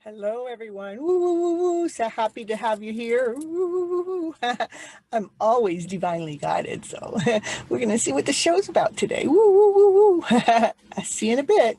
Hello, everyone. Woo, so happy to have you here. Woo. I'm always divinely guided, so we're going to see what the show's about today. Woo. I'll see you in a bit.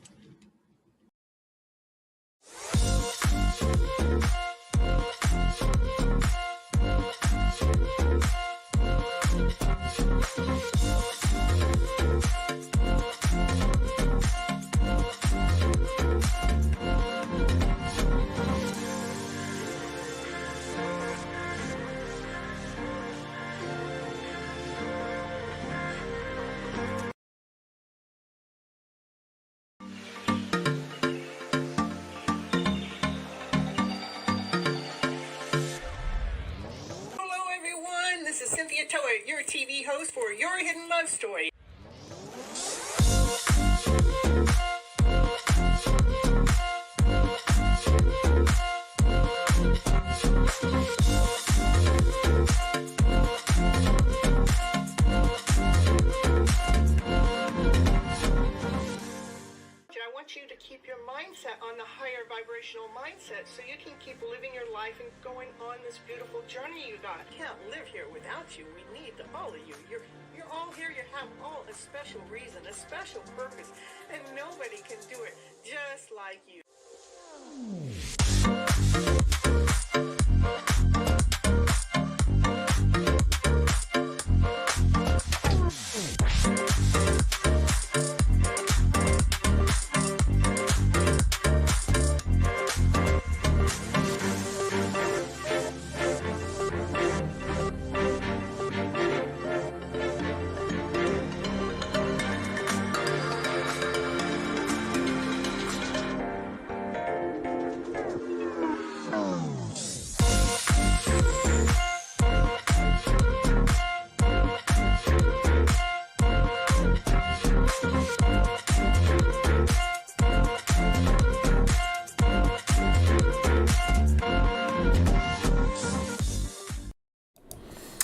Hello, everyone. This is Cynthia Toet, your TV host for Your Hidden Love Story. I want you to keep your mindset on the higher vibrational mindset so you can keep living your life and going on this beautiful journey you got. Can't live here without you. We need all of you. You're all here. You have all a special reason, a special purpose, and nobody can do it just like you.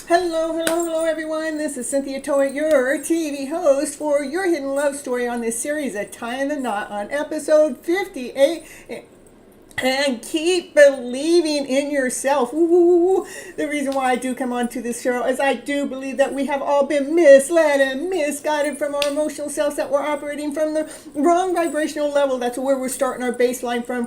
Hello, everyone. This is Cynthia Toet, your TV host for Your Hidden Love Story on this series of Tying the Knot on episode 58. And keep believing in yourself. Ooh, the reason why I do come on to this show is I do believe that we have all been misled and misguided from our emotional selves, that we're operating from the wrong vibrational level. That's where we're starting our baseline from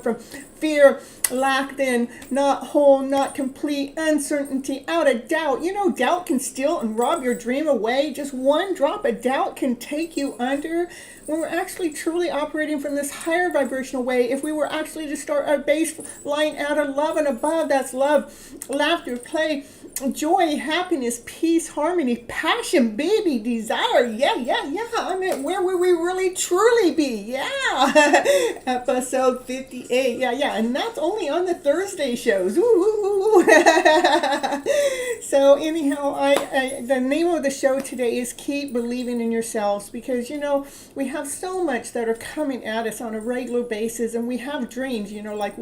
fear, lack, then not whole, not complete, uncertainty, out of doubt. You know, doubt can steal and rob your dream away. Just one drop of doubt can take you under. When we're actually truly operating from this higher vibrational way, if we were actually to start our baseline out of love and above, that's love, laughter, play, joy, happiness, peace, harmony, passion, baby, desire. Yeah. I mean, where would we really truly be? Yeah. Episode 58. Yeah. And that's only on the Thursday shows. So anyhow, I the name of the show today is Keep Believing in Yourselves, because, you know, we have so much that are coming at us on a regular basis, and we have dreams, like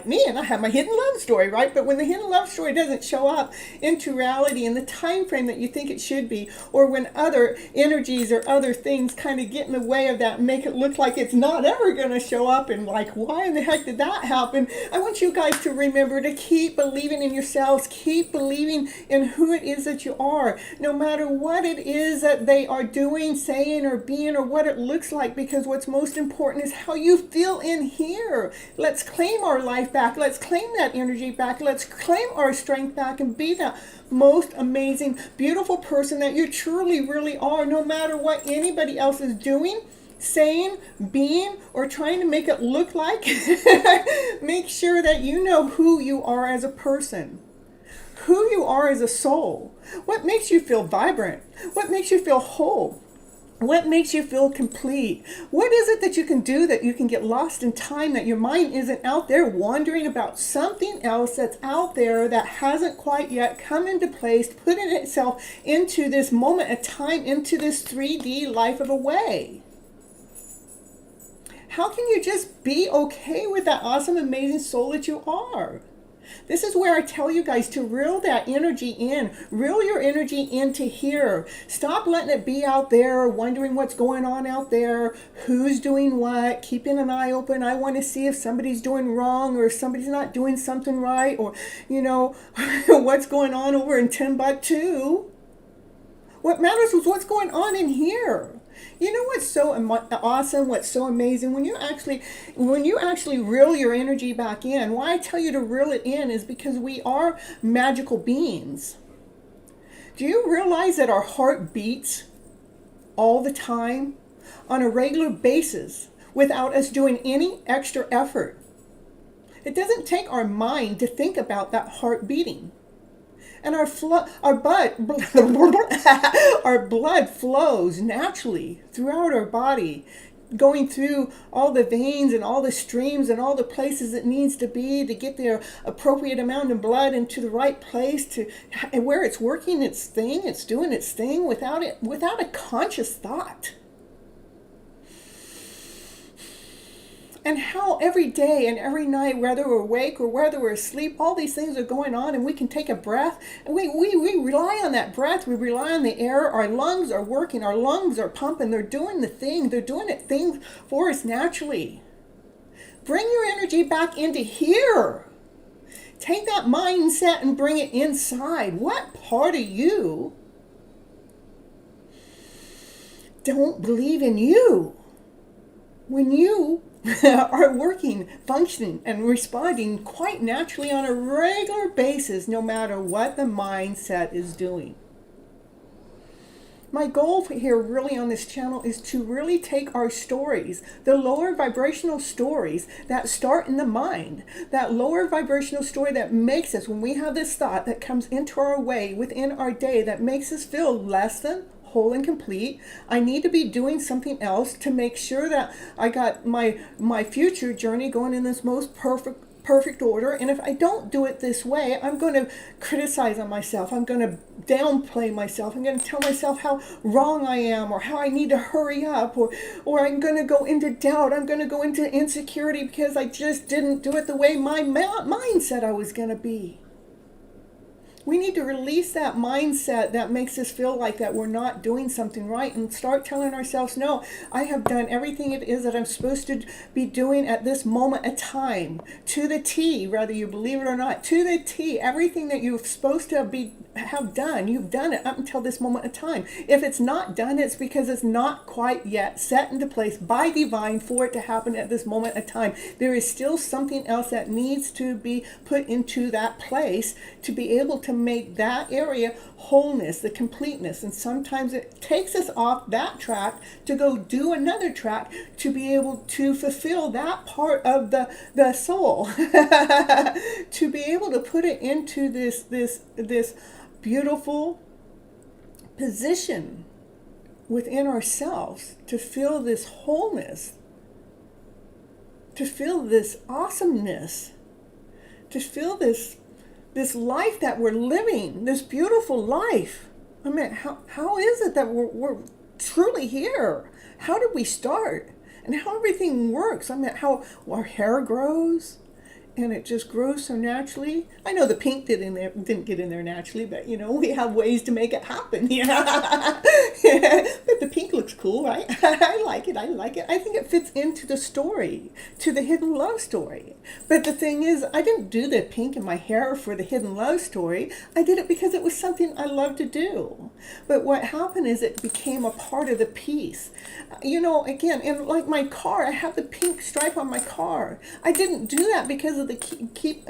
me, and I have my hidden love story, right? But when the hidden love story doesn't show up into reality in the time frame that you think it should be, or when other energies or other things kind of get in the way of that and make it look like it's not ever going to show up, and like, why in the heck did that happen? I want you guys to remember to keep believing in yourselves, keep believing in who it is that you are, no matter what it is that they are doing, saying, or being, or what it looks like, because what's most important is how you feel in here. Let's claim our life back. Let's claim that energy back. Let's claim our strength back and be that most amazing, beautiful person that you truly, really are, no matter what anybody else is doing, saying, being, or trying to make it look like. Make sure that you know who you are as a person, who you are as a soul, what makes you feel vibrant, what makes you feel whole, what makes you feel complete? What is it that you can do that you can get lost in time, that your mind isn't out there wandering about something else that's out there that hasn't quite yet come into place, putting itself into this moment of time, into this 3D life of a way? How can you just be okay with that awesome, amazing soul that you are? This is where I tell you guys to reel that energy in. Reel your energy into here. Stop letting it be out there, wondering what's going on out there, who's doing what, keeping an eye open. I want to see if somebody's doing wrong or if somebody's not doing something right, or, what's going on over in Timbuktu. What matters is what's going on in here. You know what's so awesome, what's so amazing? When you actually reel your energy back in, why I tell you to reel it in is because we are magical beings. Do you realize that our heart beats all the time on a regular basis without us doing any extra effort? It doesn't take our mind to think about that heart beating. And our blood flows naturally throughout our body, going through all the veins and all the streams and all the places it needs to be to get the appropriate amount of blood into the right place, and where it's working its thing, it's doing its thing without a conscious thought. And how every day and every night, whether we're awake or whether we're asleep, all these things are going on, and we can take a breath, and we rely on that breath. We rely on the air. Our lungs are working. Our lungs are pumping. They're doing the thing. They're doing things for us naturally. Bring your energy back into here. Take that mindset and bring it inside. What part of you don't believe in you when you are working, functioning, and responding quite naturally on a regular basis, no matter what the mindset is doing? My goal here really on this channel is to really take our stories, the lower vibrational stories that start in the mind, that lower vibrational story that makes us, when we have this thought that comes into our way within our day that makes us feel less than whole and complete. I need to be doing something else to make sure that I got my future journey going in this most perfect order. And if I don't do it this way, I'm going to criticize on myself. I'm going to downplay myself. I'm going to tell myself how wrong I am, or how I need to hurry up, or I'm going to go into doubt. I'm going to go into insecurity because I just didn't do it the way my mind said I was going to be. We need to release that mindset that makes us feel like that we're not doing something right, and start telling ourselves, no, I have done everything it is that I'm supposed to be doing at this moment of time, to the T, whether you believe it or not, to the T. Everything that you're supposed to have done, you've done it up until this moment of time. If it's not done, it's because it's not quite yet set into place by divine for it to happen at this moment of time. There is still something else that needs to be put into that place to be able to make that area wholeness, the completeness. And sometimes it takes us off that track to go do another track to be able to fulfill that part of the soul, to be able to put it into this beautiful position within ourselves, to feel this wholeness, to feel this awesomeness, to feel this life that we're living, this beautiful life. I mean, how is it that we're truly here? How did we start? And how everything works. I mean, how our hair grows, and it just grows so naturally. I know the pink didn't get in there naturally, but we have ways to make it happen. But the pink looks cool, right? I like it. I think it fits into the story, to the hidden love story. But the thing is, I didn't do the pink in my hair for the hidden love story. I did it because it was something I loved to do. But what happened is it became a part of the piece. Again, in like my car, I have the pink stripe on my car. I didn't do that because of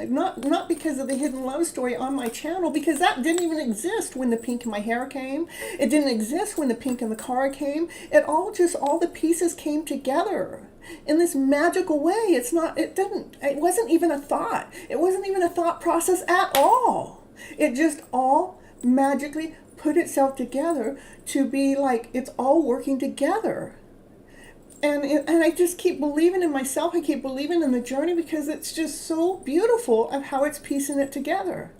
not because of the hidden love story on my channel, because that didn't even exist when the pink in my hair came. It didn't exist when the pink in the car came. All the pieces came together in this magical way. It wasn't even a thought. It wasn't even a thought process at all. It just all magically put itself together to be like it's all working together. And I just keep believing in myself. I keep believing in the journey because it's just so beautiful of how it's piecing it together.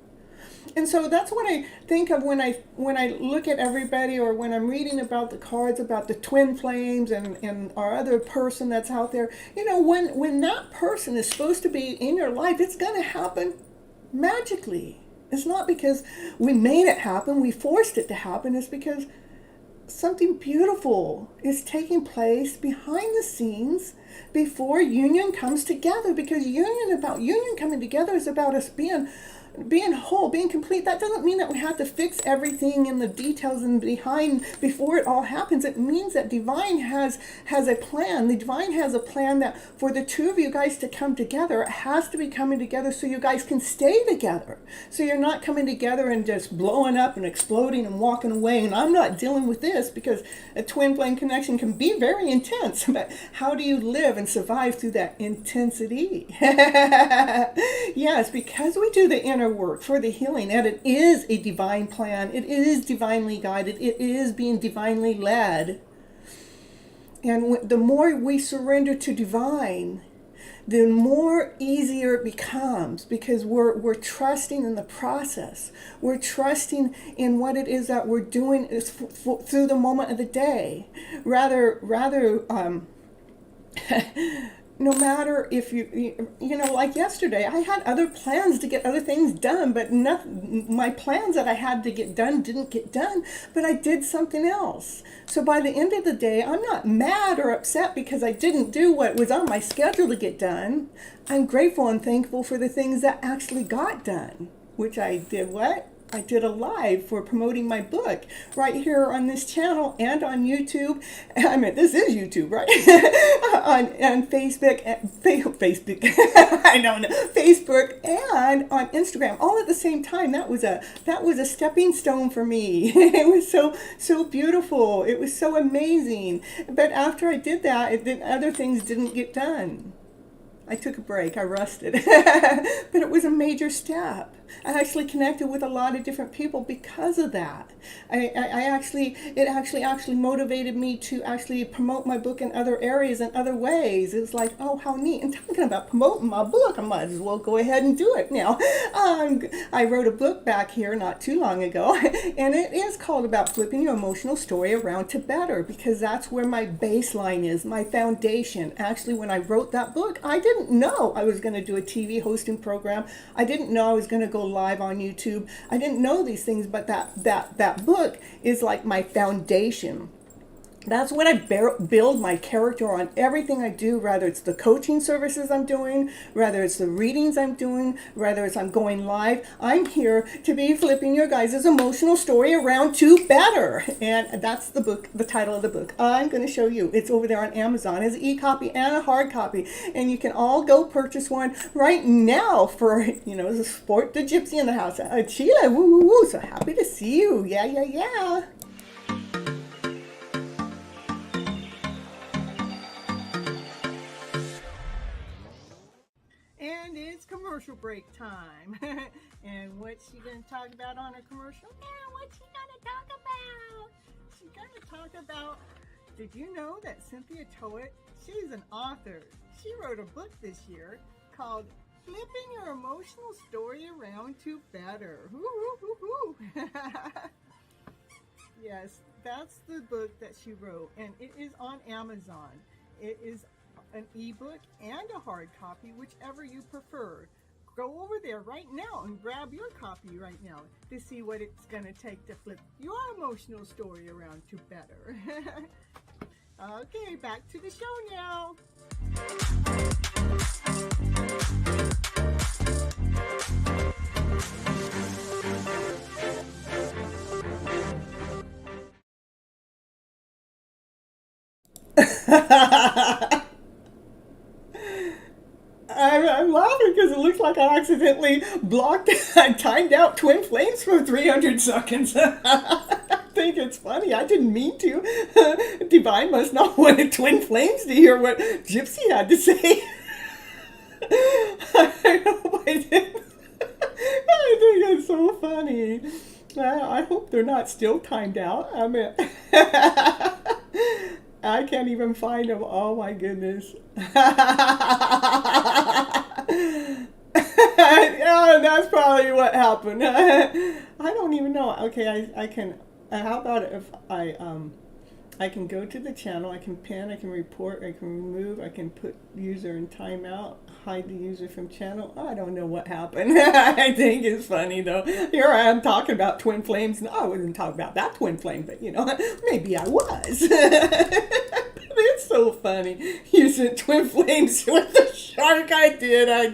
And so that's what I think of when I look at everybody, or when I'm reading about the cards, about the twin flames and our other person that's out there. When that person is supposed to be in your life, it's going to happen magically. It's not because we made it happen, we forced it to happen. It's because something beautiful is taking place behind the scenes before union comes together. Because union coming together is about us being whole, being complete. That doesn't mean that we have to fix everything in the details and behind before it all happens. It means that divine has a plan. The divine has a plan that for the two of you guys to come together, it has to be coming together so you guys can stay together. So you're not coming together and just blowing up and exploding and walking away. And I'm not dealing with this because a twin flame connection can be very intense. But how do you live and survive through that intensity? Yes, because we do the inner work for the healing, and it is a divine plan. It is divinely guided. It is being divinely led. And the more we surrender to divine, the more easier it becomes, because we're trusting in the process. We're trusting in what it is that we're doing through the moment of the day. Rather no matter if you know, like yesterday, I had other plans to get other things done, but my plans that I had to get done didn't get done, but I did something else. So by the end of the day, I'm not mad or upset because I didn't do what was on my schedule to get done. I'm grateful and thankful for the things that actually got done, which I did what? I did a live for promoting my book right here on this channel and on YouTube. I mean, this is YouTube, right? on Facebook, I don't know, Facebook and on Instagram, all at the same time. That was a stepping stone for me. It was so beautiful. It was so amazing. But after I did that, other things didn't get done. I took a break, I rested, but it was a major step. I actually connected with a lot of different people because of that. It actually motivated me to actually promote my book in other areas and other ways. It was like, oh, how neat. And talking about promoting my book, I might as well go ahead and do it now. I wrote a book back here not too long ago, and it is called About Flipping Your Emotional Story Around to Better, because that's where my baseline is, my foundation. Actually, when I wrote that book, I didn't know I was going to do a TV hosting program. I didn't know I was going to go live on YouTube. I didn't know these things, but that book is like my foundation. That's what I build my character on. Everything I do, whether it's the coaching services I'm doing, whether it's the readings I'm doing, whether it's I'm going live, I'm here to be flipping your guys' emotional story around to better. And that's the book, the title of the book. I'm going to show you. It's over there on Amazon. It's an e-copy and a hard copy. And you can all go purchase one right now for, support the gypsy in the house. Sheila, woo, woo, woo. So happy to see you. Yeah. And it's commercial break time. And what's she going to talk about on her commercial? Yeah, what's she going to talk about? She's going to talk about, did you know that Cynthia Toet, she's an author. She wrote a book this year called Flipping Your Emotional Story Around to Better. Yes, that's the book that she wrote, and it is on Amazon. It is an ebook and a hard copy, whichever you prefer. Go over there right now and grab your copy right now to see what it's going to take to flip your emotional story around to better. Okay, back to the show now. I'm laughing because it looks like I accidentally timed out Twin Flames for 300 seconds. I think it's funny. I didn't mean to. Divine must not want Twin Flames to hear what Gypsy had to say. I hope I didn't. I think it's so funny. I hope they're not still timed out. I mean, I can't even find them. Oh my goodness. Yeah, that's probably what happened. I don't even know. Okay, I can. How about if I can go to the channel, I can pin, I can report, I can remove, I can put user in timeout, hide the user from channel. I don't know what happened. I think it's funny though. Here I am talking about twin flames. No, I wasn't talking about that twin flame, but maybe I was. It's so funny. Using twin flames with the shark. I did. I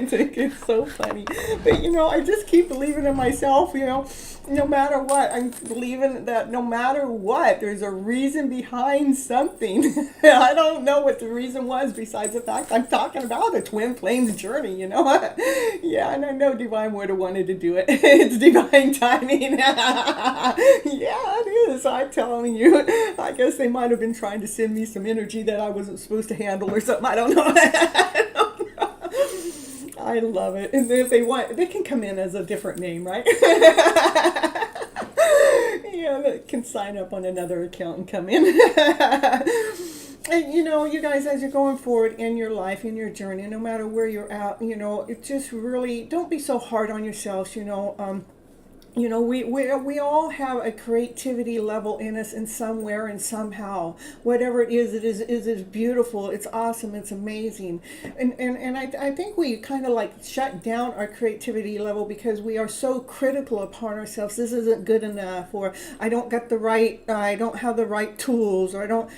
think it's so funny. But I just keep believing in myself, no matter what. I'm believing that no matter what, there's a reason behind something. I don't know what the reason was besides the fact I'm talking about a twin flames journey, Yeah, and I know Divine would have wanted to do it. It's divine timing. Yeah, it is. I'm telling you. I guess they might have been trying to send me some energy that I wasn't supposed to handle or something. I don't know. I love it. And if they want, they can come in as a different name, right? Yeah, they can sign up on another account and come in. And you guys, as you're going forward in your life, in your journey, no matter where you're at, it just really, don't be so hard on yourselves, we all have a creativity level in us in somewhere and somehow. Whatever it is beautiful, it's awesome, it's amazing. And I think we kind of like shut down our creativity level because we are so critical upon ourselves. This isn't good enough, or I don't have the right tools, or I don't,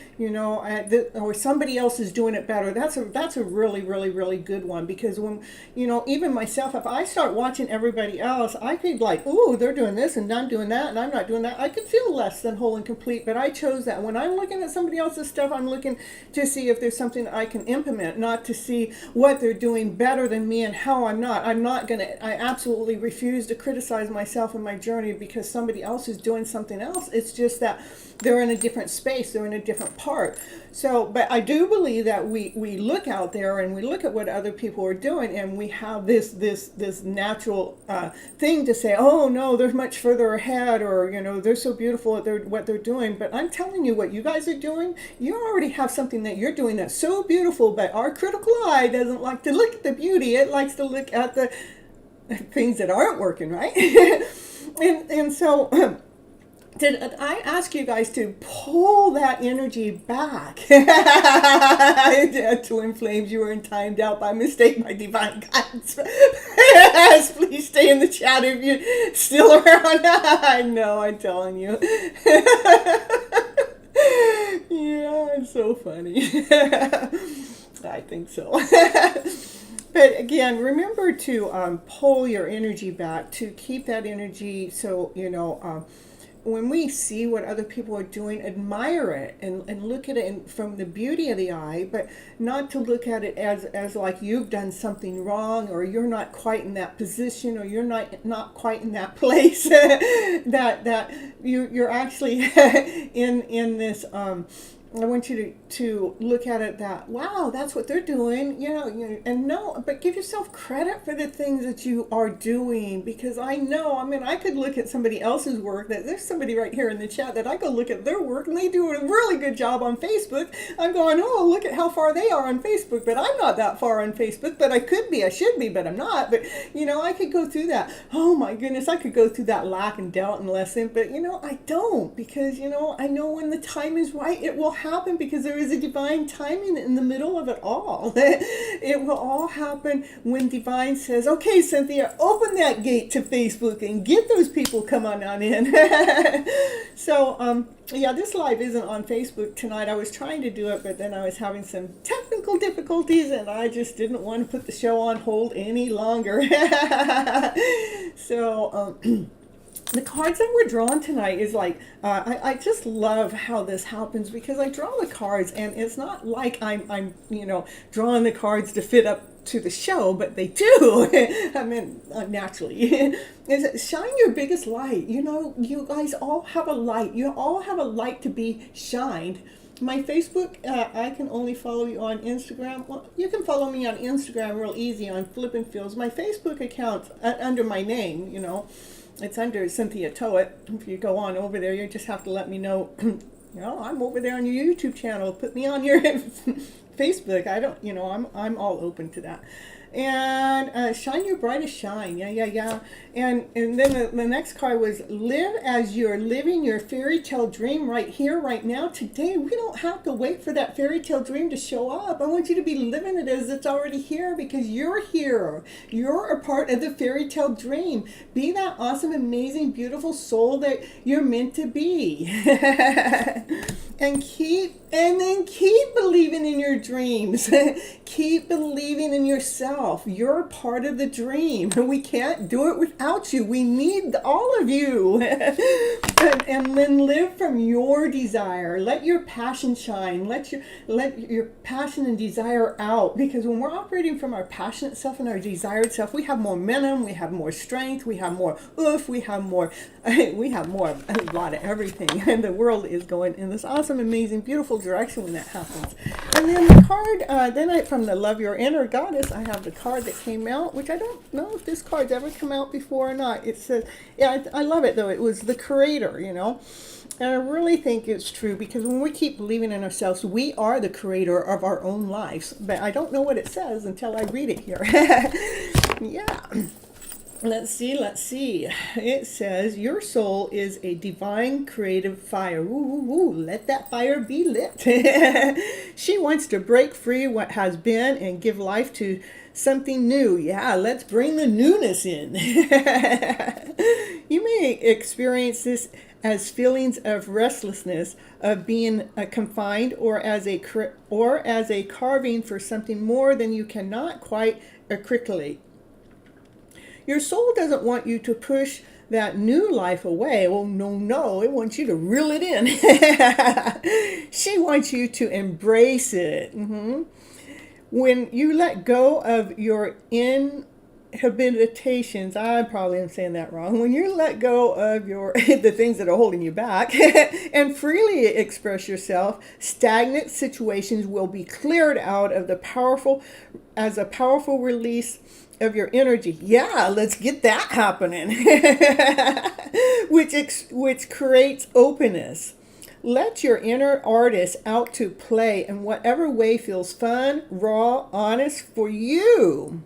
or somebody else is doing it better. That's a really, really, really good one, because when, even myself, if I start watching everybody else, I could like, ooh, they're doing this and I'm doing that and I'm not doing that. I could feel less than whole and complete, but I chose that. When I'm looking at somebody else's stuff, I'm looking to see if there's something I can implement, not to see what they're doing better than me and how I'm not. I absolutely refuse to criticize myself and my journey because somebody else is doing something else. It's just that they're in a different space, they're in a different part. So, but I do believe that we look out there and we look at what other people are doing, and we have this natural thing to say, oh no, they're much further ahead, or they're so beautiful at what they're doing. But I'm telling you, what you guys are doing, you already have something that you're doing that's so beautiful. But our critical eye doesn't like to look at the beauty; it likes to look at the things that aren't working, right? and so. Did I ask you guys to pull that energy back? Twin flames, you were timed out by mistake, my divine guides. Please stay in the chat if you're still around. I know, I'm telling you. Yeah, it's so funny. I think so. But again, remember to pull your energy back, to keep that energy so, when we see what other people are doing, admire it and look at it from the beauty of the eye, but not to look at it as like you've done something wrong, or you're not quite in that position, or you're not quite in that place. that you're actually in this. I want you to look at it that, wow, that's what they're doing, and no, but give yourself credit for the things that you are doing, because I could look at somebody else's work, that there's somebody right here in the chat that I go look at their work and they do a really good job on Facebook. I'm going, oh, look at how far they are on Facebook, but I'm not that far on Facebook, but I could be, I should be, but I'm not. But, I could go through that. Oh my goodness, I could go through that lack and doubt and lesson, but I don't, because, I know when the time is right, it will happen, because there is a divine timing in the middle of it all. It will all happen when divine says, okay, Cynthia, open that gate to Facebook and get those people come on in. So, yeah, this live isn't on Facebook tonight. I was trying to do it, but then I was having some technical difficulties, and I just didn't want to put the show on hold any longer. So, the cards that we're drawing tonight is like, I just love how this happens, because I draw the cards and it's not like I'm drawing the cards to fit up to the show, but they do. I mean, naturally. Is shine your biggest light. You guys all have a light. You all have a light to be shined. My Facebook, I can only follow you on Instagram. Well, you can follow me on Instagram real easy on FlipN Feels. My Facebook account, under my name, it's under Cynthia Toet. If you go on over there, you just have to let me know, I'm over there on your YouTube channel. Put me on your Facebook. I don't, I'm all open to that. And shine your brightest shine. Yeah, yeah, yeah. And then the next card was live as you're living your fairy tale dream right here, right now, today. We don't have to wait for that fairy tale dream to show up. I want you to be living it as it's already here, because you're here. You're a part of the fairy tale dream. Be that awesome, amazing, beautiful soul that you're meant to be. And keep believing in your dreams. Keep believing in yourself. You're a part of the dream. We can't do it without you. We need all of you. And then live from your desire. Let your passion shine. Let your passion and desire out. Because when we're operating from our passionate self and our desired self, we have more momentum, we have more strength, we have more oof, we have more, a lot of everything. And the world is going in this awesome, amazing, beautiful direction when that happens. And then the card, from the Love Your Inner Goddess, I have the card that came out, which I don't know if this card's ever come out before or not. It says, yeah, I love it though. It was the Creator, And I really think it's true, because when we keep believing in ourselves, we are the creator of our own lives. But I don't know what it says until I read it here. Yeah. Let's see. It says, your soul is a divine creative fire. Ooh, let that fire be lit. She wants to break free what has been and give life to something new. Yeah, let's bring the newness in. You may experience this as feelings of restlessness, of being confined, or as a carving for something more than you cannot quite articulate. Your soul doesn't want you to push that new life away. Well, no, it wants you to reel it in. She wants you to embrace it. When you let go of your inhibitions, I probably am saying that wrong. When you let go of the things that are holding you back and freely express yourself, stagnant situations will be cleared out of a powerful release of your energy. Yeah, let's get that happening. which creates openness. Let your inner artist out to play in whatever way feels fun, raw, honest for you.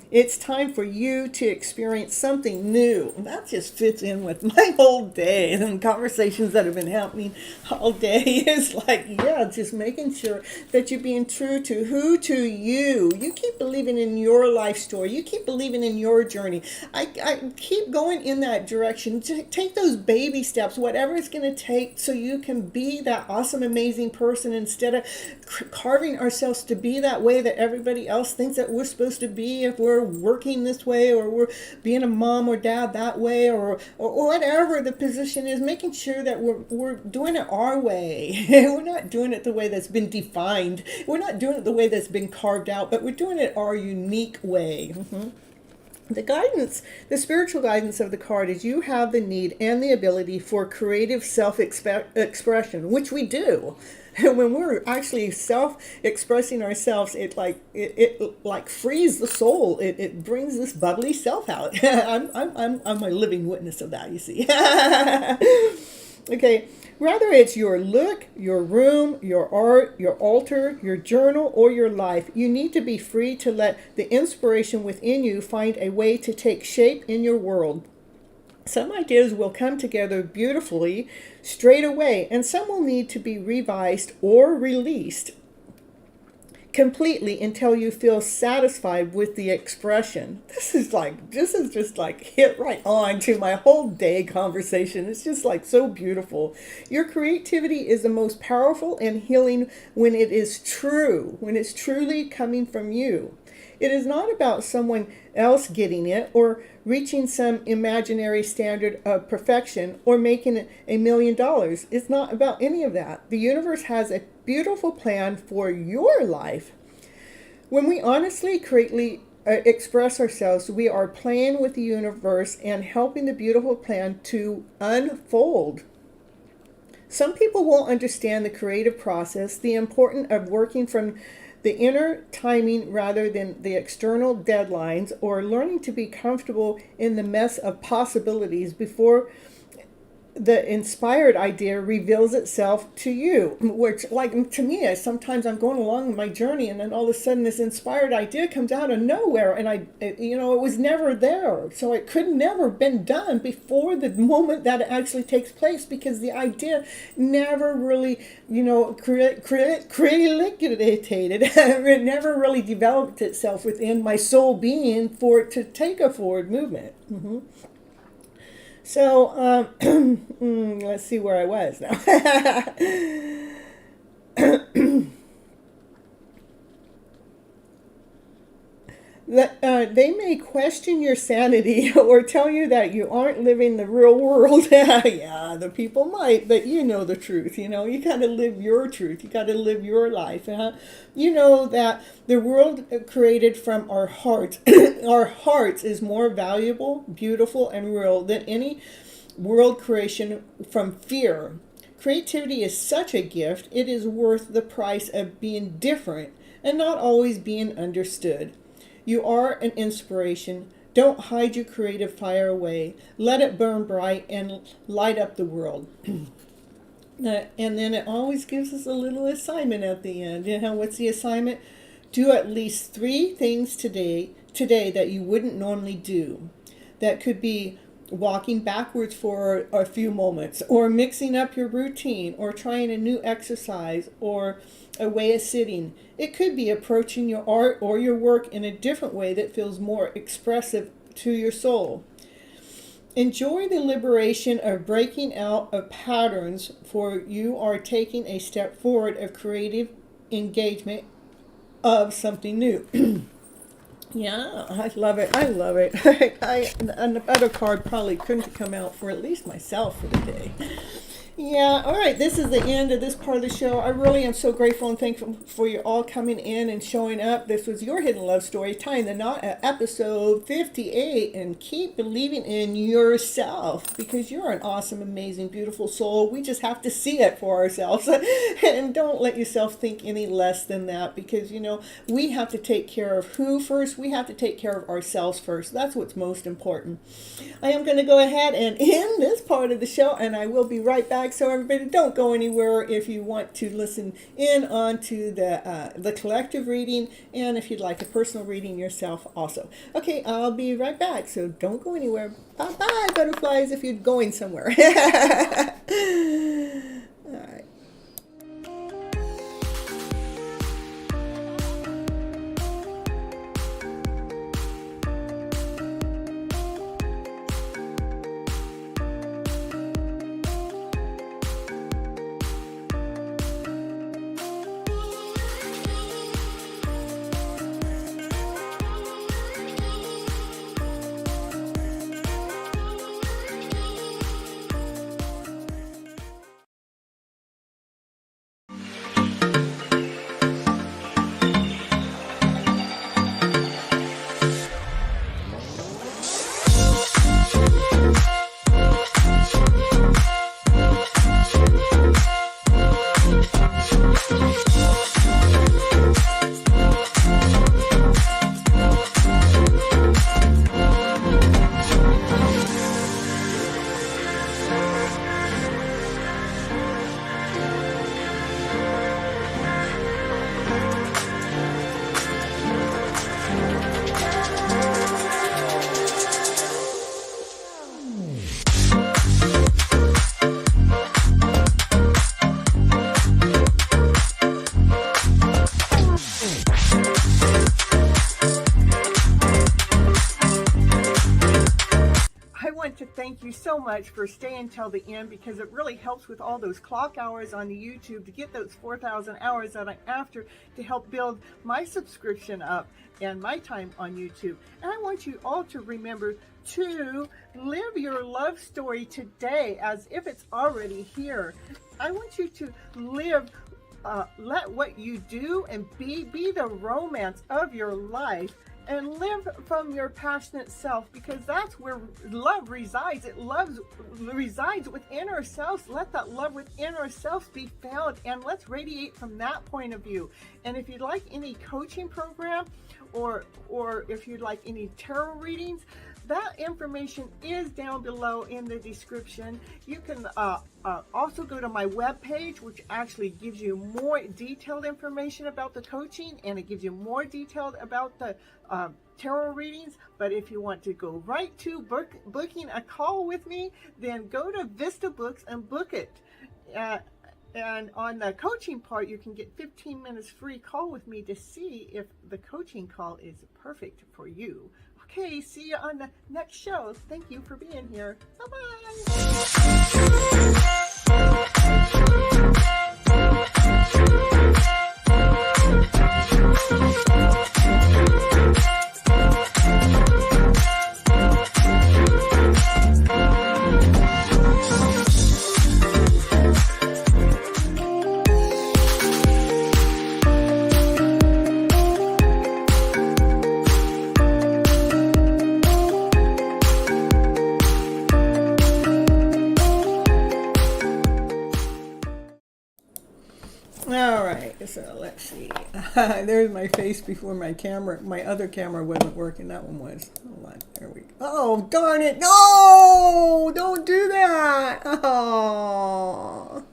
It's time for you to experience something new. That just fits in with my whole day. And conversations that have been happening all day is like, yeah, just making sure that you're being true to you. You keep believing in your life story. You keep believing in your journey. I keep going in that direction. Take those baby steps, whatever it's going to take, so you can be that awesome, amazing person, instead of carving ourselves to be that way that everybody else thinks that we're supposed to be, if we're working this way, or we're being a mom or dad that way, or whatever the position is. Making sure that we're doing it our way. We're not doing it the way that's been defined. We're not doing it the way that's been carved out, but we're doing it our unique way. The spiritual guidance of the card is you have the need and the ability for creative self-expression, which we do. When we're actually self-expressing ourselves, it frees the soul. It brings this bubbly self out. I'm a living witness of that, you see. Okay, whether it's your look, your room, your art, your altar, your journal, or your life, you need to be free to let the inspiration within you find a way to take shape in your world. Some ideas will come together beautifully straight away, and some will need to be revised or released completely until you feel satisfied with the expression. This is just like hit right on to my whole day conversation. It's just like so beautiful. Your creativity is the most powerful and healing when it is true, when it's truly coming from you. It is not about someone else getting it, or reaching some imaginary standard of perfection, or making $1 million. It's not about any of that. The universe has a beautiful plan for your life. When we honestly, creatively express ourselves, we are playing with the universe and helping the beautiful plan to unfold. Some people won't understand the creative process, the importance of working from the inner timing rather than the external deadlines, or learning to be comfortable in the mess of possibilities before the inspired idea reveals itself to you, which, like, to me, sometimes I'm going along my journey and then all of a sudden this inspired idea comes out of nowhere, and it was never there, so it could never been done before the moment that it actually takes place, because the idea never really, created it never really developed itself within my soul being for it to take a forward movement. So, let's see where I was now. They may question your sanity or tell you that you aren't living the real world. Yeah, the people might, but you know the truth. You got to live your truth. You got to live your life. You know that the world created from our hearts, our hearts is more valuable, beautiful, and real than any world creation from fear. Creativity is such a gift. It is worth the price of being different and not always being understood. You are an inspiration. Don't hide your creative fire away. Let it burn bright and light up the world. And then it always gives us a little assignment at the end. What's the assignment? Do at least 3 things today that you wouldn't normally do. That could be walking backwards for a few moments, or mixing up your routine, or trying a new exercise, or a way of sitting. It could be approaching your art or your work in a different way that feels more expressive to your soul. Enjoy the liberation of breaking out of patterns, for you are taking a step forward of creative engagement of something new. Yeah, I love it. I love it. And the other card probably couldn't come out for at least myself for the day. Yeah, all right, this is the end of this part of the show. I really am so grateful and thankful for you all coming in and showing up. This was your Hidden Love Story, Tying the Knot, at episode 58. And keep believing in yourself, because you're an awesome, amazing, beautiful soul. We just have to see it for ourselves. And don't let yourself think any less than that, because, we have to take care of who first? We have to take care of ourselves first. That's what's most important. I am going to go ahead and end this part of the show, and I will be right back. So everybody, don't go anywhere if you want to listen in on to the collective reading, and if you'd like a personal reading yourself also. Okay, I'll be right back, so don't go anywhere. Bye-bye, butterflies, if you're going somewhere. All right. Thank you so much for staying till the end, because it really helps with all those clock hours on the YouTube to get those 4,000 hours that I'm after to help build my subscription up and my time on YouTube. And I want you all to remember to live your love story today as if it's already here. I want you to live, let what you do and be the romance of your life. And live from your passionate self, because that's where love resides. It resides within ourselves. Let that love within ourselves be found, and let's radiate from that point of view. And if you'd like any coaching program, or if you'd like any tarot readings, that information is down below in the description. You can also go to my webpage, which actually gives you more detailed information about the coaching, and it gives you more detailed about the tarot readings. But if you want to go right to booking a call with me, then go to Vista Books and book it. And on the coaching part, you can get 15 minutes free call with me to see if the coaching call is perfect for you. Okay, see you on the next show. Thank you for being here. All right, so let's see. There's my face before my camera. My other camera wasn't working. That one was. Hold on. There we go. Oh, darn it. No! Don't do that. Oh.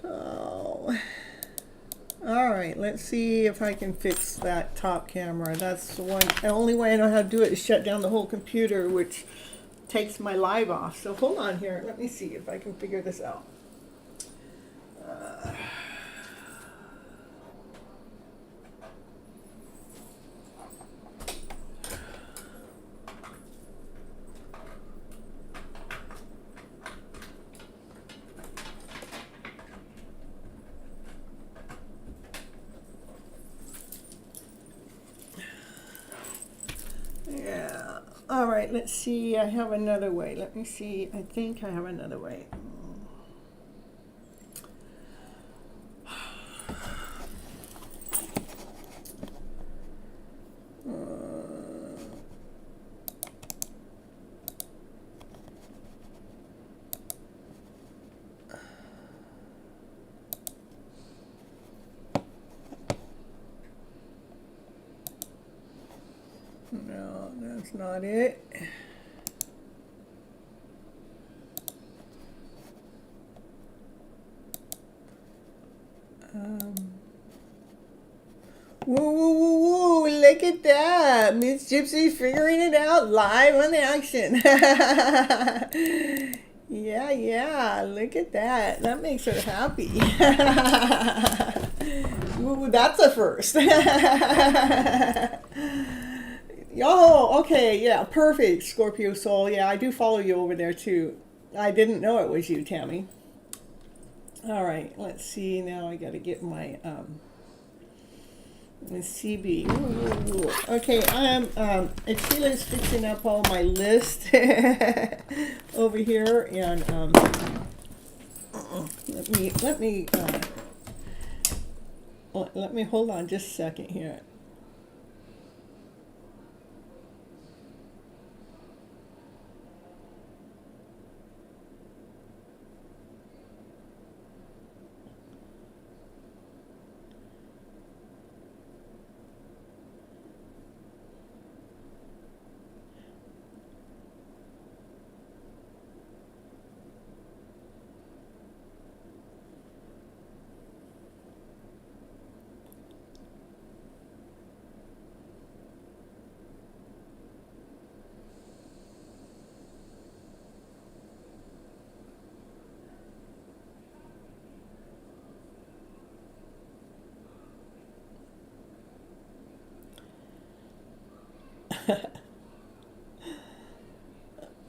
Oh. All right, let's see if I can fix that top camera. That's the only way I know how to do it is shut down the whole computer, which takes my live off. So hold on here. Let me see if I can figure this out. Yeah. All right, let's see. I have another way. Let me see. I think I have another way. No, that's not it. Woo, woo, woo, woo, look at that. Miss Gypsy figuring it out live on action. Yeah, look at that. That makes her happy. Ooh, that's a first. Oh, okay, yeah, perfect, Scorpio Soul. Yeah, I do follow you over there too. I didn't know it was you, Tammy. All right, let's see. Now I got to get my CB. Ooh. Okay, Akila's fixing up all my list over here, and let me hold on just a second here.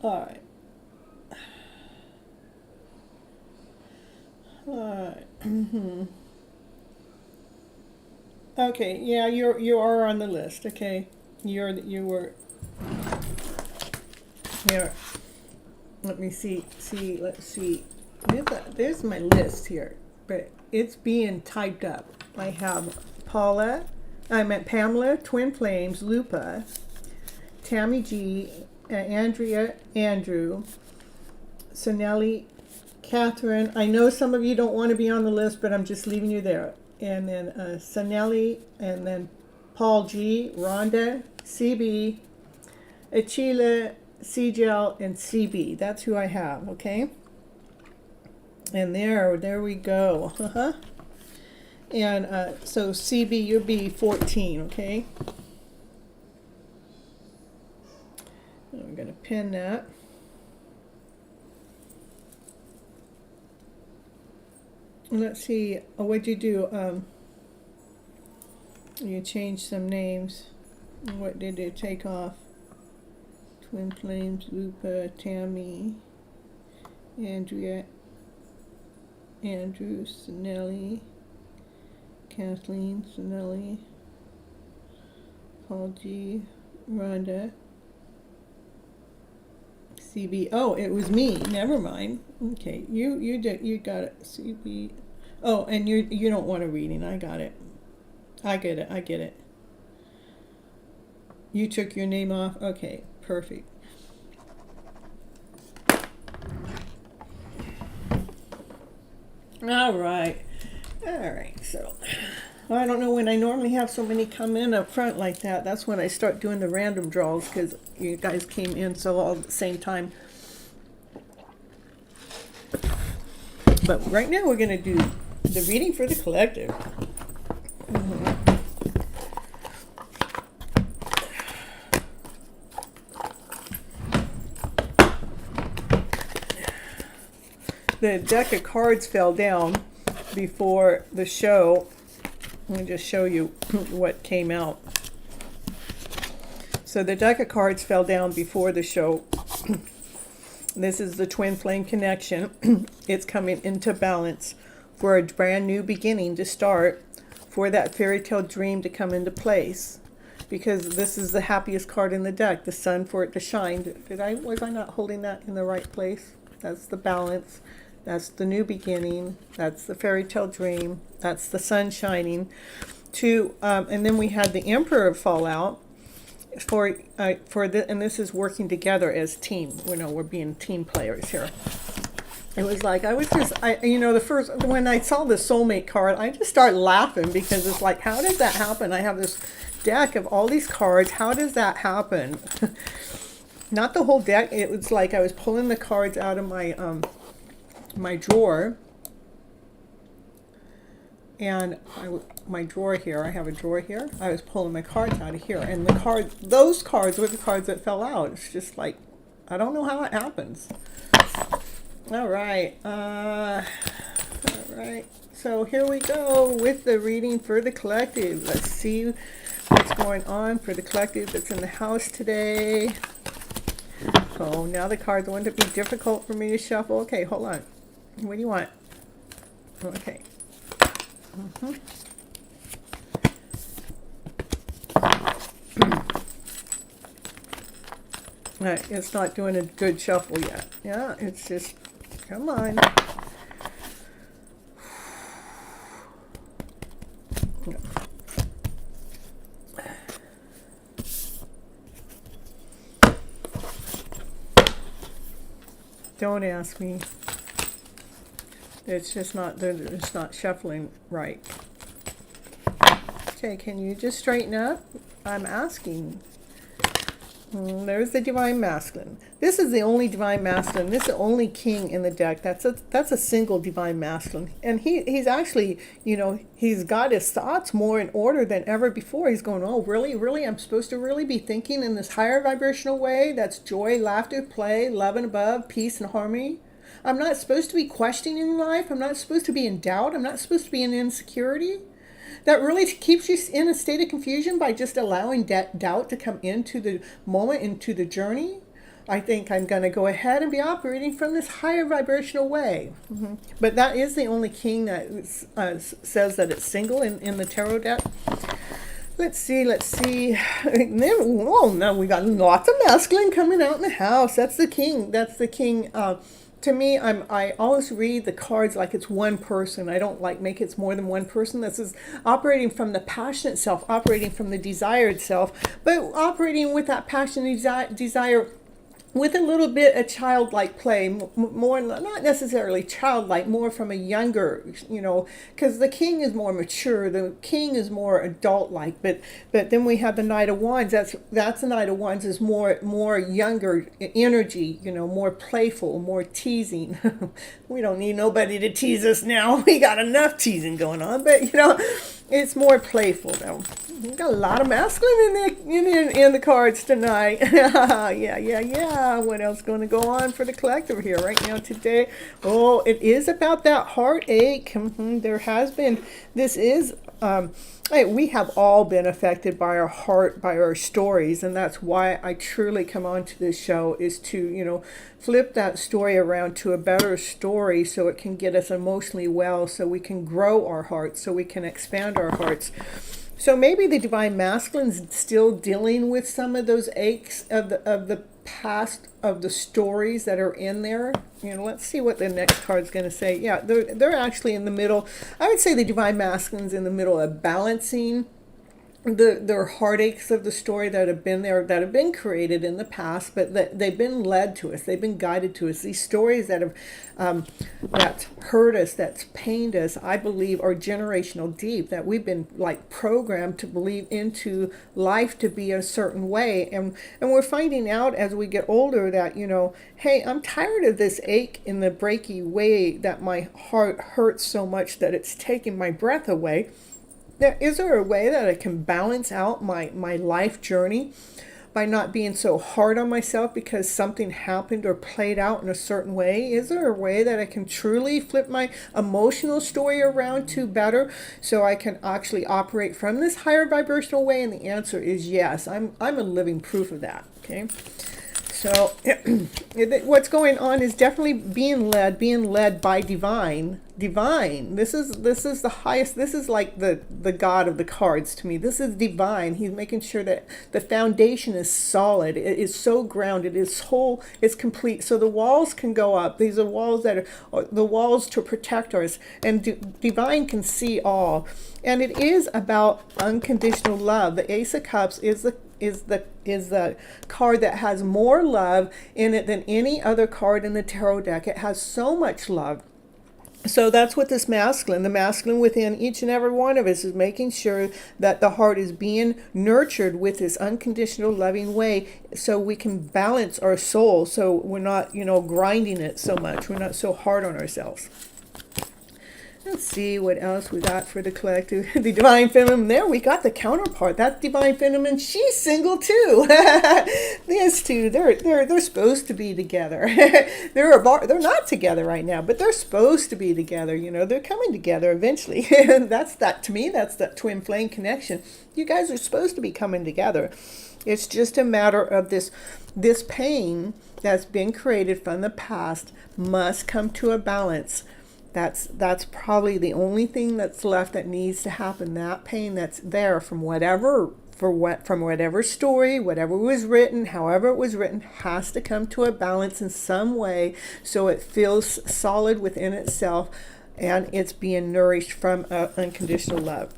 All right. Okay, yeah, you are on the list. Okay, you were here. Let me see. Let's see. There's my list here, but it's being typed up. I have Pamela, Twin Flames, Lupa, Tammy G, Andrea, Andrew, Sonelli, Catherine. I know some of you don't want to be on the list, but I'm just leaving you there. And then Sonelli, and then Paul G, Rhonda, CB, Achila, C-Gel, and CB. That's who I have, okay? And there we go. And so CB, you'll be 14, okay? I'm going to pin that. Let's see, what'd you do? You changed some names. What did it take off? Twin Flames, Lupa, Tammy, Andrea, Andrew, Sinelli, Kathleen, Sinelli, Paul G, Rhonda, CB. Oh, it was me. Never mind. Okay, you got it. CB. Oh, and you don't want a reading. I got it. I get it. You took your name off. Okay, perfect. All right. So I don't know when I normally have so many come in up front like that. That's when I start doing the random draws because you guys came in so all at the same time. But right now we're going to do the reading for the collective. The deck of cards fell down before the show. Let me just show you what came out. So the deck of cards fell down before the show. This is the twin flame connection. It's coming into balance for a brand new beginning to start, for that fairytale dream to come into place. Because this is the happiest card in the deck, the sun for it to shine. Was I not holding that in the right place? That's the balance. That's the new beginning. That's the fairytale dream. That's the sun shining. And then we had the Emperor fall out and this is working together as team. We're being team players here. It was like when I saw the soulmate card, I just started laughing because it's like, how does that happen? I have this deck of all these cards. How does that happen? Not the whole deck. It was like I was pulling the cards out of my drawer, and my drawer here. I have a drawer here. I was pulling my cards out of here, and those cards were the cards that fell out. It's just like, I don't know how it happens. All right. So here we go with the reading for the collective. Let's see what's going on for the collective that's in the house today. Oh, now the cards want to be difficult for me to shuffle. Okay, hold on. What do you want? Okay. It's not doing a good shuffle yet. Yeah, it's just, come on. Don't ask me. It's just not, it's not shuffling right. Okay, can you just straighten up? I'm asking. There's the Divine Masculine. This is the only Divine Masculine. This is the only king in the deck. That's a single Divine Masculine. And he's actually, he's got his thoughts more in order than ever before. He's going, oh, really? Really? I'm supposed to really be thinking in this higher vibrational way? That's joy, laughter, play, love and above, peace and harmony. I'm not supposed to be questioning life. I'm not supposed to be in doubt. I'm not supposed to be in insecurity. That really keeps you in a state of confusion by just allowing doubt to come into the moment, into the journey. I think I'm going to go ahead and be operating from this higher vibrational way. But that is the only king that says that it's single in the tarot deck. Let's see. Oh, now we got lots of masculine coming out in the house. That's the king. To me, I always read the cards like it's one person. I don't make it's more than one person. This is operating from the passionate self, operating from the desired self, but operating with that passion and desire with a little bit of childlike play, more, not necessarily childlike, more from a younger, because the king is more mature, the king is more adult-like, but then we have the Knight of Wands. That's the Knight of Wands is more younger energy, more playful, more teasing. We don't need nobody to tease us now. We got enough teasing going on, but it's more playful though. We got a lot of masculine in the cards tonight. Yeah. What else going to go on for the collective here right now today? Oh, it is about that heartache. There has been. This is. We have all been affected by our heart, by our stories, and that's why I truly come on to this show, is to, flip that story around to a better story so it can get us emotionally well, so we can grow our hearts, so we can expand our hearts. So maybe the Divine Masculine's still dealing with some of those aches of the past, of the stories that are in there. Let's see what the next card's going to say. Yeah, they're actually in the middle. I would say the Divine Masculine's in the middle of balancing their heartaches of the story that have been there, that have been created in the past, but that they've been led to us, they've been guided to us. These stories that have that's hurt us, that's pained us, I believe are generational deep, that we've been like programmed to believe into life to be a certain way, and we're finding out as we get older that hey, I'm tired of this ache in the breaky way, that my heart hurts so much that it's taking my breath away. Is there a way that I can balance out my life journey by not being so hard on myself because something happened or played out in a certain way? Is there a way that I can truly flip my emotional story around to better, so I can actually operate from this higher vibrational way? And the answer is yes. I'm a living proof of that. Okay. So what's going on is definitely being led by divine. This is the highest. This is like the God of the cards to me. This is divine. He's making sure that the foundation is solid. It is so grounded. It's whole. It's complete. So the walls can go up. These are walls that are the walls to protect us. And divine can see all. And it is about unconditional love. The Ace of Cups is the card that has more love in it than any other card in the tarot deck. It has so much love. So that's what this masculine, the masculine within each and every one of us, is making sure that the heart is being nurtured with this unconditional loving way, so we can balance our soul, so we're not, grinding it so much. We're not so hard on ourselves. Let's see what else we got for the collective. The Divine Feminine. There we got the counterpart. That's Divine Feminine. She's single too. These two, they're supposed to be together. They're not together right now, but they're supposed to be together. They're coming together eventually. To me, that's that twin flame connection. You guys are supposed to be coming together. It's just a matter of this pain that's been created from the past must come to a balance. That's probably the only thing that's left that needs to happen. That pain that's there from whatever story, whatever was written, however it was written, has to come to a balance in some way, so it feels solid within itself, and it's being nourished from unconditional love.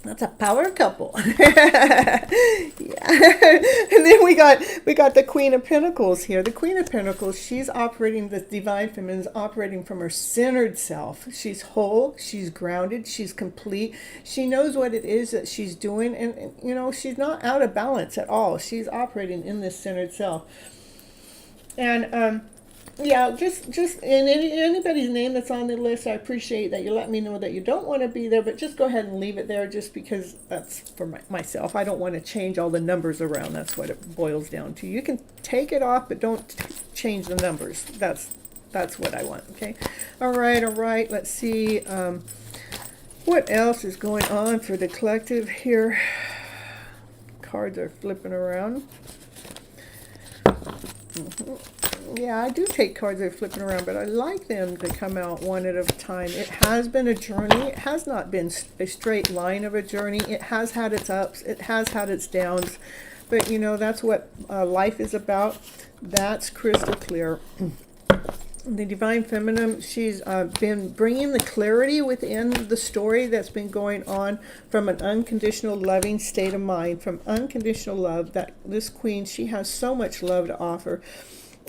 That's a power couple. Yeah. And then we got the Queen of Pentacles here. The Queen of Pentacles, she's operating, the Divine Feminine is operating from her centered self. She's whole, she's grounded, she's complete. She knows what it is that she's doing, and she's not out of balance at all. She's operating in this centered self. And yeah, just in anybody's name that's on the list, I appreciate that you let me know that you don't want to be there, but just go ahead and leave it there, just because that's for myself. I don't want to change all the numbers around. That's what it boils down to. You can take it off, but don't change the numbers. That's what I want. Okay. All right. Let's see. What else is going on for the collective here? Cards are flipping around. Yeah, I do take cards that are flipping around, but I like them to come out one at a time. It has been a journey. It has not been a straight line of a journey. It has had its ups. It has had its downs. But, that's what life is about. That's crystal clear. The Divine Feminine, she's been bringing the clarity within the story that's been going on from an unconditional loving state of mind, from unconditional love. That this queen, she has so much love to offer.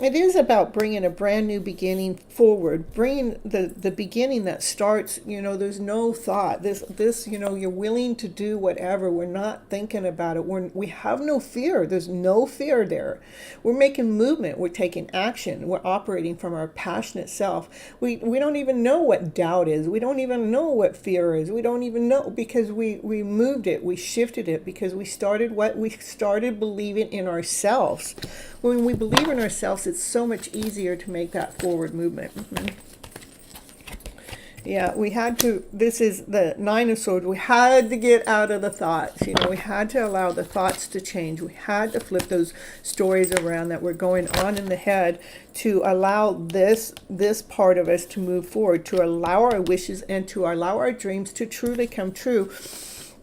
It is about bringing a brand new beginning forward, bringing the beginning that starts, there's no thought. This, you're willing to do whatever. We're not thinking about it. We have no fear. There's no fear there. We're making movement. We're taking action. We're operating from our passionate self. We don't even know what doubt is. We don't even know what fear is. We don't even know, because we moved it. We shifted it because we started believing in ourselves. When we believe in ourselves, it's so much easier to make that forward movement. Yeah, we had to, this is the Nine of Swords. We had to get out of the thoughts. We had to allow the thoughts to change. We had to flip those stories around that were going on in the head to allow this part of us to move forward, to allow our wishes and to allow our dreams to truly come true.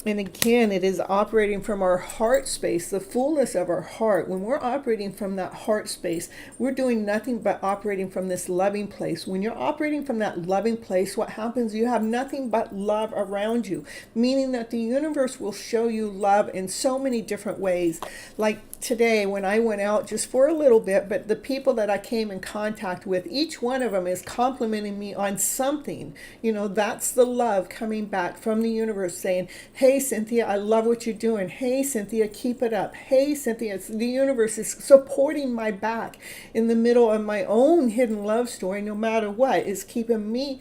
And again, it is operating from our heart space, the fullness of our heart. When we're operating from that heart space, we're doing nothing but operating from this loving place. When you're operating from that loving place, what happens? You have nothing but love around you, meaning that the universe will show you love in so many different ways. Like today, when I went out just for a little bit, but the people that I came in contact with, each one of them is complimenting me on something. That's the love coming back from the universe saying, hey, Cynthia, I love what you're doing. Hey, Cynthia, keep it up. Hey, Cynthia, the universe is supporting my back in the middle of my own hidden love story, no matter what, is keeping me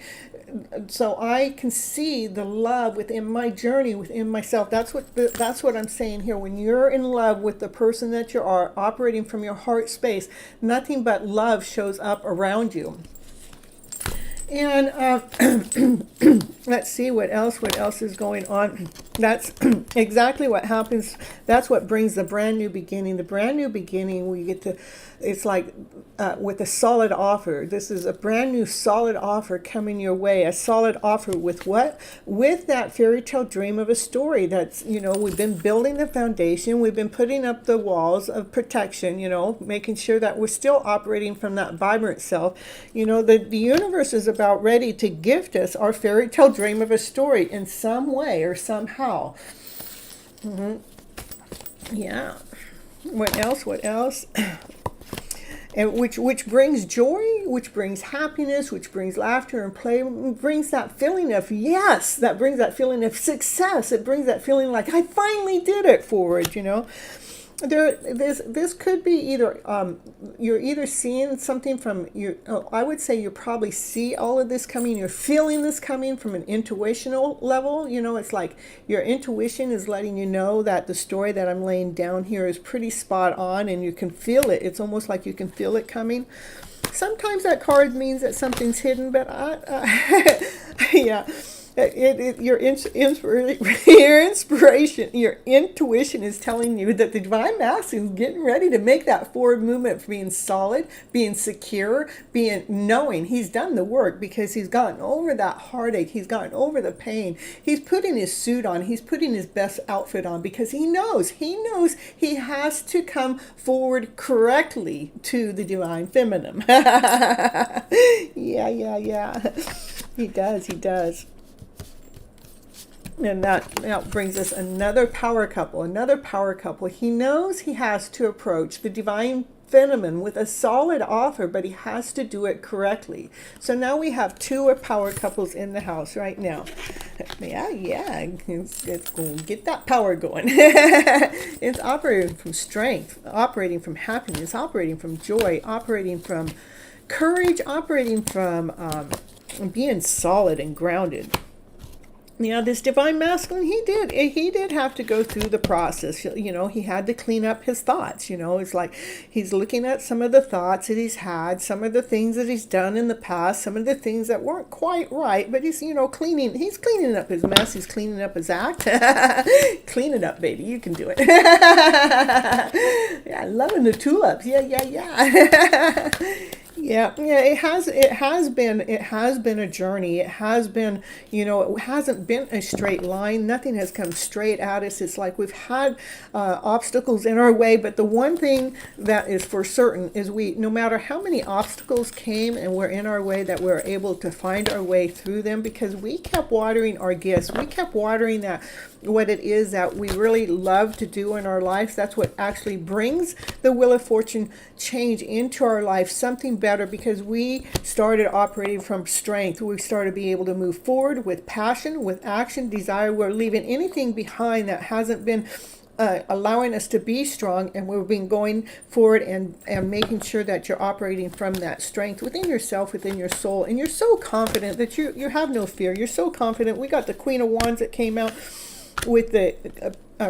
so I can see the love within my journey, within myself. That's what I'm saying here. When you're in love with the person that you are, operating from your heart space, nothing but love shows up around you. And let's see what else is going on. That's exactly what happens. That's what brings the brand new beginning. The brand new beginning, we get to, it's like with a solid offer. This is a brand new solid offer coming your way. A solid offer with what? With that fairy tale dream of a story that's, we've been building the foundation. We've been putting up the walls of protection, making sure that we're still operating from that vibrant self. The universe is about ready to gift us our fairy tale dream of a story in some way or somehow. Yeah. What else? And which brings joy, which brings happiness, which brings laughter and play, brings that feeling of yes, that brings that feeling of success. It brings that feeling like I finally did it forward, This could be either you're either seeing something from your. I would say you probably see all of this coming. You're feeling this coming from an intuitional level. It's like your intuition is letting you know that the story that I'm laying down here is pretty spot on, and you can feel it. It's almost like you can feel it coming. Sometimes that card means that something's hidden, but yeah. Your inspiration, your intuition is telling you that the divine masculine is getting ready to make that forward movement for being solid, being secure, knowing he's done the work because he's gotten over that heartache. He's gotten over the pain. He's putting his suit on. He's putting his best outfit on because he knows he has to come forward correctly to the divine feminine. Yeah. He does. And that brings us another power couple. He knows he has to approach the divine feminine with a solid offer, but he has to do it correctly. So now we have two power couples in the house right now. Yeah. It's going to get that power going. It's operating from strength, operating from happiness, operating from joy, operating from courage, operating from being solid and grounded. This divine masculine, he did have to go through the process. He had to clean up his thoughts. It's like he's looking at some of the thoughts that he's had, some of the things that he's done in the past, some of the things that weren't quite right, but he's cleaning up his mess, he's cleaning up his act. Clean it up, baby, you can do it. Yeah, loving the tulips. Yeah. Yeah, yeah, it has been a journey. It has been, it hasn't been a straight line. Nothing has come straight at us. It's like we've had obstacles in our way, but the one thing that is for certain is no matter how many obstacles came and were in our way, that we're able to find our way through them because we kept watering our gifts. We kept watering that what it is that we really love to do in our lives. That's what actually brings the Wheel of Fortune change into our life, something better, because we started operating from strength. We started being able to move forward with passion, with action, desire. We're leaving anything behind that hasn't been allowing us to be strong, and we've been going forward and making sure that you're operating from that strength within yourself, within your soul, and you're so confident that you have no fear. You're so confident. We got the Queen of Wands that came out with the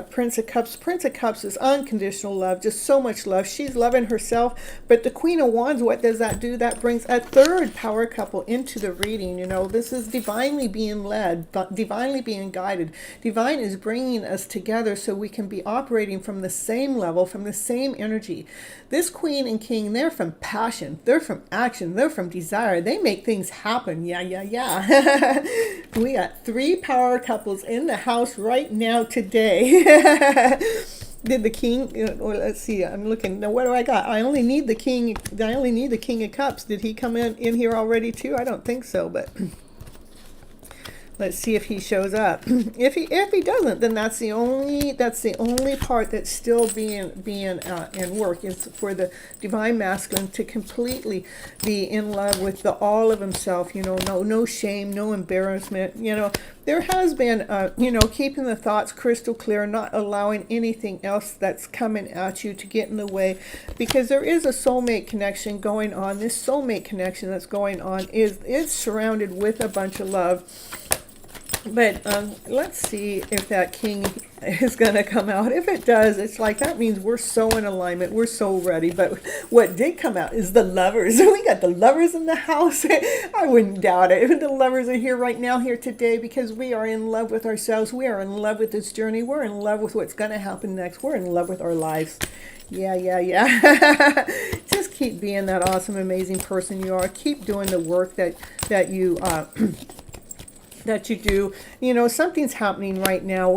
Prince of Cups. Prince of Cups is unconditional love, just so much love. She's loving herself. But the Queen of Wands, what does that do? That brings a third power couple into the reading. This is divinely being led, divinely being guided. Divine is bringing us together so we can be operating from the same level, from the same energy. This Queen and King, they're from passion, they're from action, they're from desire. They make things happen. Yeah. We got 3 power couples in the house right now today. Did the King, well, let's see, I'm looking now, what do I got? I only need the King of Cups. Did he come in here already too? I don't think so, but let's see if he shows up. If he doesn't, then that's the only part that's still being in work, is for the divine masculine to completely be in love with the all of himself. No shame, no embarrassment. There has been keeping the thoughts crystal clear, not allowing anything else that's coming at you to get in the way, because there is a soulmate connection going on. This soulmate connection that's going on is surrounded with a bunch of love. But let's see if that King is going to come out. If it does, it's like that means we're so in alignment. We're so ready. But what did come out is the Lovers. We got the Lovers in the house. I wouldn't doubt it. The Lovers are here right now, here today, because we are in love with ourselves. We are in love with this journey. We're in love with what's going to happen next. We're in love with our lives. Yeah. Just keep being that awesome, amazing person you are. Keep doing the work that you that you do. Something's happening right now.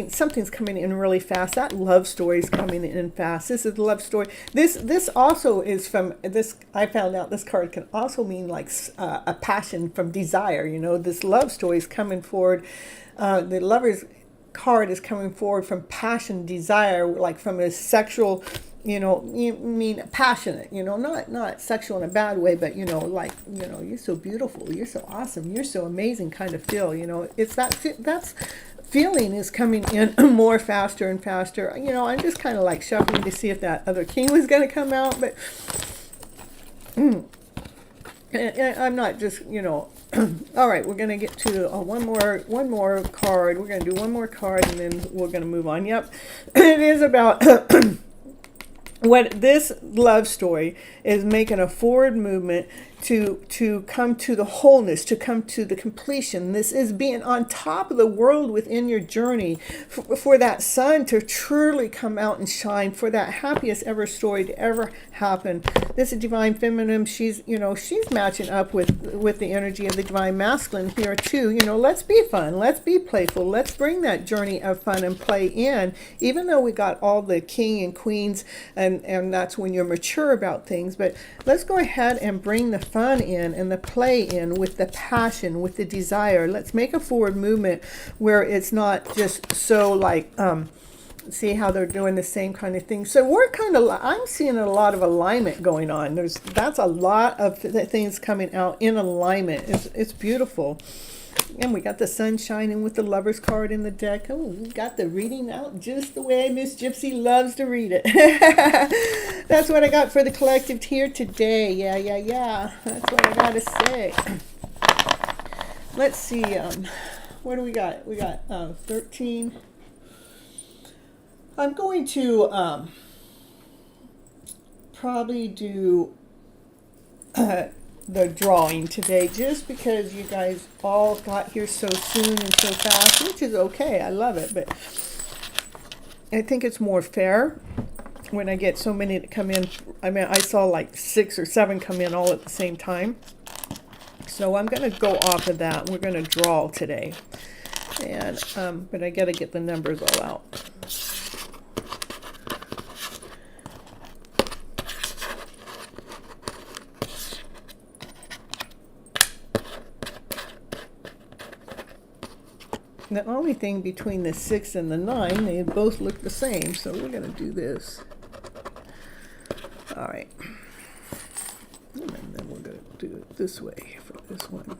Something's coming in really fast. That love story is coming in fast. This is the love story. This also is from this. I found out this card can also mean like a passion from desire. This love story is coming forward. The Lover's card is coming forward from passion, desire, like from a sexual, you mean passionate, not sexual in a bad way, but, you're so beautiful, you're so awesome, you're so amazing kind of feel, it's that's feeling is coming in more faster and faster. I'm just kind of like shuffling to see if that other King was going to come out, but I'm not just, all right, we're going to get to one more card. We're going to do one more card and then we're going to move on. Yep. It is about what this love story is, making a forward movement to come to the wholeness, to come to the completion. This is being on top of the world within your journey, for that sun to truly come out and shine, for that happiest ever story to ever happen. This is divine feminine. She's matching up with the energy of the divine masculine here too. Let's be fun, let's be playful, let's bring that journey of fun and play in, even though we got all the king and queens, and that's when you're mature about things. But let's go ahead and bring the fun in and the play in with the passion, with the desire. Let's make a forward movement where it's not just so like see how they're doing the same kind of thing. So I'm seeing a lot of alignment going on. That's a lot of things coming out in alignment. It's beautiful. And we got the sun shining with the Lover's card in the deck. Oh, we got the reading out just the way Miss Gypsy loves to read it. That's what I got for the collective here today. Yeah. That's what I got to say. Let's see. What do we got? We got 13. I'm going to probably do the drawing today, just because you guys all got here so soon and so fast, which is okay. I love it, but I think it's more fair when I get so many that come in. I mean, I saw like 6 or 7 come in all at the same time. So I'm going to go off of that. We're going to draw today. And but I got to get the numbers all out. The only thing between the 6 and the 9, they both look the same, so we're going to do this. All right. And then we're going to do it this way for this one.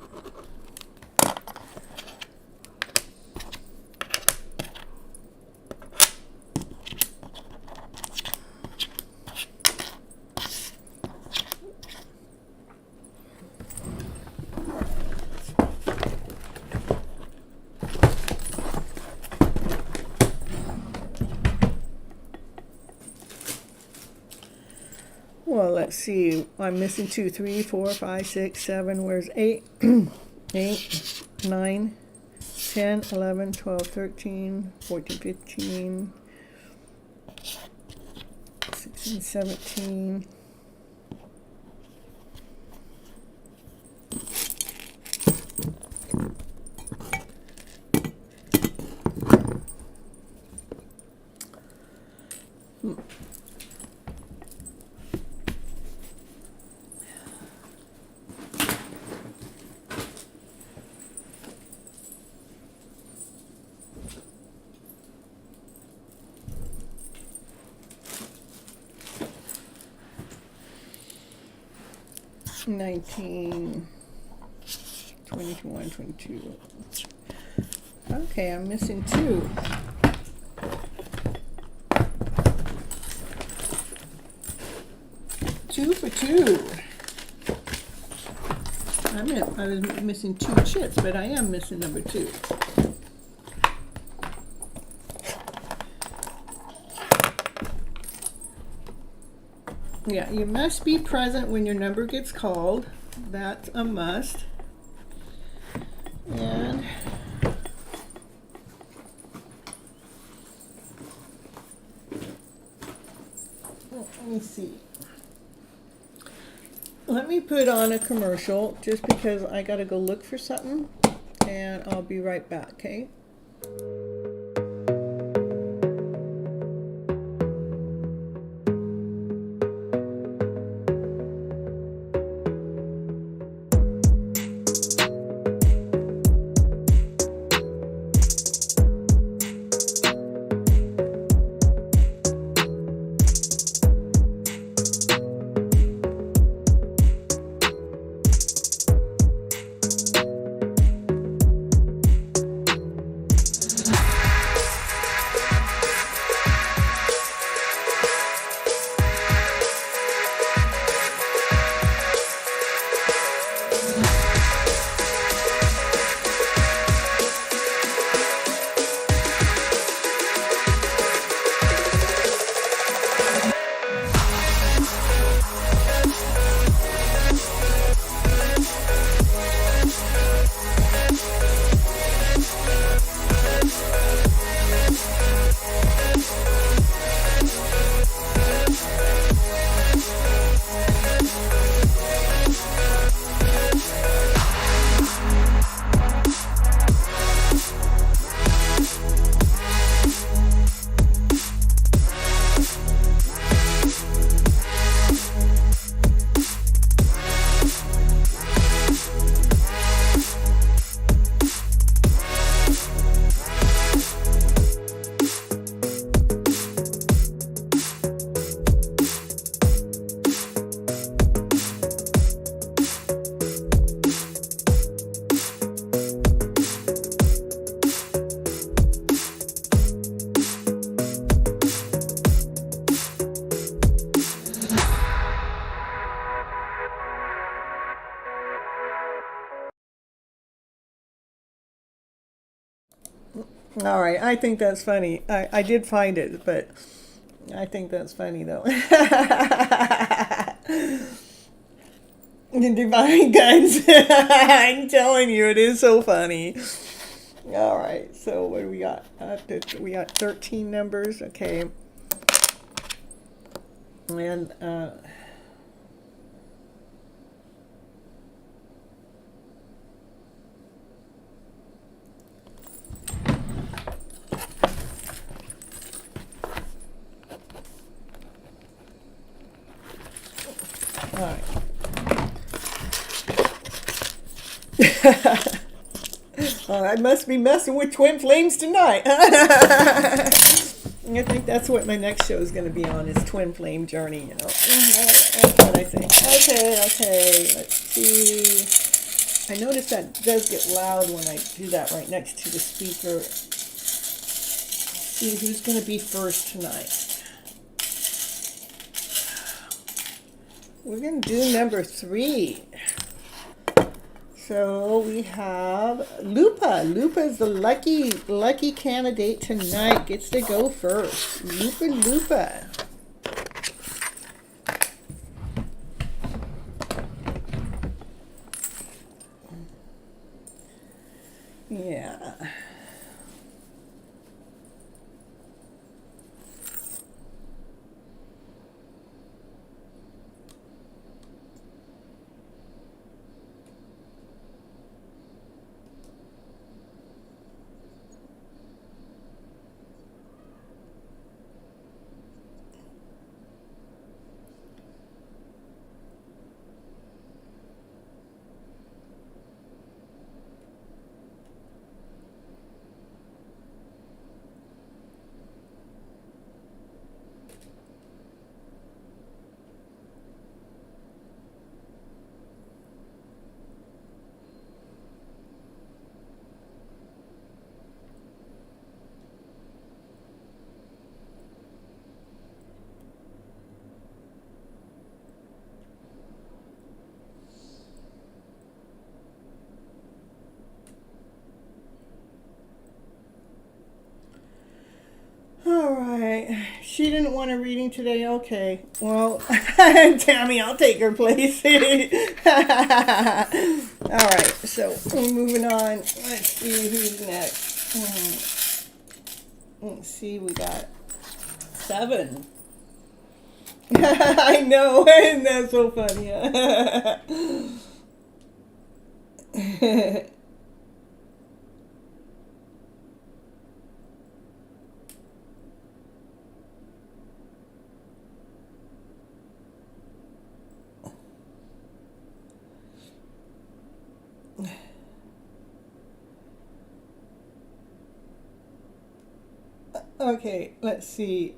Well, let's see. I'm missing 2, 3, 4, 5, 6, 7. Where's 8? 8, 9, 10, 11, 12, 13, 14, 15, 16, 17. Nineteen, 21, 22. Okay, I'm missing 2. Two for 2. I was missing 2 chips, but I am missing number 2. Yeah, you must be present when your number gets called. That's a must. And let me see. Let me put on a commercial just because I gotta go look for something, and I'll be right back, okay? All right, I think that's funny. I did find it, but I think that's funny though. The divine guns. I'm telling you, it is so funny. All right, so what do we got? We got 13 numbers. Okay. And all right. Oh, I must be messing with twin flames tonight. I think that's what my next show is going to be on, is twin flame journey, you know. That's what I think. Okay, let's see. I notice that does get loud when I do that right next to the speaker. See who's going to be first tonight. We're going to do number 3. So we have Lupa. Lupa is the lucky candidate tonight. Gets to go first. Lupa. Yeah. All right. She didn't want a reading today. Okay. Well, Tammy, I'll take her place. All right. So we're moving on. Let's see who's next. Let's see. We got 7. I know. Isn't that so funny? Okay, let's see.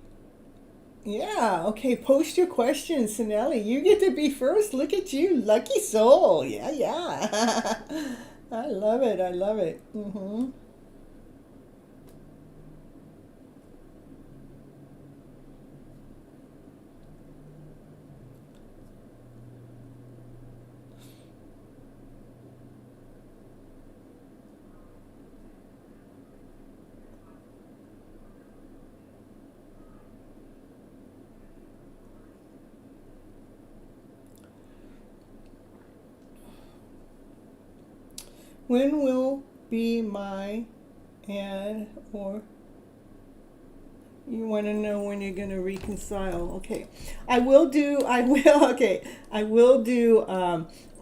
Yeah, okay, post your questions, Sinelli. You get to be first. Look at you, lucky soul. Yeah, yeah. I love it. I love it. When will be my and or you want to know when you're going to reconcile? Okay, I will do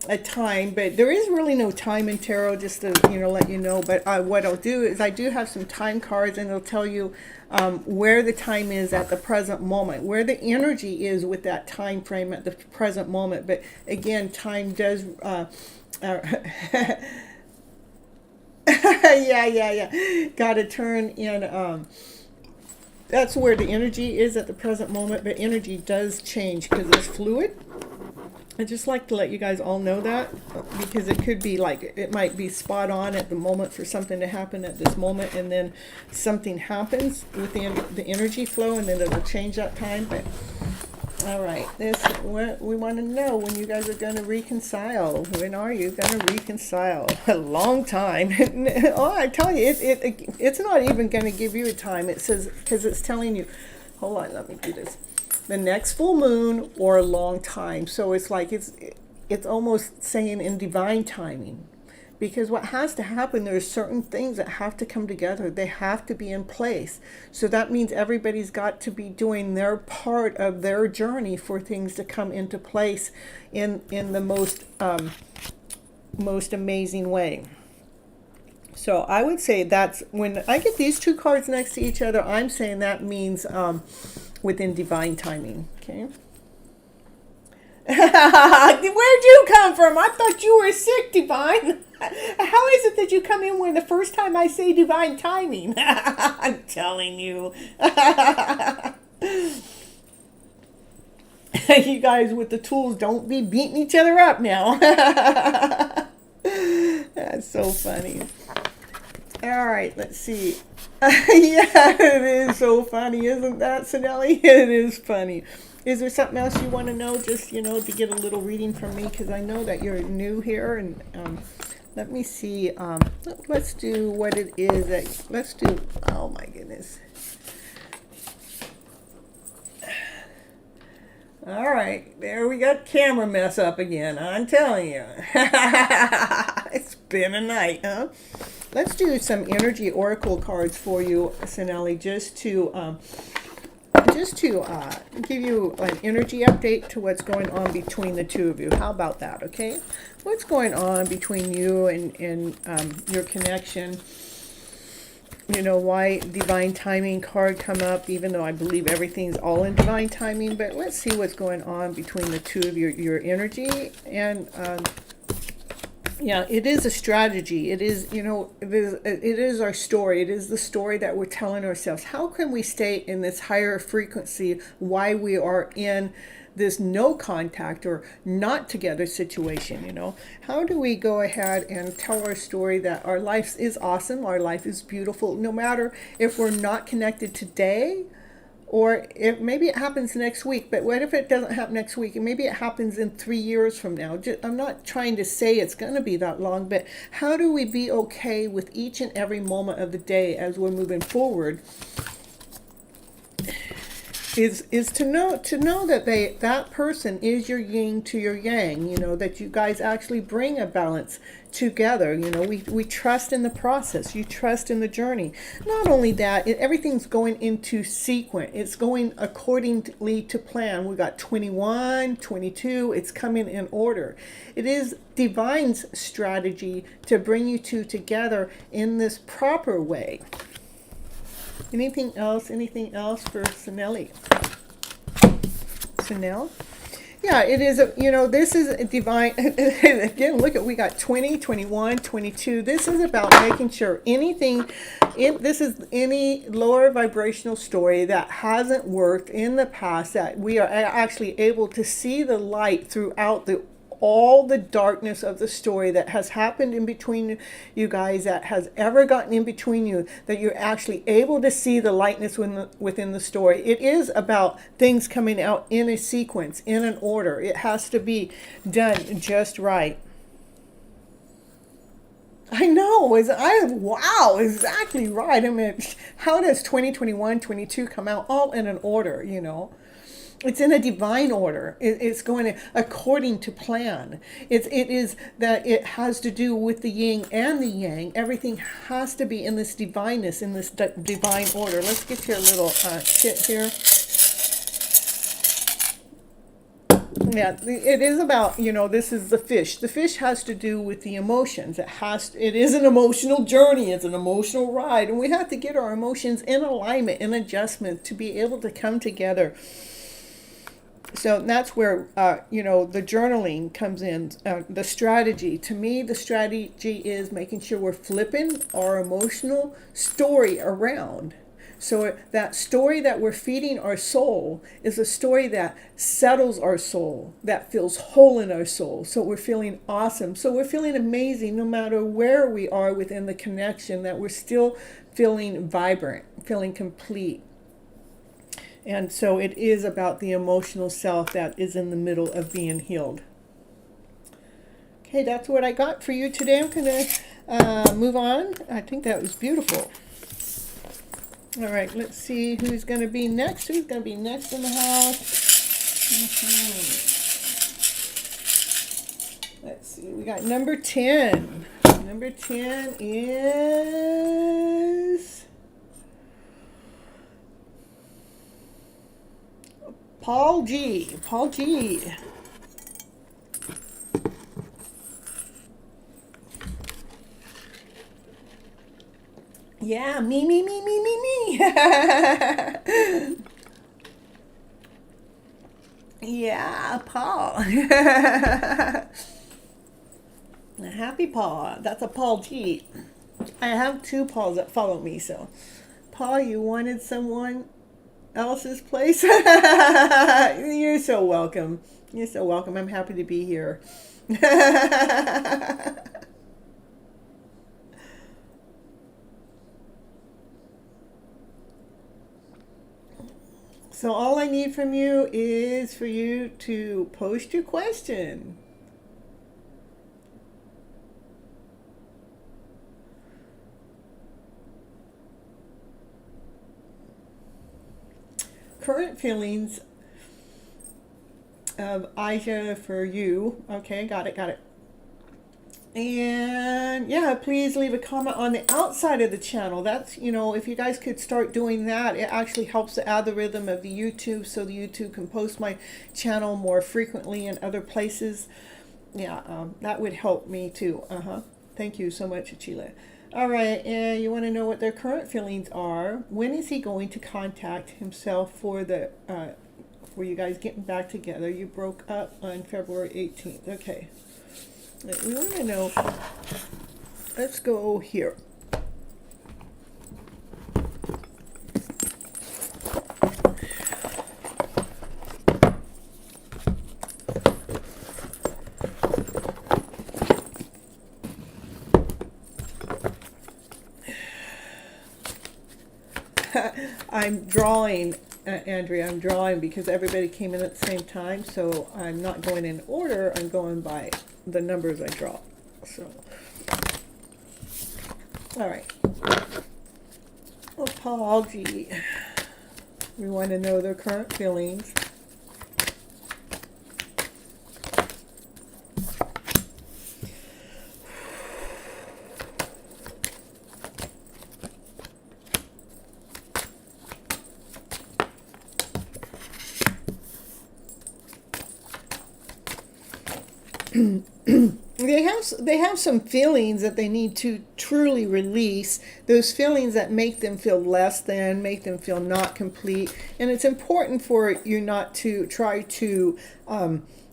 a time, but there is really no time in tarot, just to let you know. But what I'll do is I do have some time cards, and it'll tell you where the time is at the present moment, where the energy is with that time frame at the present moment. But again, time does yeah. Got to turn in. That's where the energy is at the present moment, but energy does change because it's fluid. I just like to let you guys all know that, because it could be like, it might be spot on at the moment for something to happen at this moment, and then something happens within the energy flow, and then it'll change that time. But all right, we want to know when you guys are going to reconcile. When are you going to reconcile? A long time. Oh, I tell you, it's not even going to give you a time. It says, because it's telling you, hold on, let me do this. The next full moon or a long time. So it's like it's almost saying in divine timing. Because what has to happen, there's certain things that have to come together. They have to be in place. So that means everybody's got to be doing their part of their journey for things to come into place in the most amazing way. So I would say that's when I get these two cards next to each other, I'm saying that means within divine timing. Okay. Where'd you come from? I thought you were sick, Divine. How is it that you come in when the first time I say divine timing? I'm telling you. You guys with the tools, don't be beating each other up now. That's so funny. All right, let's see. Yeah, it is so funny, isn't that, Sinelli? It is funny. Is there something else you want to know, just, to get a little reading from me? Because I know that you're new here. And let me see. Let's do what it is. Let's do, oh my goodness. All right, there we got camera mess up again. I'm telling you. It's been a night, huh? Let's do some energy oracle cards for you, Sinelli, just to give you an energy update to what's going on between the two of you. How about that, okay? What's going on between you and your connection? Why divine timing card come up, even though I believe everything's all in divine timing. But let's see what's going on between the two of your energy. And yeah, it is a strategy. It is, it is our story. It is the story that we're telling ourselves. How can we stay in this higher frequency? Why we are in this no contact or not together situation? How do we go ahead and tell our story that our life is awesome, our life is beautiful, no matter if we're not connected today, or if maybe it happens next week? But what if it doesn't happen next week, and maybe it happens in 3 years from now? I'm not trying to say it's going to be that long, but how do we be okay with each and every moment of the day as we're moving forward? Is to know that that person is your yin to your yang, that you guys actually bring a balance together. We trust in the process. You trust in the journey. Not only that, everything's going into sequence. It's going accordingly to plan. We got 21, 22. It's coming in order. It is divine's strategy to bring you two together in this proper way. Anything else for Sinelli? Sinel? Yeah, it is, this is a divine, again, look at, we got 20, 21, 22. This is about making sure this is any lower vibrational story that hasn't worked in the past, that we are actually able to see the light throughout all the darkness of the story that has happened in between you guys, that has ever gotten in between you, that you're actually able to see the lightness within the story. It is about things coming out in a sequence, in an order. It has to be done just right. I know. Wow, exactly right. I mean, how does 2021, 22 come out all in an order, It's in a divine order. It's going according to plan. It is that it has to do with the yin and the yang. Everything has to be in this divineness, in this divine order. Let's get your little kit here. Yeah, it is about, this is the fish. The fish has to do with the emotions. It is an emotional journey. It's an emotional ride. And we have to get our emotions in alignment, in adjustment, to be able to come together. So that's where, the journaling comes in, the strategy. To me, the strategy is making sure we're flipping our emotional story around. So that story that we're feeding our soul is a story that settles our soul, that feels whole in our soul. So we're feeling awesome. So we're feeling amazing no matter where we are within the connection, that we're still feeling vibrant, feeling complete. And so it is about the emotional self that is in the middle of being healed. Okay, that's what I got for you today. I'm going to move on. I think that was beautiful. All right, let's see who's going to be next. Who's going to be next in the house? Let's see, we got number 10. Number 10 is Paul G. Paul G. Yeah, me. Yeah, Paul. Happy Paul. That's a Paul G. I have two Pauls that follow me, so. Paul, you wanted someone else's place? You're so welcome. You're so welcome. I'm happy to be here. So all I need from you is for you to post your question. Current feelings of Aisha for you. Okay, got it. And yeah, please leave a comment on the outside of the channel. That's, if you guys could start doing that, it actually helps the algorithm of the YouTube, so the YouTube can post my channel more frequently in other places. Yeah, that would help me too. Thank you so much, Achille. All right, and you want to know what their current feelings are. When is he going to contact himself for you guys getting back together? You broke up on February 18th. Okay. We want to know, let's go here. I'm drawing, Andrea, I'm drawing because everybody came in at the same time, so I'm not going in order, I'm going by the numbers I draw. So, all right. Apology. We want to know their current feelings. They have some feelings that they need to truly release, those feelings that make them feel less than, make them feel not complete. And it's important for you not to try to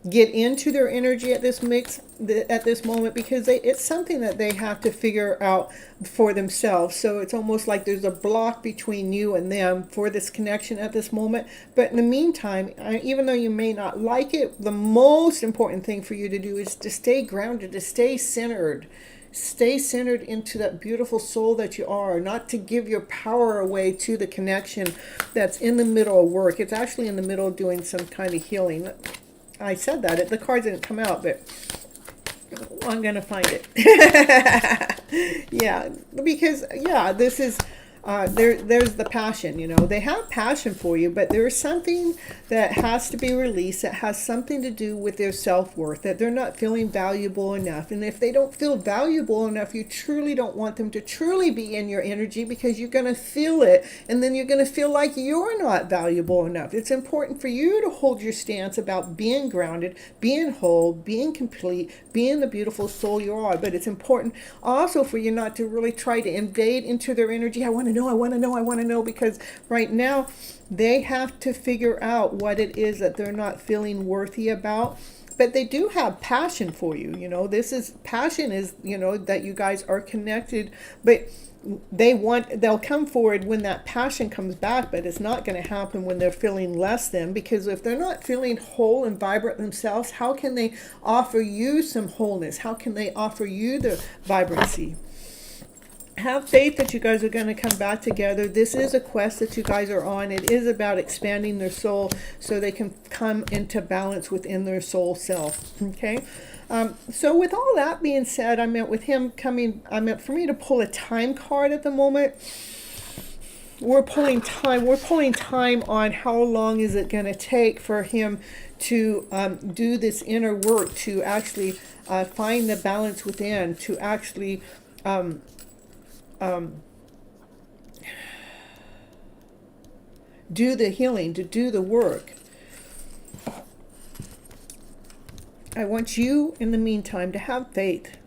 get into their energy at this moment, because it's something that they have to figure out for themselves. So it's almost like there's a block between you and them for this connection at this moment. But in the meantime, even though you may not like it, the most important thing for you to do is to stay grounded, to stay centered. Stay centered into that beautiful soul that you are, not to give your power away to the connection that's in the middle of work. It's actually in the middle of doing some kind of healing. I said that, the cards didn't come out, but I'm going to find it. Yeah, because, yeah, this is, there's the passion, they have passion for you, but there is something that has to be released that has something to do with their self-worth, that they're not feeling valuable enough. And if they don't feel valuable enough, you truly don't want them to truly be in your energy, because you're going to feel it, and then you're going to feel like you're not valuable enough. It's important for you to hold your stance about being grounded, being whole, being complete, being the beautiful soul you are. But it's important also for you not to really try to invade into their energy. I want to know, because right now they have to figure out what it is that they're not feeling worthy about. But they do have passion for you. Passion is, that you guys are connected, but they'll come forward when that passion comes back, but it's not going to happen when they're feeling less than, because if they're not feeling whole and vibrant themselves, how can they offer you some wholeness? How can they offer you the vibrancy? Have faith that you guys are going to come back together. This is a quest that you guys are on. It is about expanding their soul so they can come into balance within their soul self. Okay. So with all that being said, I meant for me to pull a time card at the moment. we're pulling time on how long is it going to take for him to do this inner work, to actually find the balance within, to actually do the healing, to do the work. I want you, in the meantime, to have faith.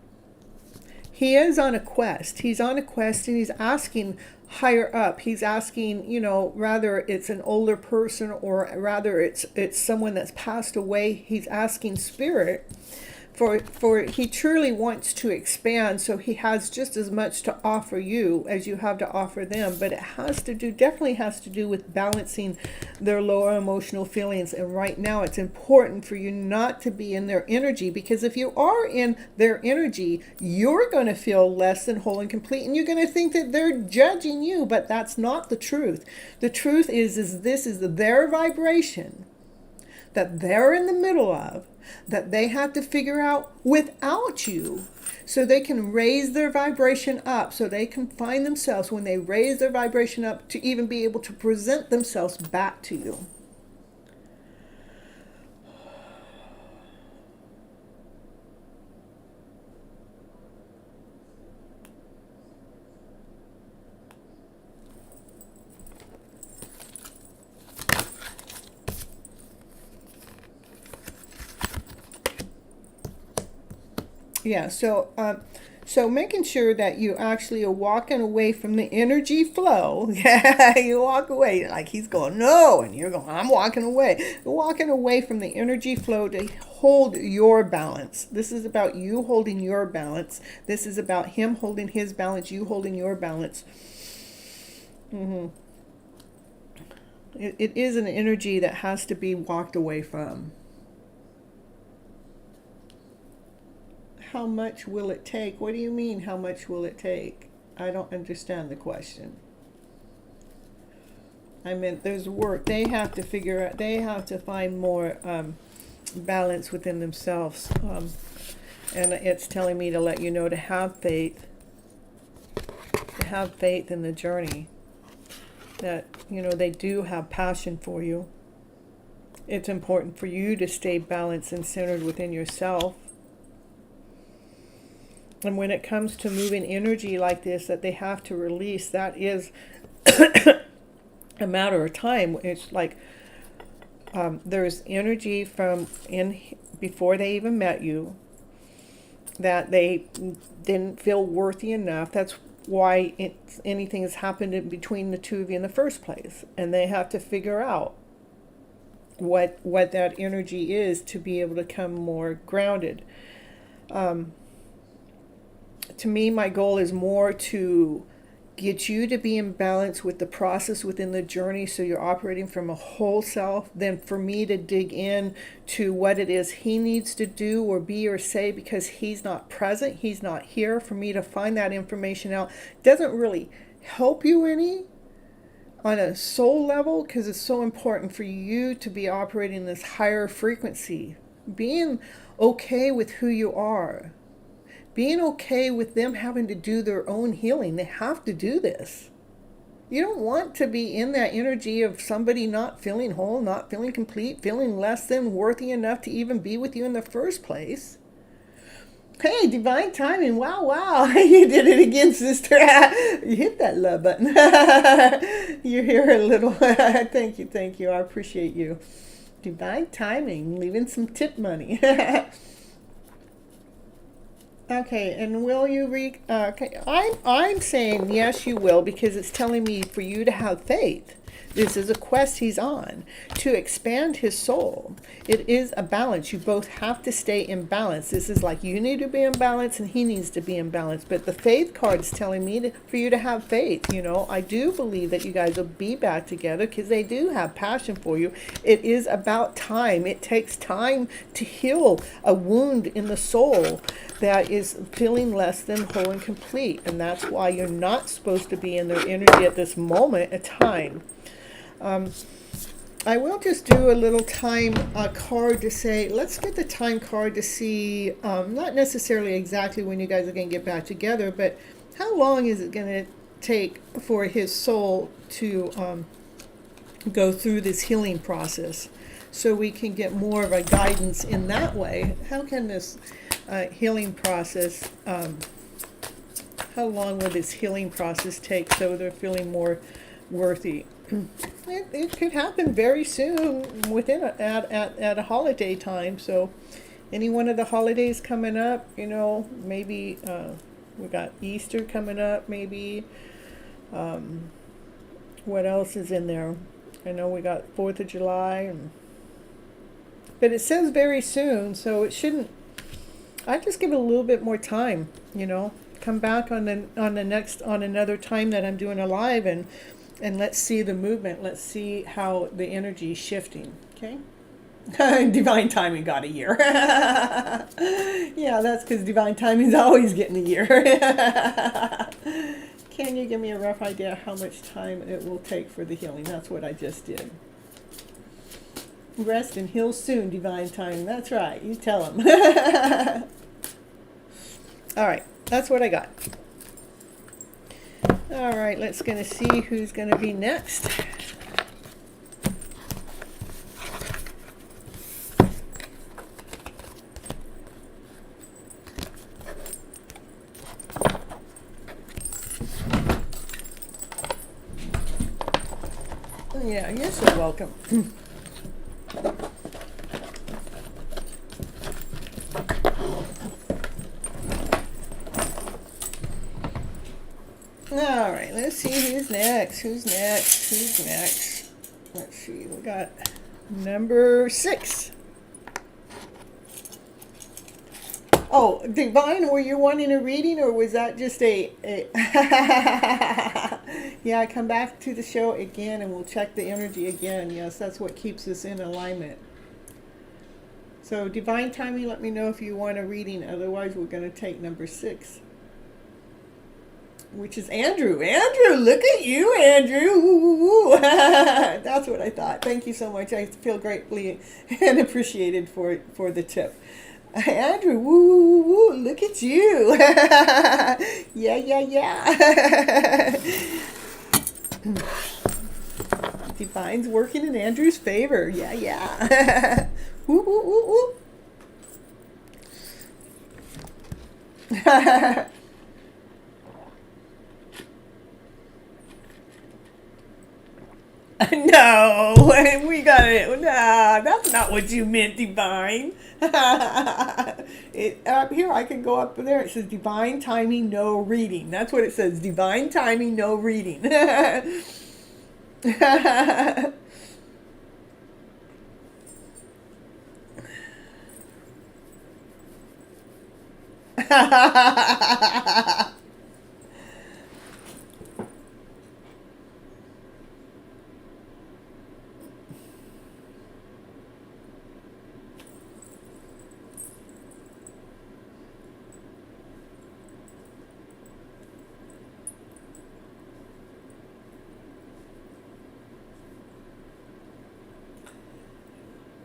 He is on a quest. He's on a quest, and he's asking higher up. He's asking, rather it's an older person or rather it's someone that's passed away. He's asking spirit for he truly wants to expand, so he has just as much to offer you as you have to offer them, but it definitely has to do with balancing their lower emotional feelings. And right now it's important for you not to be in their energy, because if you are in their energy, you're going to feel less than whole and complete, and you're going to think that they're judging you, but that's not the truth. The truth is this is their vibration that they're in the middle of, that they have to figure out without you, so they can raise their vibration up, so they can find themselves, when they raise their vibration up, to even be able to present themselves back to you. Yeah, so making sure that you actually are walking away from the energy flow. Yeah, you walk away like he's going, no, and you're going, I'm walking away. You're walking away from the energy flow to hold your balance. This is about you holding your balance. This is about him holding his balance, you holding your balance. It is an energy that has to be walked away from. How much will it take? What do you mean, how much will it take? I don't understand the question. I meant there's work. They have to figure out, they have to find more balance within themselves. And it's telling me to let you know to have faith. To have faith in the journey. That, they do have passion for you. It's important for you to stay balanced and centered within yourself. And when it comes to moving energy like this that they have to release, that is a matter of time. It's like there's energy from before they even met you that they didn't feel worthy enough. That's why anything has happened in between the two of you in the first place. And they have to figure out what that energy is to be able to come more grounded. To me, my goal is more to get you to be in balance with the process within the journey, so you're operating from a whole self, than for me to dig in to what it is he needs to do or be or say, because he's not present, he's not here. For me to find that information out doesn't really help you any on a soul level, because it's so important for you to be operating this higher frequency, being okay with who you are. Being okay with them having to do their own healing. They have to do this. You don't want to be in that energy of somebody not feeling whole, not feeling complete, feeling less than worthy enough to even be with you in the first place. Hey, divine timing. Wow. You did it again, sister. You hit that love button. You're here a little. Thank you. I appreciate you. Divine timing. Leaving some tip money. Okay, and will you okay, I'm saying yes, you will, because it's telling me for you to have faith. This is a quest he's on to expand his soul. It is a balance. You both have to stay in balance. This is like you need to be in balance and he needs to be in balance. But the faith card is telling me for you to have faith. I do believe that you guys will be back together because they do have passion for you. It is about time. It takes time to heal a wound in the soul that is feeling less than whole and complete. And that's why you're not supposed to be in their energy at this moment in time. I will just do a little time card to say, let's get the time card to see, not necessarily exactly when you guys are going to get back together, but how long is it going to take for his soul to go through this healing process, so we can get more of a guidance in that way. How can this healing process, how long will this healing process take so they're feeling more worthy? It could happen very soon, within at a holiday time. So any one of the holidays coming up, you know, maybe we got Easter coming up, maybe. What else is in there? I know we got 4th of July, but it says very soon, so it shouldn't. I just give it a little bit more time, you know. Come back on another time that I'm doing a live, and let's see the movement. Let's see how the energy is shifting. Okay. Divine timing got a year. Yeah, that's because divine timing is always getting a year. Can you give me a rough idea how much time it will take for the healing? That's what I just did. Rest and heal soon, divine timing. That's right. You tell them. All right. That's what I got. All right. Let's gonna see who's gonna be next. Yeah, you're so welcome. All right, let's see who's next. Who's next? Let's see. We got number 6. Oh, Divine, were you wanting a reading, or was that just a... Yeah, come back to the show again and we'll check the energy again. Yes, that's what keeps us in alignment. So divine timing, let me know if you want a reading. Otherwise, we're going to take number 6, which is Andrew. Andrew, look at you, Andrew. That's what I thought. Thank you so much. I feel gratefully and appreciated for the tip. Andrew, woo, look at you. Yeah. Divine's working in Andrew's favor. Yeah. Woo. No, we got it. Nah, that's not what you meant, Divine. Up here, I can go up there. It says divine timing, no reading. That's what it says. Divine timing, no reading.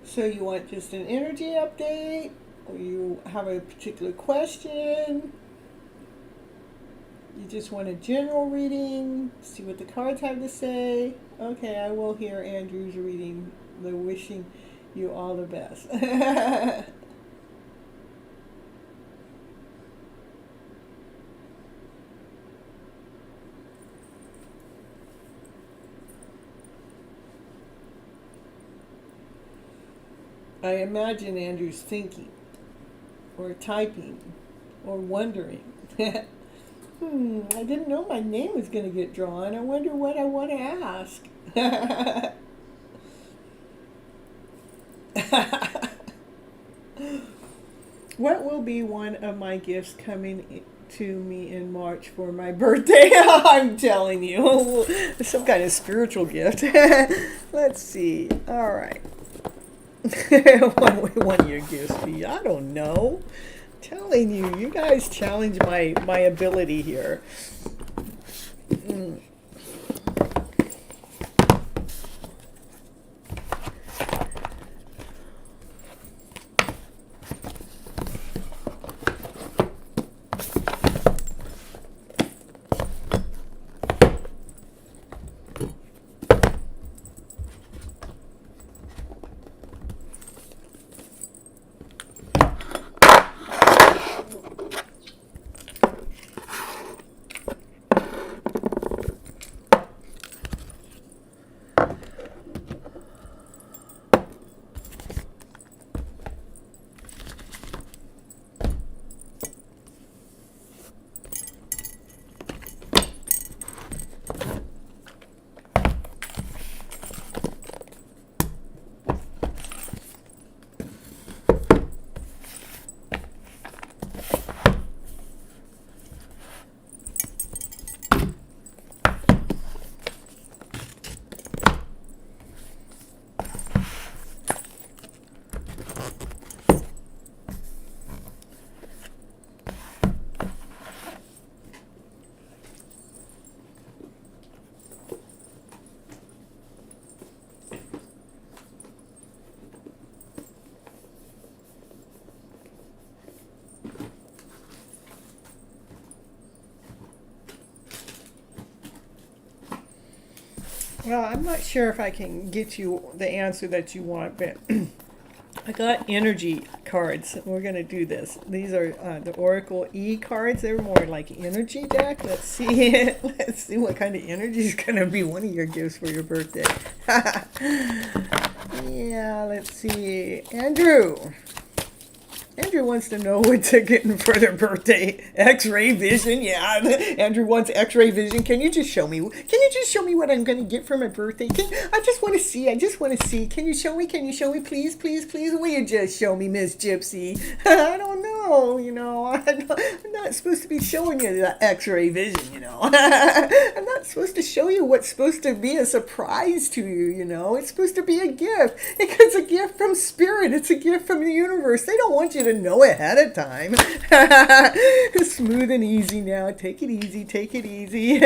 So you want just an energy update, or you have a particular question? You just want a general reading, see what the cards have to say? Okay, I will hear Andrew's reading. They're wishing you all the best. I imagine Andrew's thinking, or typing, or wondering. I didn't know my name was going to get drawn. I wonder what I want to ask. What will be one of my gifts coming to me in March for my birthday? I'm telling you. Some kind of spiritual gift. Let's see. All right. What one of your gifts be? I don't know. Telling you, you guys challenge my ability here. Well, I'm not sure if I can get you the answer that you want, but I got energy cards. We're going to do this. These are the Oracle E cards. They're more like energy deck. Let's see. Let's see what kind of energy is going to be one of your gifts for your birthday. Yeah, let's see. Andrew. Andrew wants to know what they're getting for their birthday. X-ray vision, yeah. Andrew wants X-ray vision. Can you just show me? Can you just show me what I'm going to get for my birthday? I just want to see. I just want to see. Can you show me? Can you show me? Please, please, please. Will you just show me, Miss Gypsy? I don't know. I'm not supposed to be showing you the X-ray vision. I'm not supposed to show you what's supposed to be a surprise to you. It's supposed to be a gift. It's a gift from Spirit. It's a gift from the universe. They don't want you to know ahead of time. Smooth and easy now. Take it easy. Take it easy.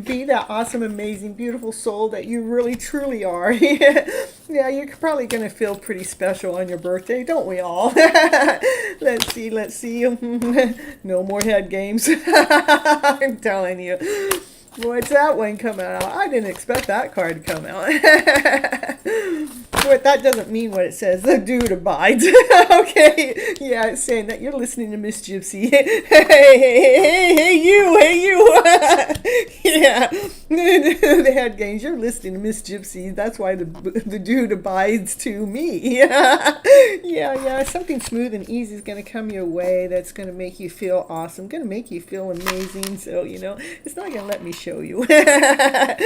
Be that awesome, amazing, beautiful soul that you really, truly are. Yeah, you're probably going to feel pretty special on your birthday, don't we all? Let's see. Let's see. No more head games. I'm telling you. What's that one come out? I didn't expect that card to come out. But that doesn't mean what it says. The dude abides. Okay. Yeah, it's saying that you're listening to Miss Gypsy. Hey, you. Yeah. The head games. You're listening to Miss Gypsy. That's why the dude abides to me. Yeah. Something smooth and easy is going to come your way that's going to make you feel awesome. Going to make you feel amazing. So, it's not going to let me show you. Yeah.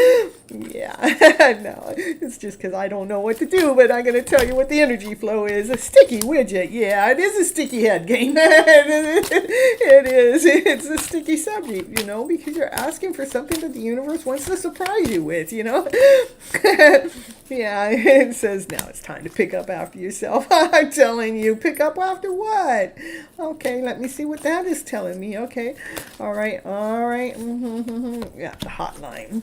No, it's just because I don't know what to do, but I'm going to tell you what the energy flow is. A sticky widget. Yeah, it is a sticky head game. It is. It's a sticky subject, because you're asking for something that the universe wants to surprise you with, Yeah, it says now it's time to pick up after yourself. I'm telling you, pick up after what? Okay, let me see what that is telling me. Okay. All right. Yeah, the hotline.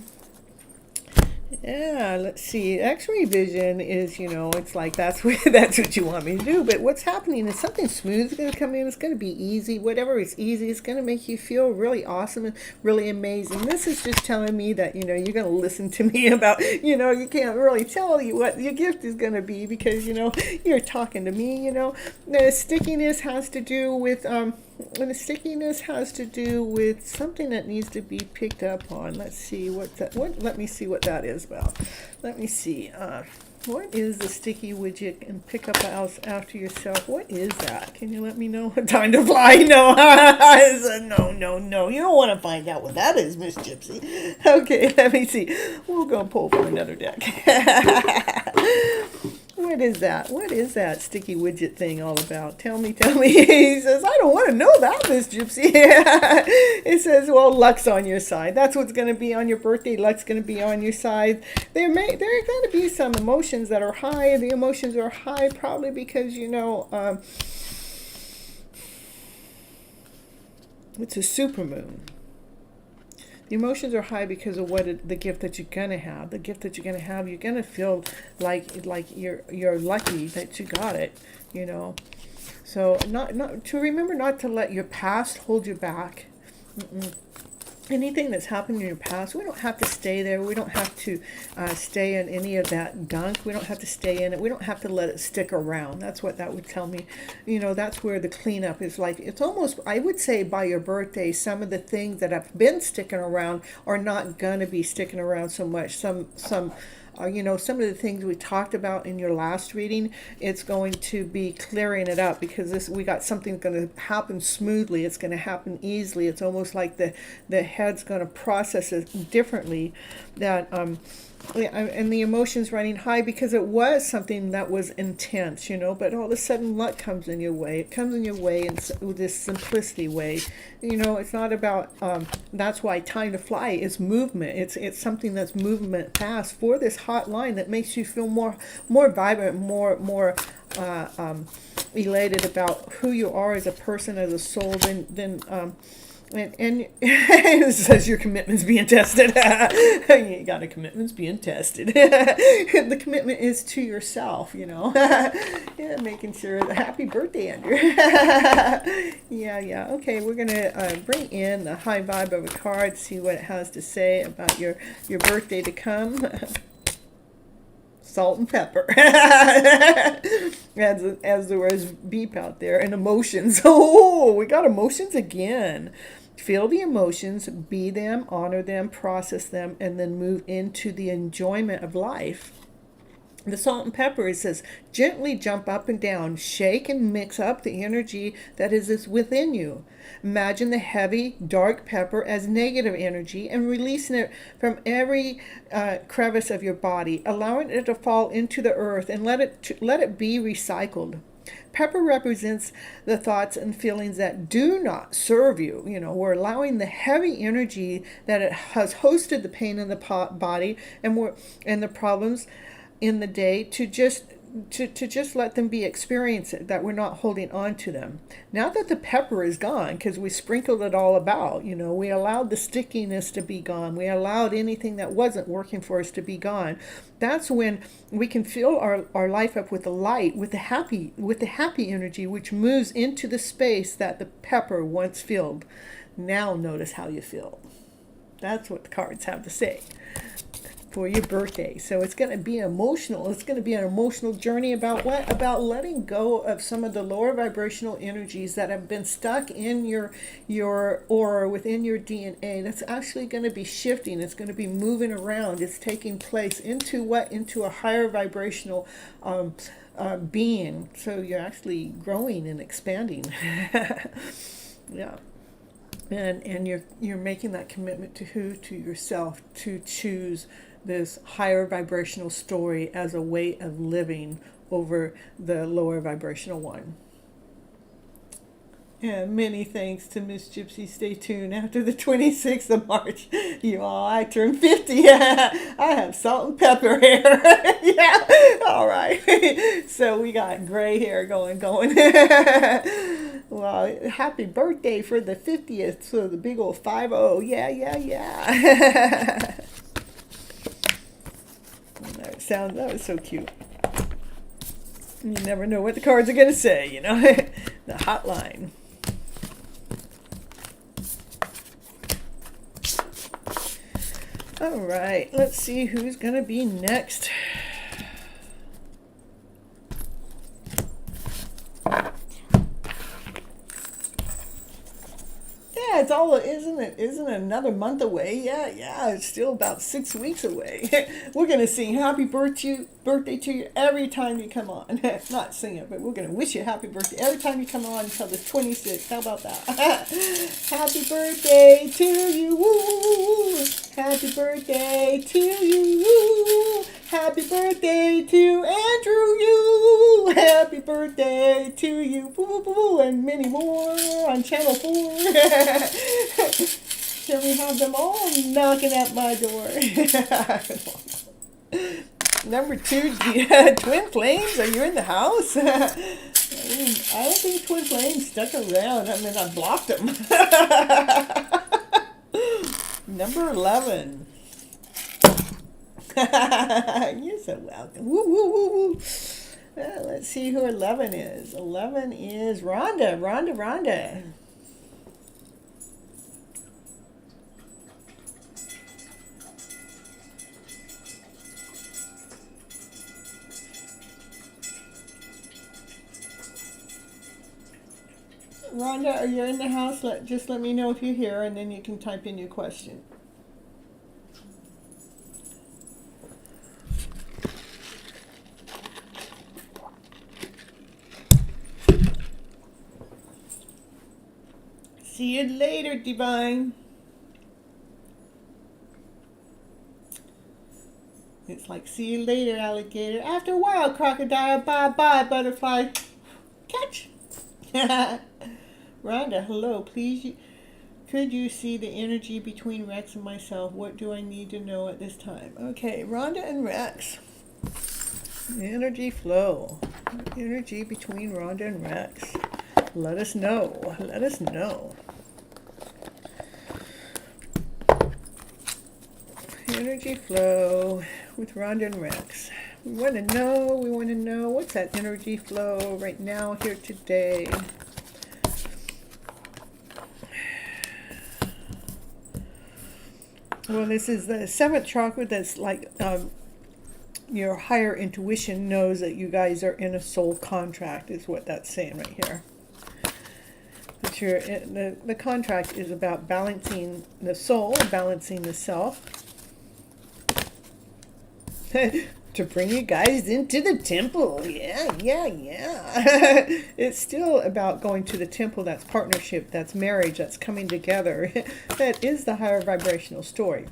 Yeah, let's see. X-ray vision is, it's like that's what you want me to do. But what's happening is something smooth is going to come in. It's going to be easy. Whatever is easy, it's going to make you feel really awesome and really amazing. This is just telling me that, you're going to listen to me about, you can't really tell you what your gift is going to be because, you're talking to me, The stickiness has to do with, and the stickiness has to do with something that needs to be picked up on. Let's see let me see what that is about. Let me see. What is the sticky widget and pick up house after yourself? What is that? Can you let me know? Time to fly? No. I said no. You don't want to find out what that is, Miss Gypsy. Okay, let me see. We'll go pull from another deck. What is that? What is that sticky widget thing all about? Tell me. He says, I don't want to know that, Miss Gypsy. It says, well, luck's on your side. That's what's going to be on your birthday. Luck's going to be on your side. There are going to be some emotions that are high. The emotions are high probably because, it's a supermoon. The emotions are high because of the gift that you're gonna have. The gift that you're gonna have, you're gonna feel like you're lucky that you got it. So not to remember not to let your past hold you back. Anything that's happened in your past, we don't have to stay there. We don't have to stay in any of that gunk. We don't have to stay in it. We don't have to let it stick around. That's what that would tell me. That's where the cleanup is like. It's almost, I would say by your birthday, some of the things that have been sticking around are not going to be sticking around so much. Some of the things we talked about in your last reading, it's going to be clearing it up because we got something going to happen smoothly. It's going to happen easily. It's almost like the head's going to process it differently. That and the emotions running high because it was something that was intense, but all of a sudden luck comes in your way. It comes in your way in this simplicity way. It's not about, that's why time to fly is movement. It's something that's movement past for this hot line that makes you feel more vibrant, more elated about who you are as a person, as a soul than And it says your commitment's being tested. You got a commitment's being tested. The commitment is to yourself, you know. Yeah, making sure that happy birthday, Andrew. Yeah. Okay, we're gonna bring in the high vibe of a card, see what it has to say about your birthday to come. Salt and pepper. as there was beep out there, and emotions. Oh, we got emotions again. Feel the emotions, be them, honor them, process them, and then move into the enjoyment of life. The salt and pepper, it says, gently jump up and down, shake and mix up the energy that is within you. Imagine the heavy, dark pepper as negative energy and releasing it from every crevice of your body, allowing it to fall into the earth and let it be recycled. Pepper represents the thoughts and feelings that do not serve you. You know, we're allowing the heavy energy that it has hosted the pain in the body and the problems in the day to just let them be experienced, that we're not holding on to them. Now that the pepper is gone, because we sprinkled it all about, you know, we allowed the stickiness to be gone, we allowed anything that wasn't working for us to be gone. That's when we can fill our life up with the light, with the happy energy, which moves into the space that the pepper once filled. Now notice how you feel. That's what the cards have to say for your birthday. So it's going to be emotional. It's going to be an emotional journey about what? About letting go of some of the lower vibrational energies that have been stuck in your aura, within your DNA. That's actually going to be shifting. It's going to be moving around. It's taking place into what? Into a higher vibrational being. So you're actually growing and expanding. Yeah. And you're making that commitment to who? To yourself, to choose this higher vibrational story as a way of living over the lower vibrational one. And many thanks to Miss Gypsy. Stay tuned after the 26th of March. You all, I turned 50. I have salt and pepper hair. Yeah, all right. So we got gray hair going. Well, happy birthday for the 50th. So the big old 50. Yeah. That was so cute. You never know what the cards are going to say, you know. The hotline. All right, let's see who's going to be next. Yeah, it's all, isn't it another month away? Yeah, it's still about 6 weeks away. We're going to sing happy birthday to you every time you come on. Not sing it, but we're going to wish you happy birthday every time you come on until the 26th. How about that? Happy birthday to you. Woo. Happy birthday to you. Woo. Happy birthday to Andrew, you. Happy birthday to you. Boo, and many more on Channel 4. Can we have them all knocking at my door? Number 2, Twin Flames, are you in the house? I don't think Twin Flames stuck around. I mean, I blocked them. Number 11. You're so welcome. Woo. Let's see who 11 is. 11 is Rhonda. Rhonda. Rhonda, are you in the house? Just let me know if you're here, and then you can type in your question. See you later, Divine. It's like, see you later, alligator. After a while, crocodile. Bye-bye, butterfly. Catch. Rhonda, hello. Please, could you see the energy between Rex and myself? What do I need to know at this time? Okay, Rhonda and Rex. Energy flow. Energy between Rhonda and Rex. Let us know. Energy flow with Rhonda and Rex. We want to know what's that energy flow right now here today. Well, this is the seventh chakra. That's like your higher intuition knows that you guys are in a soul contract, is what that's saying right here. That the contract is about balancing the soul, balancing the self, to bring you guys into the temple. Yeah. It's still about going to the temple. That's partnership, that's marriage, that's coming together. That is the higher vibrational story.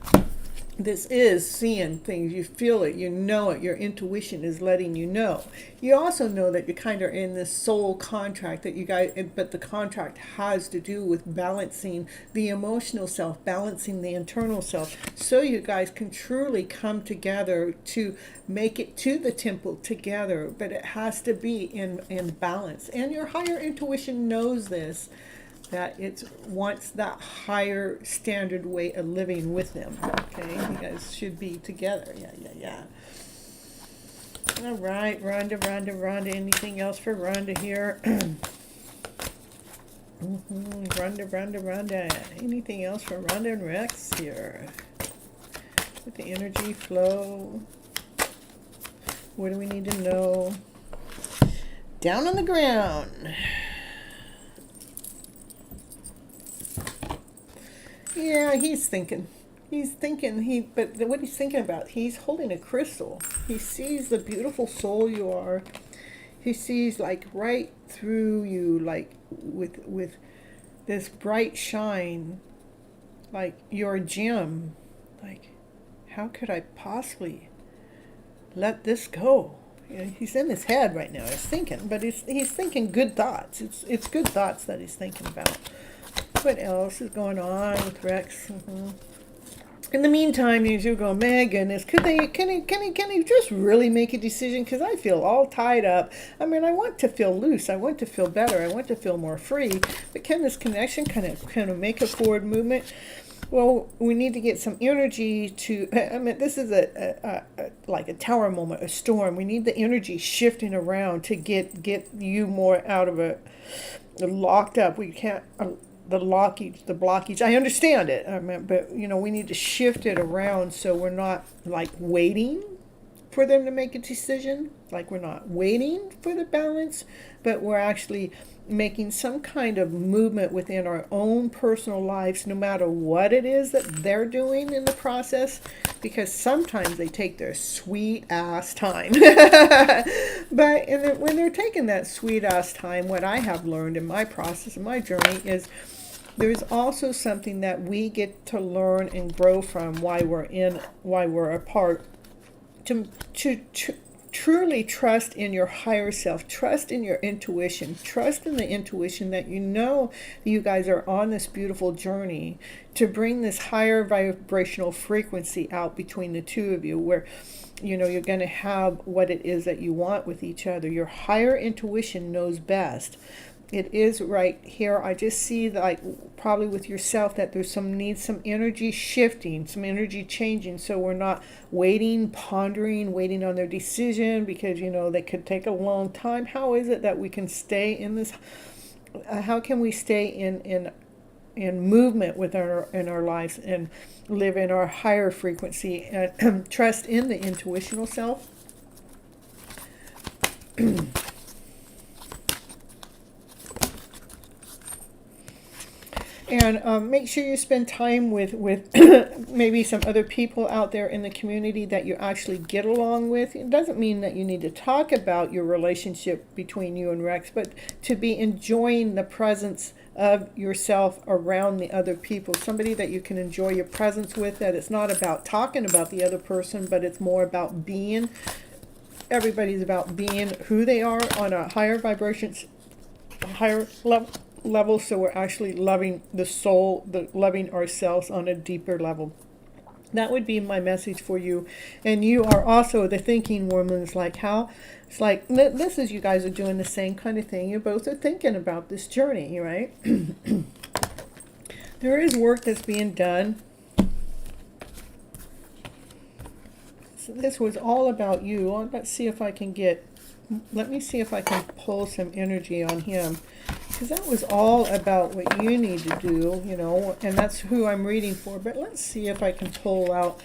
This is seeing things. You feel it, you know it, your intuition is letting you know. You also know that you're kind of in this soul contract that you guys, but the contract has to do with balancing the emotional self, balancing the internal self, so you guys can truly come together to make it to the temple together. But it has to be in balance. And your higher intuition knows this, that it wants that higher standard way of living with them. Okay, you guys should be together. Yeah. All right, Rhonda. Anything else for Rhonda here? Rhonda. Anything else for Rhonda and Rex here? With the energy flow. What do we need to know? Down on the ground. Yeah, he's thinking. But what he's thinking about, he's holding a crystal. He sees the beautiful soul you are. He sees like right through you, like with this bright shine, like you're a gem. Like, how could I possibly let this go? You know, he's in his head right now. He's thinking, but he's thinking good thoughts. It's good thoughts that he's thinking about. What else is going on with Rex? In the meantime, you're going, my goodness, can he just really make a decision? Because I feel all tied up. I mean, I want to feel loose. I want to feel better. I want to feel more free. But can this connection kind of make a forward movement? Well, we need to get some energy to, I mean, this is like a tower moment, a storm. We need the energy shifting around to get you more out of a locked up. We can't, the blockage. I understand it, but we need to shift it around so we're not like waiting for them to make a decision. Like we're not waiting for the balance, but we're actually making some kind of movement within our own personal lives, no matter what it is that they're doing in the process, because sometimes they take their sweet ass time. But when they're taking that sweet ass time, what I have learned in my process, in my journey, is there's also something that we get to learn and grow from while we're apart, to truly trust in your higher self, trust in your intuition, trust in the intuition that you guys are on this beautiful journey to bring this higher vibrational frequency out between the two of you, where you're going to have what it is that you want with each other. Your higher intuition knows best. It is right here. I just see, like, probably with yourself, that there's some energy shifting, some energy changing. So we're not waiting on their decision, because they could take a long time. How is it that we can stay in this? How can we stay in movement with in our lives and live in our higher frequency and trust in the intuitional self? And make sure you spend time with maybe some other people out there in the community that you actually get along with. It doesn't mean that you need to talk about your relationship between you and Rex, but to be enjoying the presence of yourself around the other people. Somebody that you can enjoy your presence with, that it's not about talking about the other person, but it's more about being. Everybody's about being who they are on a higher vibrations, higher level, so we're actually loving the soul, loving ourselves on a deeper level. That would be my message for you. And you are also the thinking woman. It's like this is, you guys are doing the same kind of thing. You both are thinking about this journey, right? There is work that's being done. this was all about you. Let's see if I can get, let me see if I can pull some energy on him. Because that was all about what you need to do, you know, and that's who I'm reading for. But let's see if I can pull out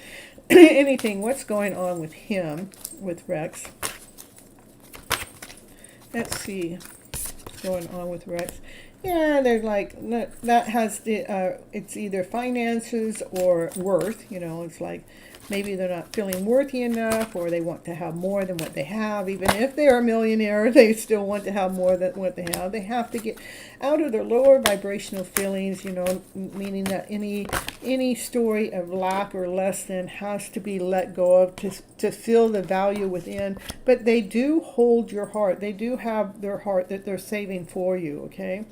anything. What's going on with him, with Rex? Let's see what's going on with Rex. Yeah, they're like, that has the, it's either finances or worth, you know, it's like maybe they're not feeling worthy enough, or they want to have more than what they have. Even if they're a millionaire, they still want to have more than what they have. They have to get out of their lower vibrational feelings, you know, meaning that any story of lack or less than has to be let go of to feel the value within. But they do hold your heart. They do have their heart that they're saving for you, okay?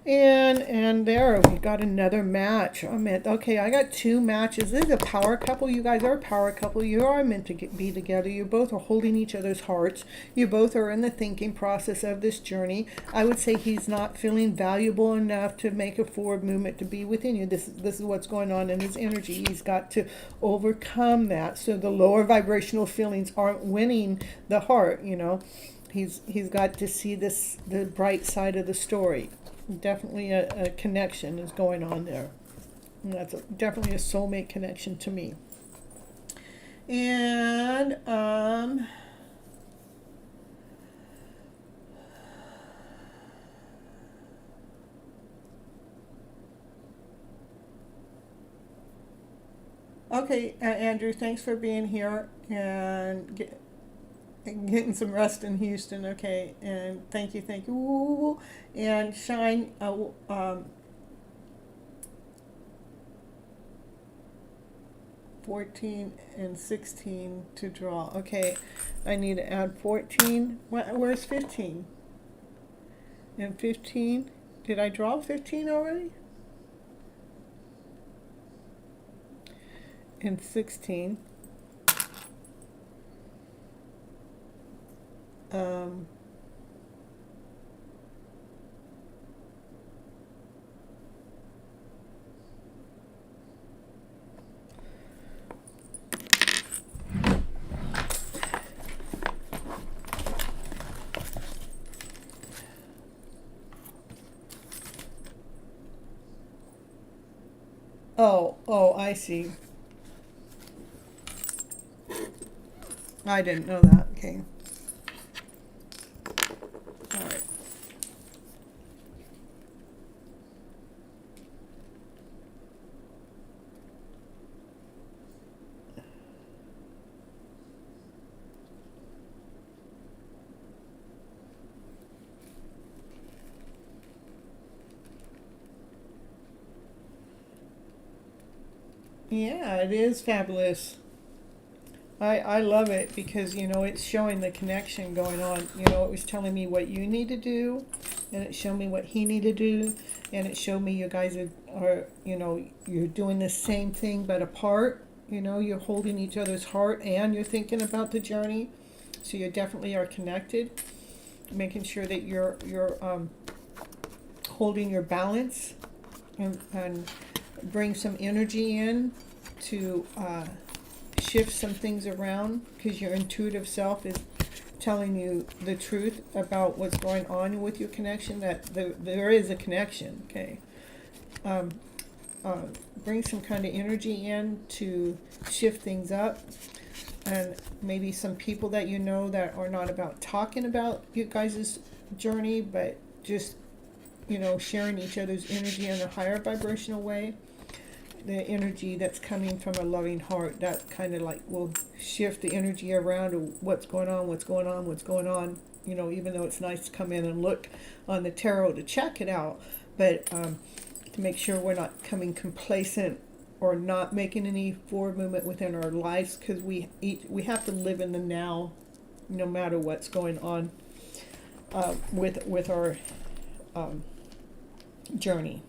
And there we got another match. Okay, I got two matches. This is a power couple. You guys are a power couple. You are meant to be together. You both are holding each other's hearts. You both are in the thinking process of this journey. I would say he's not feeling valuable enough to make a forward movement to be within you. This is what's going on in his energy. He's got to overcome that. So the lower vibrational feelings aren't winning the heart, you know. He's got to see the bright side of the story. Definitely a connection is going on there. And that's definitely a soulmate connection to me. And okay, Andrew, thanks for being here and getting some rest in Houston. Okay, and thank you. Ooh, and Shine, 14 and 16 to draw. Okay, I need to add 14. Where's 15? And 15, did I draw 15 already? And 16. Oh, I see. I didn't know that. Okay. All right. Yeah, it is fabulous. I love it because, you know, it's showing the connection going on. You know, it was telling me what you need to do, and it showed me what he needed to do, and it showed me you guys are, you know, you're doing the same thing but apart. You know, you're holding each other's heart and you're thinking about the journey. So you definitely are connected, making sure that you're holding your balance and bring some energy in to shift some things around, because your intuitive self is telling you the truth about what's going on with your connection, that there is a connection, okay? Bring some kind of energy in to shift things up, and maybe some people that you know that are not about talking about you guys' journey, but just, you know, sharing each other's energy in a higher vibrational way. The energy that's coming from a loving heart, that kind of like will shift the energy around of what's going on, you know, even though it's nice to come in and look on the tarot to check it out, but to make sure we're not coming complacent or not making any forward movement within our lives, because we have to live in the now, no matter what's going on with our journey.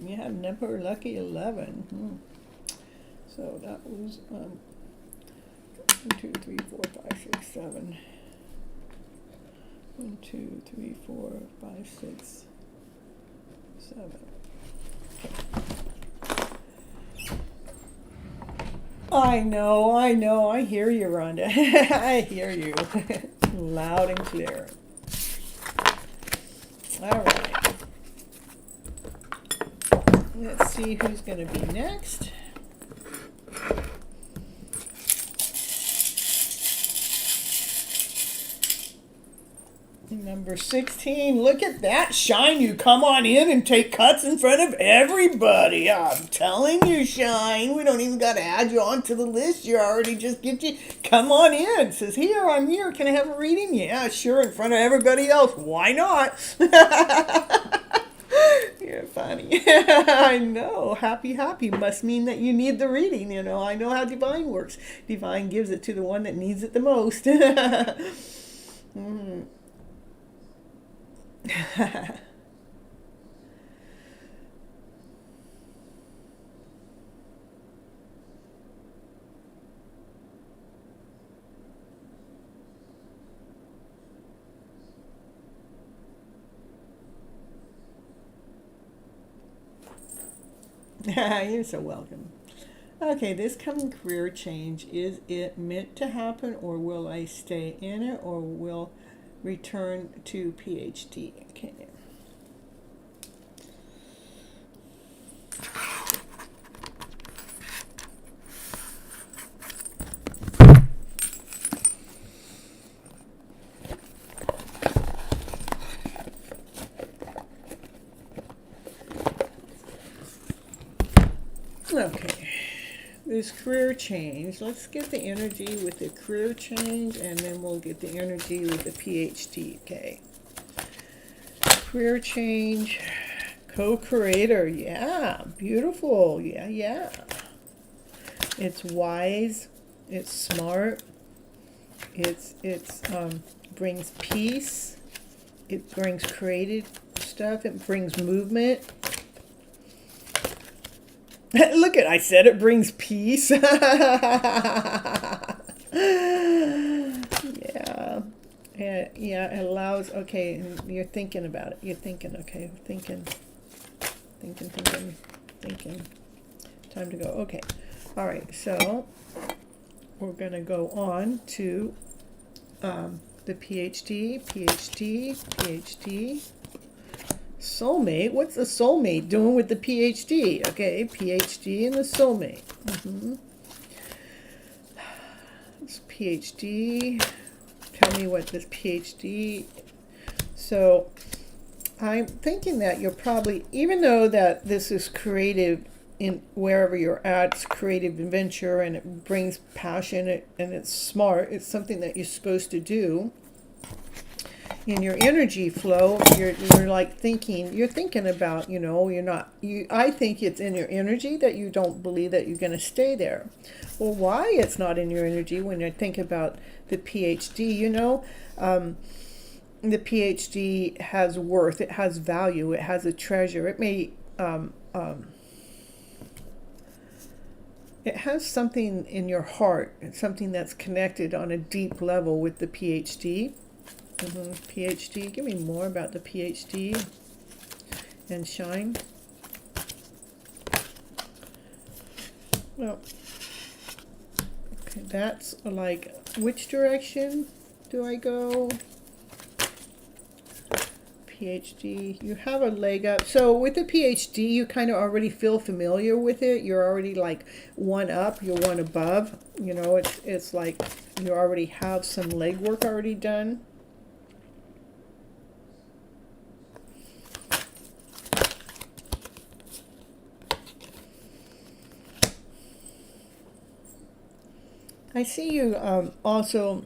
You had number lucky 11. So that was 1, 2, 3, 4, 5, 6, 7. 1, 2, 3, 4, 5, 6, 7. I know, I hear you, Rhonda. I hear you. Loud and clear. All right. Let's see who's going to be next. Number 16, look at that, Shine. You come on in and take cuts in front of everybody. I'm telling you, Shine. We don't even got to add you onto the list. You already just get you. Come on in. Says, here, I'm here. Can I have a reading? Yeah, sure, in front of everybody else. Why not? You're funny. I know. Happy must mean that you need the reading. You know, I know how divine works. Divine gives it to the one that needs it the most. You're so welcome. Okay, this coming career change, is it meant to happen, or will I stay in it, or will return to PhD? Okay. Okay, this career change, let's get the energy with the career change, and then we'll get the energy with the PhD. Okay, career change, co-creator, yeah, beautiful, yeah. It's wise, it's smart, it's brings peace, it brings creative stuff, it brings movement. Look at, I said it brings peace. Yeah. Yeah, it allows, okay, and you're thinking about it. You're thinking, okay, thinking. Time to go. Okay. All right, so we're going to go on to the PhD. Soulmate, what's the soulmate doing with the PhD? Okay, PhD and the soulmate. This PhD, tell me what this PhD, so I'm thinking that you're probably, even though that this is creative in wherever you're at, it's creative adventure and it brings passion and it's smart, it's something that you're supposed to do. In your energy flow, you're like thinking, you're thinking about, you know, I think it's in your energy that you don't believe that you're going to stay there. Well, why it's not in your energy when I think about the PhD, you know, the PhD has worth, it has value, it has a treasure, it may, it has something in your heart, something that's connected on a deep level with the PhD. PhD, give me more about the PhD and Shine. Well, okay, that's like, which direction do I go? PhD, you have a leg up. So with the PhD, you kind of already feel familiar with it. You're already like one up, you're one above. You know, it's like you already have some legwork already done. I see you also,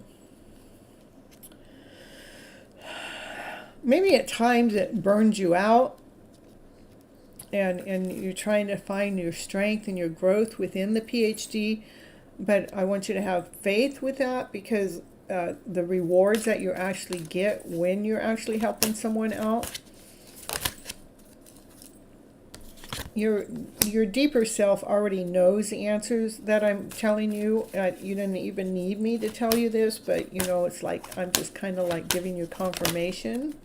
maybe at times it burns you out and you're trying to find your strength and your growth within the PhD, but I want you to have faith with that, because the rewards that you actually get when you're actually helping someone out, your your deeper self already knows the answers that I'm telling you. You didn't even need me to tell you this, but it's like I'm just kind of like giving you confirmation.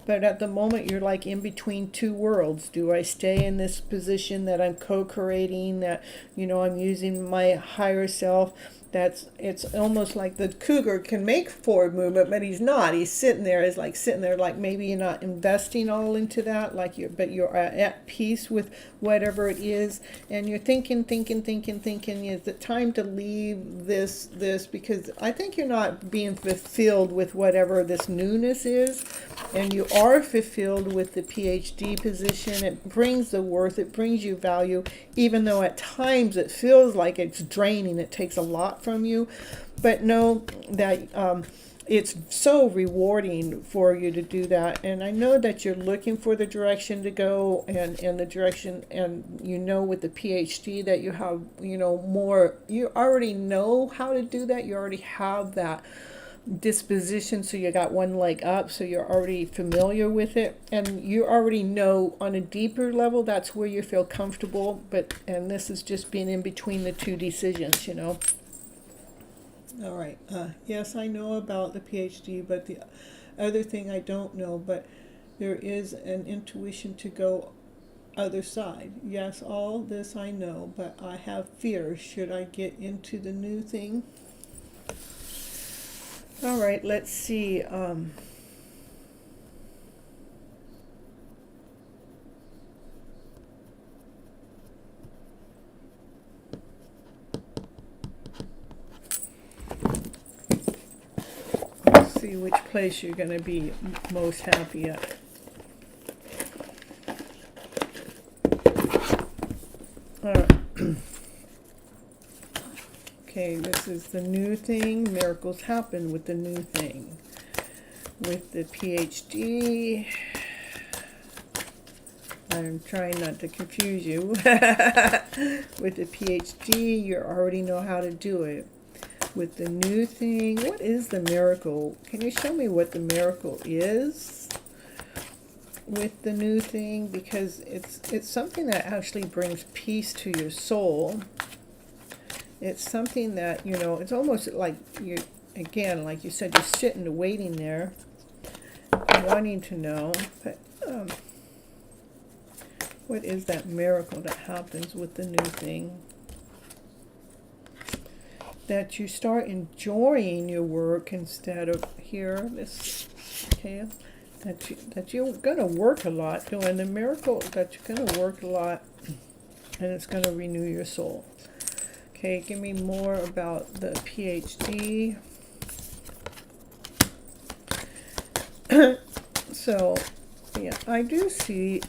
But at the moment, you're like in between two worlds. Do I stay in this position that I'm co-creating, that I'm using my higher self? It's almost like the cougar can make forward movement, but he's not. He's sitting there, like maybe you're not investing all into that, but you're at peace with whatever it is, and you're thinking, is it time to leave this, because I think you're not being fulfilled with whatever this newness is, and you are fulfilled with the PhD position. It brings the worth, it brings you value, even though at times it feels like it's draining, it takes a lot from you, but know that it's so rewarding for you to do that. And I know that you're looking for the direction to go, and the direction, and with the PhD that you have, more, you already know how to do that. You already have that disposition, so you got one leg up, so you're already familiar with it, and you already know on a deeper level that's where you feel comfortable. And this is just being in between the two decisions. All right. Yes, I know about the PhD, but the other thing I don't know, but there is an intuition to go other side. Yes, all this I know, but I have fear. Should I get into the new thing? All right, let's see. See which place you're going to be most happy at. Okay, this is the new thing. Miracles happen with the new thing. With the PhD, I'm trying not to confuse you. With the PhD, you already know how to do it. With the new thing, what is the miracle? Can you show me what the miracle is with the new thing? Because it's something that actually brings peace to your soul. It's something that, it's almost like you, again, like you said, you're sitting waiting there, wanting to know. But what is that miracle that happens with the new thing? That you start enjoying your work instead of that you're going to work a lot doing the miracle, that you're going to work a lot, and it's going to renew your soul. Okay, give me more about the PhD. So, yeah, I do see,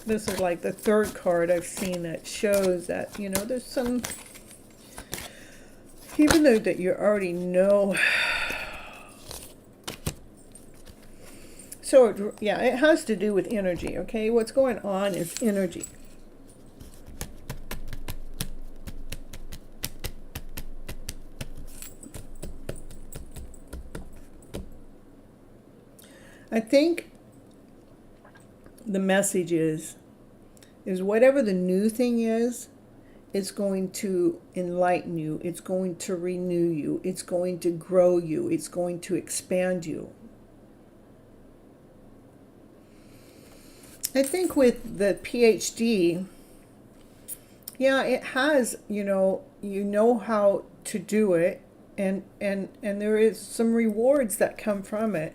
this is like the third card I've seen that shows that, there's some, even though that you already know. So, yeah, it has to do with energy, okay? What's going on is energy. I think the message is whatever the new thing is, it's going to enlighten you. It's going to renew you. It's going to grow you. It's going to expand you. I think with the PhD, yeah, it has, you know how to do it, and there is some rewards that come from it.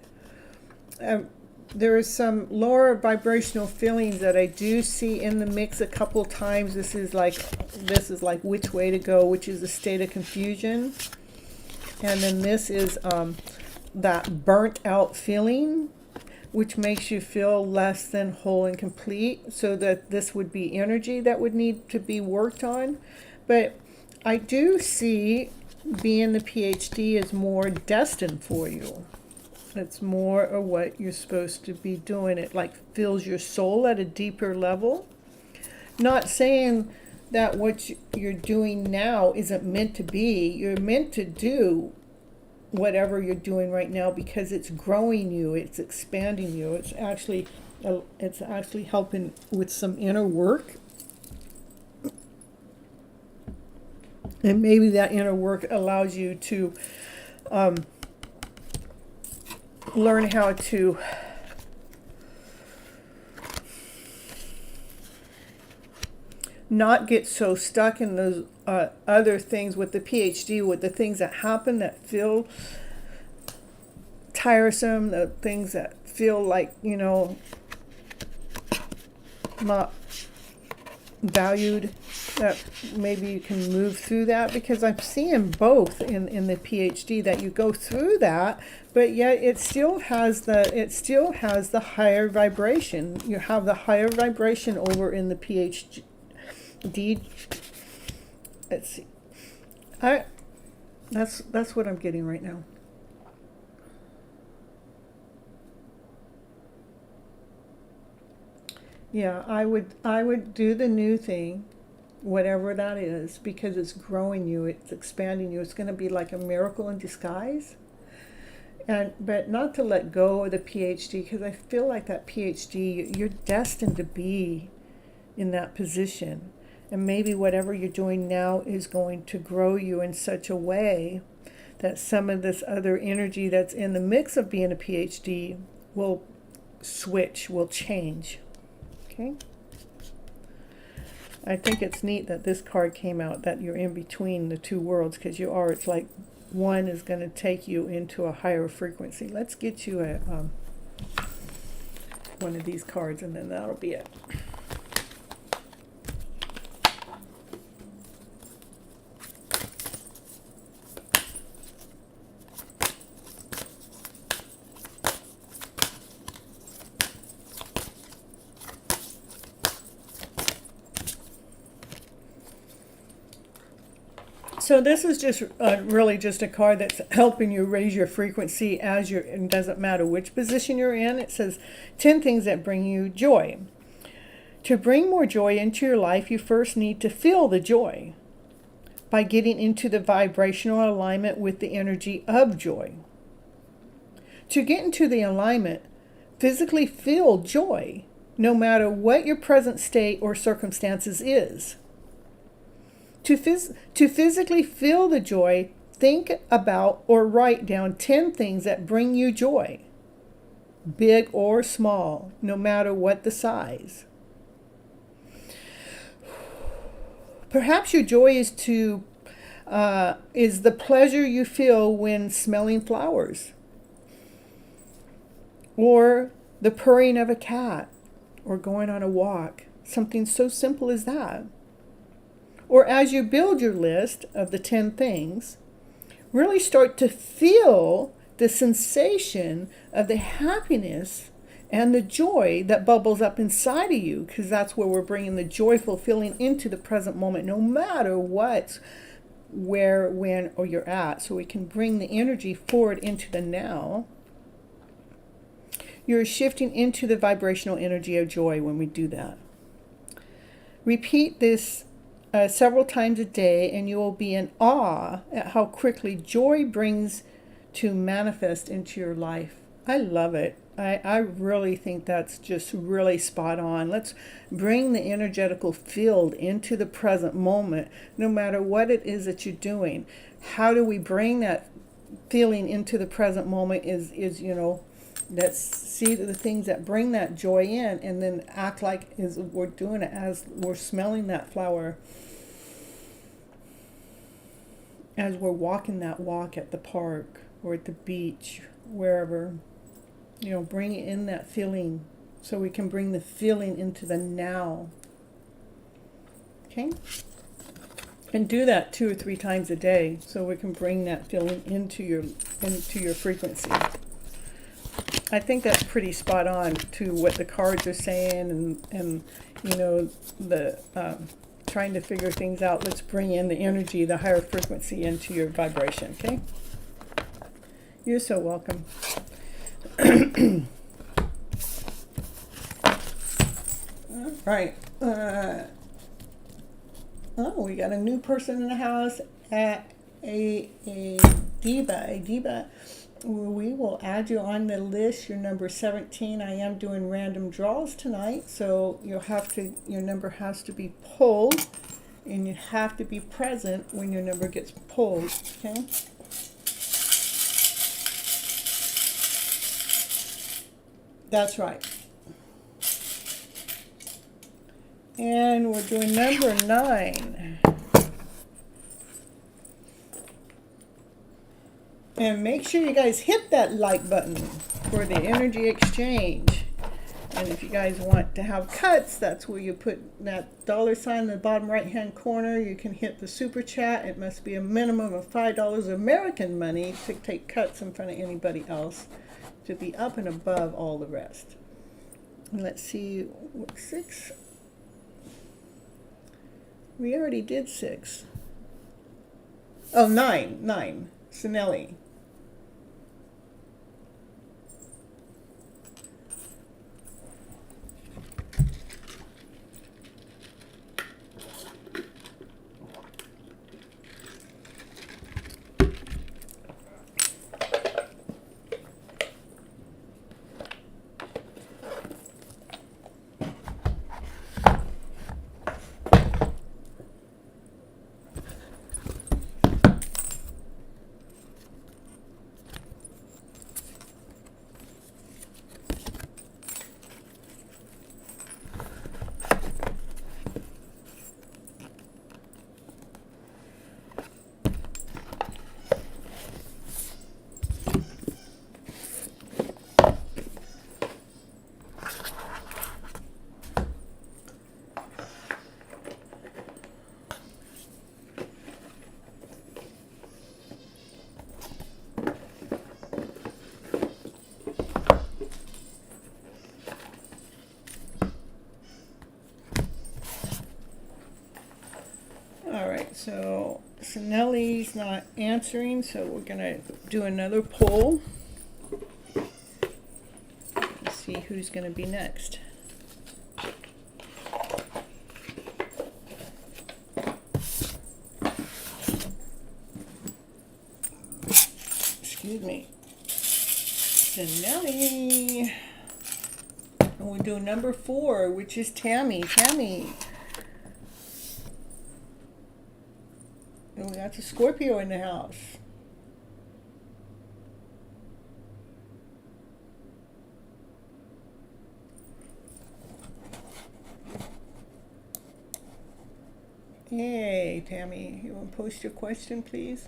There is some lower vibrational feelings that I do see in the mix a couple times. This is like which way to go, which is a state of confusion. And then this is that burnt out feeling, which makes you feel less than whole and complete. So that this would be energy that would need to be worked on. But I do see being the PhD is more destined for you. It's more of what you're supposed to be doing. It like fills your soul at a deeper level. Not saying that what you're doing now isn't meant to be. You're meant to do whatever you're doing right now, because it's growing you, it's expanding you, it's actually helping with some inner work. And maybe that inner work allows you to learn how to not get so stuck in those other things with the PhD, with the things that happen that feel tiresome, the things that feel like, not valued, that maybe you can move through that, because I'm seeing both in the PhD, that you go through that, but yet it still has the higher vibration. You have the higher vibration over in the PhD. Let's see. That's what I'm getting right now. Yeah, I would do the new thing, whatever that is, because it's growing you, it's expanding you. It's going to be like a miracle in disguise. But not to let go of the PhD, because I feel like that PhD, you're destined to be in that position. And maybe whatever you're doing now is going to grow you in such a way that some of this other energy that's in the mix of being a PhD will switch, will change. Okay? I think it's neat that this card came out, that you're in between the two worlds, because you are. It's like one is going to take you into a higher frequency. Let's get you one of these cards, and then that'll be it. So this is just really just a card that's helping you raise your frequency as you're, and it doesn't matter which position you're in. It says 10 things that bring you joy. To bring more joy into your life, you first need to feel the joy by getting into the vibrational alignment with the energy of joy. To get into the alignment, physically feel joy, no matter what your present state or circumstances is. To physically feel the joy, think about or write down 10 things that bring you joy, big or small, no matter what the size. Perhaps your joy is the pleasure you feel when smelling flowers, or the purring of a cat, or going on a walk. Something so simple as that. Or as you build your list of the 10 things, really start to feel the sensation of the happiness and the joy that bubbles up inside of you, because that's where we're bringing the joyful feeling into the present moment, no matter what, where, when, or you're at. So we can bring the energy forward into the now. You're shifting into the vibrational energy of joy when we do that. Repeat this several times a day, and you will be in awe at how quickly joy brings to manifest into your life. I love it. I really think that's just really spot on. Let's bring the energetical field into the present moment, no matter what it is that you're doing. How do we bring that feeling into the present moment is let's see the things that bring that joy in, and then act like we're doing it as we're smelling that flower, as we're walking that walk at the park or at the beach, wherever. Bring in that feeling, so we can bring the feeling into the now. Okay? And do that 2 or 3 times a day, so we can bring that feeling into your frequency. I think that's pretty spot on to what the cards are saying, and the trying to figure things out. Let's bring in the energy, the higher frequency, into your vibration. Okay? You're so welcome. All right. We got a new person in the house at a Diva, we will add you on the list. You're number 17. I am doing random draws tonight, so your number has to be pulled, and you have to be present when your number gets pulled, okay? That's right. And we're doing number 9. And make sure you guys hit that like button for the energy exchange. And if you guys want to have cuts, that's where you put that $sign in the bottom right hand corner. You can hit the super chat. It must be a minimum of $5 American money to take cuts in front of anybody else, to be up and above all the rest. And let's see, what, 6? We already did 6. Oh, 9. Sinelli. So Sinelli's not answering, so we're going to do another poll. Let's see who's going to be next. Excuse me. Sinelli. And we'll do number 4, which is Tammy. Tammy. And we got a Scorpio in the house. Hey, Tammy, you want to post your question, please?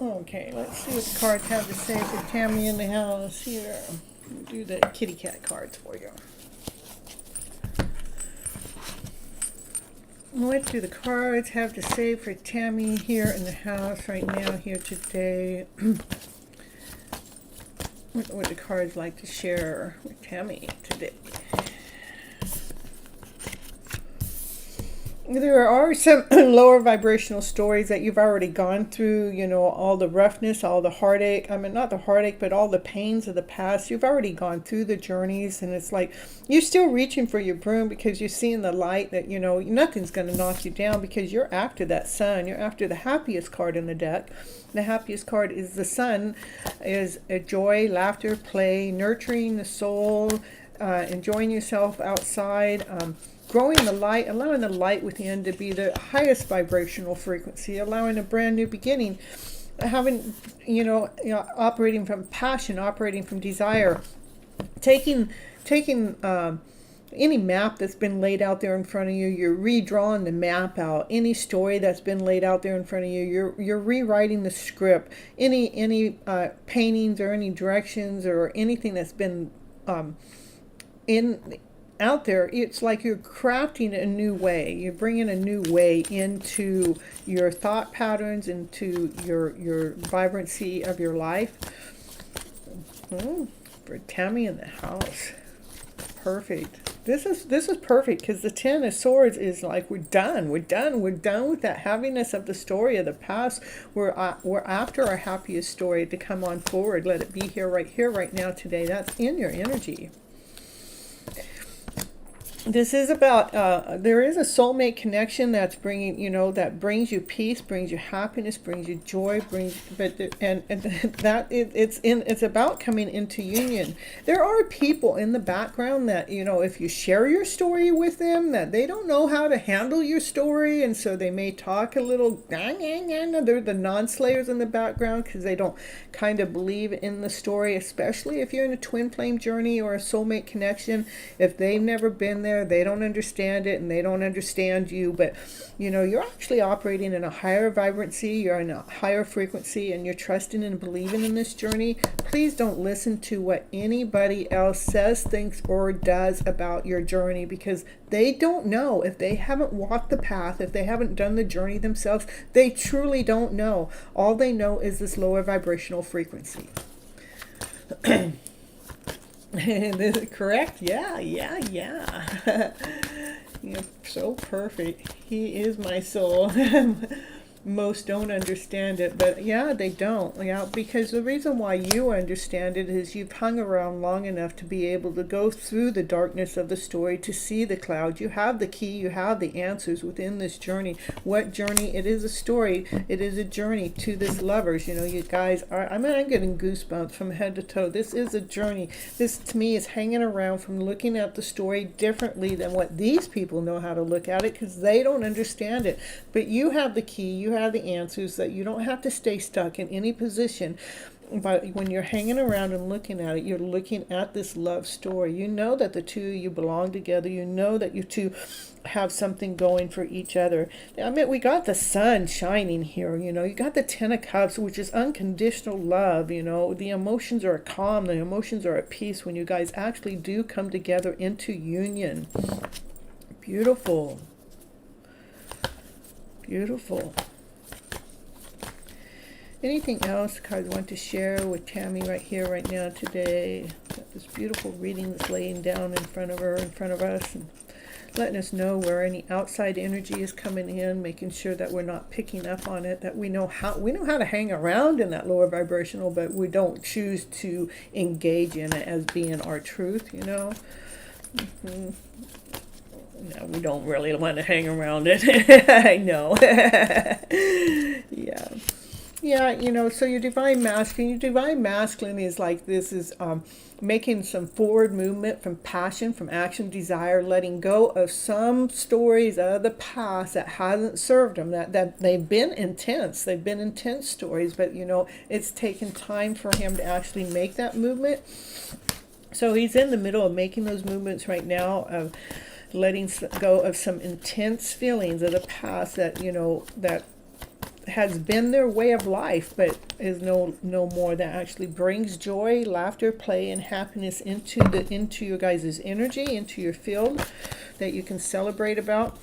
Okay, let's see what the cards have to say for Tammy in the house here. We'll do the kitty cat cards for you. What do the cards have to say for Tammy here in the house right now, here today? What would the cards like to share with Tammy today? There are some lower vibrational stories that you've already gone through, all the roughness, all the heartache. I mean, not the heartache, but all the pains of the past. You've already gone through the journeys, and it's like you're still reaching for your broom because you're seeing the light that, nothing's going to knock you down because you're after that sun. You're after the happiest card in the deck. The happiest card is the sun, is a joy, laughter, play, nurturing the soul, enjoying yourself outside, growing the light, allowing the light within to be the highest vibrational frequency, allowing a brand new beginning, having, operating from passion, operating from desire, taking any map that's been laid out there in front of you, you're redrawing the map out. Any story that's been laid out there in front of you, you're rewriting the script. Any paintings or any directions or anything that's been in out there, it's like you're crafting a new way. You're bringing a new way into your thought patterns, into your vibrancy of your life. For Tammy in the house, perfect. This is perfect because the Ten of Swords is like we're done with that heaviness of the story of the past. We're after our happiest story to come on forward. Let it be here, right now, today. That's in your energy. This is about, there is a soulmate connection that's bringing, that brings you peace, brings you happiness, brings you joy, it's about coming into union. There are people in the background that, if you share your story with them, that they don't know how to handle your story, and so they may talk a little, they're the non-slayers in the background because they don't kind of believe in the story, especially if you're in a twin flame journey or a soulmate connection. If they've never been there, they don't understand it and they don't understand you, but you're actually operating in a higher vibrancy, you're in a higher frequency, and you're trusting and believing in this journey. Please don't listen to what anybody else says, thinks, or does about your journey, because they don't know. If they haven't walked the path, if they haven't done the journey themselves, they truly don't know. All they know is this lower vibrational frequency. Is it correct? Yeah. You're so perfect. He is my soul. Most don't understand it, but yeah, they don't. Yeah, because the reason why you understand it is you've hung around long enough to be able to go through the darkness of the story, to see the cloud. You have the key, you have the answers within this journey. What journey? It is a story. It is a journey to this lovers. You guys are, I'm getting goosebumps from head to toe. This is a journey. This to me is hanging around from looking at the story differently than what these people know how to look at it, because they don't understand it. But you have the key, you have the answers, that you don't have to stay stuck in any position. But when you're hanging around and looking at it, you're looking at this love story. You know that the two of you belong together. You know that you two have something going for each other. I mean, we got the sun shining here, you got the Ten of Cups, which is unconditional love. The emotions are calm, the emotions are at peace when you guys actually do come together into union. Beautiful. Anything else cards want to share with Tammy right here, right now, today? Got this beautiful reading that's laying down in front of her, in front of us, and letting us know where any outside energy is coming in, making sure that we're not picking up on it, that we know how to hang around in that lower vibrational, but we don't choose to engage in it as being our truth, No, we don't really want to hang around it. I know. Yeah, so your divine masculine is like, this is making some forward movement from passion, from action, desire, letting go of some stories of the past that hasn't served them, that they've been intense stories, but it's taken time for him to actually make that movement. So he's in the middle of making those movements right now, of letting go of some intense feelings of the past that that has been their way of life, but is no more, that actually brings joy, laughter, play, and happiness into your guys' energy, into your field, that you can celebrate about.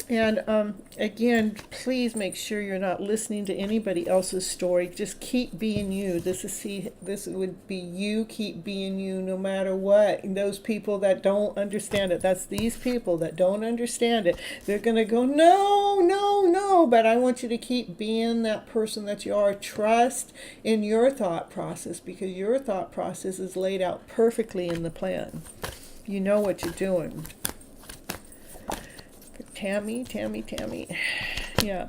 And again, please make sure you're not listening to anybody else's story. Just keep being you. This would be you. Keep being you, no matter what. And those people that don't understand it, that's these people that don't understand it. They're gonna go, no, no, no. But I want you to keep being that person that you are. Trust in your thought process, because your thought process is laid out perfectly in the plan. You know what you're doing. Tammy. Yeah.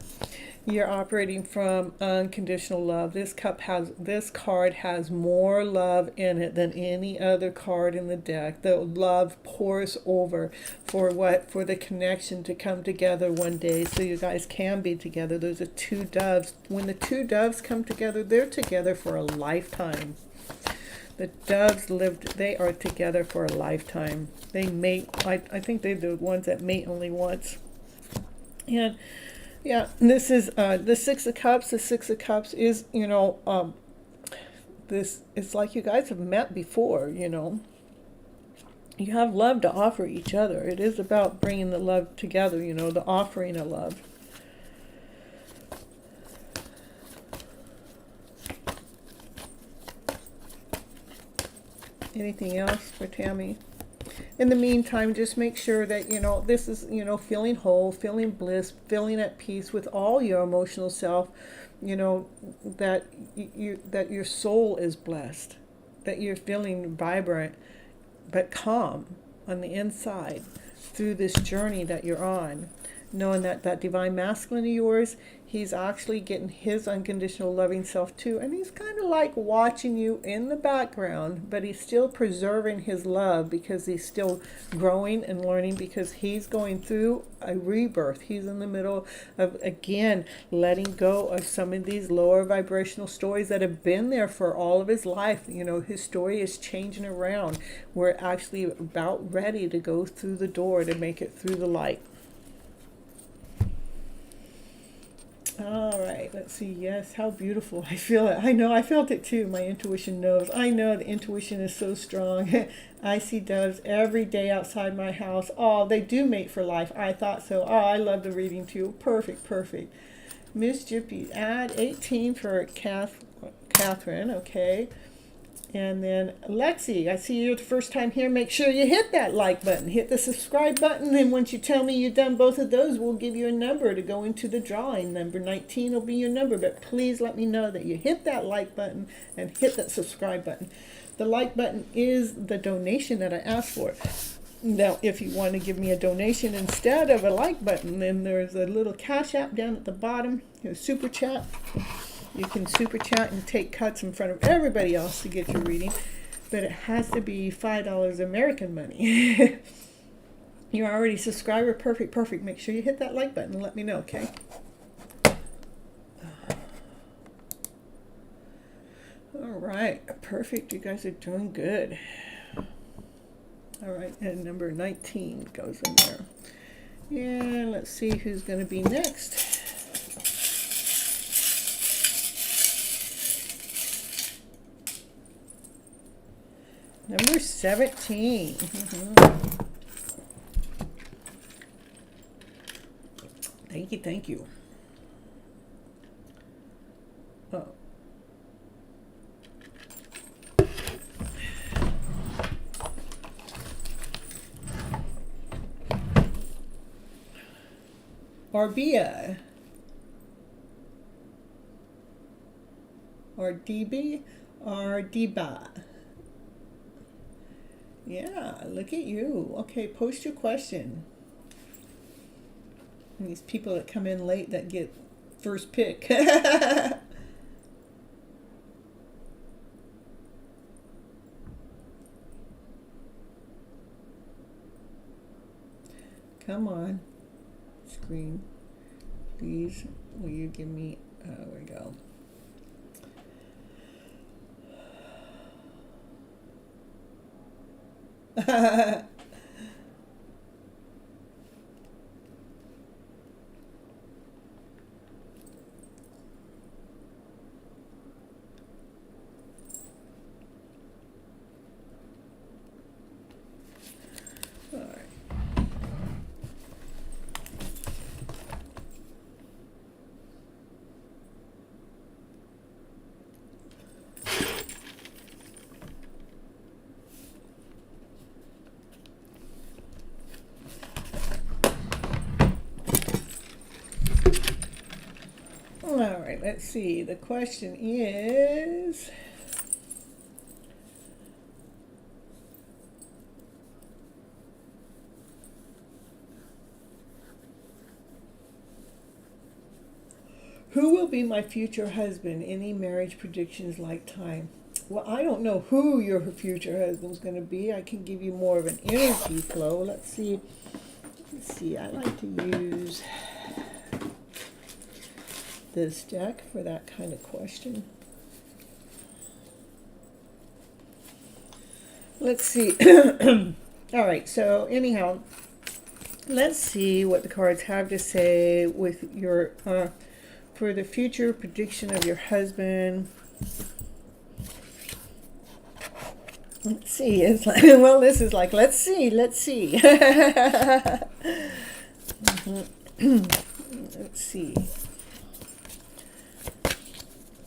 You're operating from unconditional love. This card has more love in it than any other card in the deck. The love pours over for what? For the connection to come together one day so you guys can be together. Those are two doves. When the two doves come together, they're together for a lifetime. The doves they are together for a lifetime. They mate, I think they're the ones that mate only once. And yeah, this is the Six of Cups. The Six of Cups is, this, it's like you guys have met before, You have love to offer each other. It is about bringing the love together, the offering of love. Anything else for Tammy? In the meantime, just make sure that, this is, feeling whole, feeling bliss, feeling at peace with all your emotional self, that that your soul is blessed, that you're feeling vibrant but calm on the inside through this journey that you're on, knowing that that divine masculine of yours, he's actually getting his unconditional loving self too, and he's kind of like watching you in the background, but he's still preserving his love because he's still growing and learning, because he's going through a rebirth. He's in the middle of, again, letting go of some of these lower vibrational stories that have been there for all of his life. His story is changing around. We're actually about ready to go through the door to make it through the light. All right, let's see. Yes, how beautiful. I feel it. I know, I felt it too. My intuition knows. I know the intuition is so strong. I see doves every day outside my house. Oh, they do mate for life. I thought so. Oh, I love the reading too. Perfect. Miss Jippy, add 18 for Catherine. Okay. And then Lexi, I see you're the first time here. Make sure you hit that like button. Hit the subscribe button. And once you tell me you've done both of those, we'll give you a number to go into the drawing. Number 19 will be your number. But please let me know that you hit that like button and hit that subscribe button. The like button is the donation that I asked for. Now, if you want to give me a donation instead of a like button, then there's a little Cash App down at the bottom. There's Super Chat. You can super chat and take cuts in front of everybody else to get your reading, but it has to be $5 American money. You're already a subscriber. Perfect. Make sure you hit that like button and let me know, okay? All right, perfect. You guys are doing good. All right, and number 19 goes in there. And let's see who's going to be next. Number 17. Thank you. Oh. Arbia. Or DB. Or Diba. Yeah, look at you. Okay, post your question. And these people that come in late that get first pick. Come on, screen. Please, will you give me, there we go. let's see. The question is, who will be my future husband? Any marriage predictions like time? Well, I don't know who your future husband's going to be. I can give you more of an energy flow. Let's see. I like to use this deck for that kind of question. Let's see. All right, so anyhow, let's see what the cards have to say with your for the future prediction of your husband. Let's see. It's like, well, this is like, let's see. Let's see.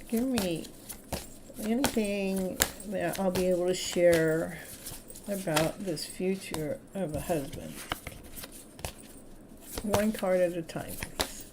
Give me anything that I'll be able to share about this future of a husband. One card at a time, please.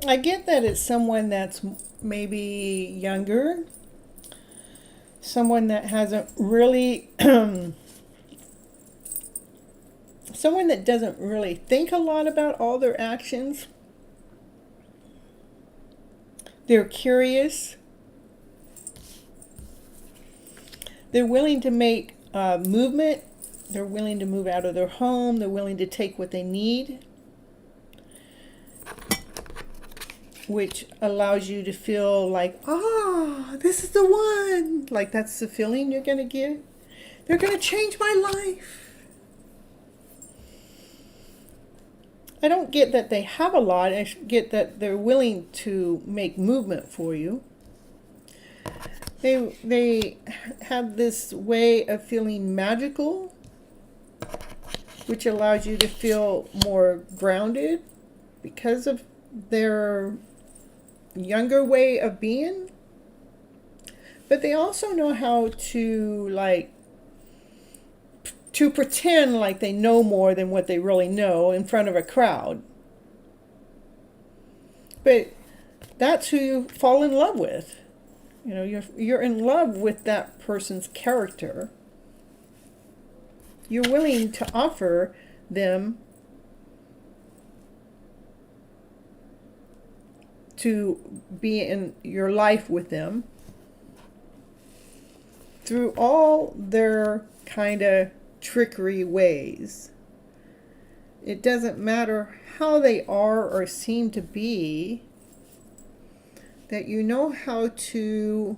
I get that it's someone that's maybe younger, someone that hasn't really, someone that doesn't really think a lot about all their actions. They're curious. They're willing to make movement. They're willing to move out of their home. They're willing to take what they need, which allows you to feel like, this is the one. Like, that's the feeling you're going to get. They're going to change my life. I don't get that they have a lot. I get that they're willing to make movement for you. They have this way of feeling magical, which allows you to feel more grounded because of their younger way of being. But they also know how to to pretend like they know more than what they really know in front of a crowd. But that's who you fall in love with. You know, you're in love with that person's character. You're willing to offer them to be in your life with them through all their kind of trickery ways. It doesn't matter how they are or seem to be, that you know how to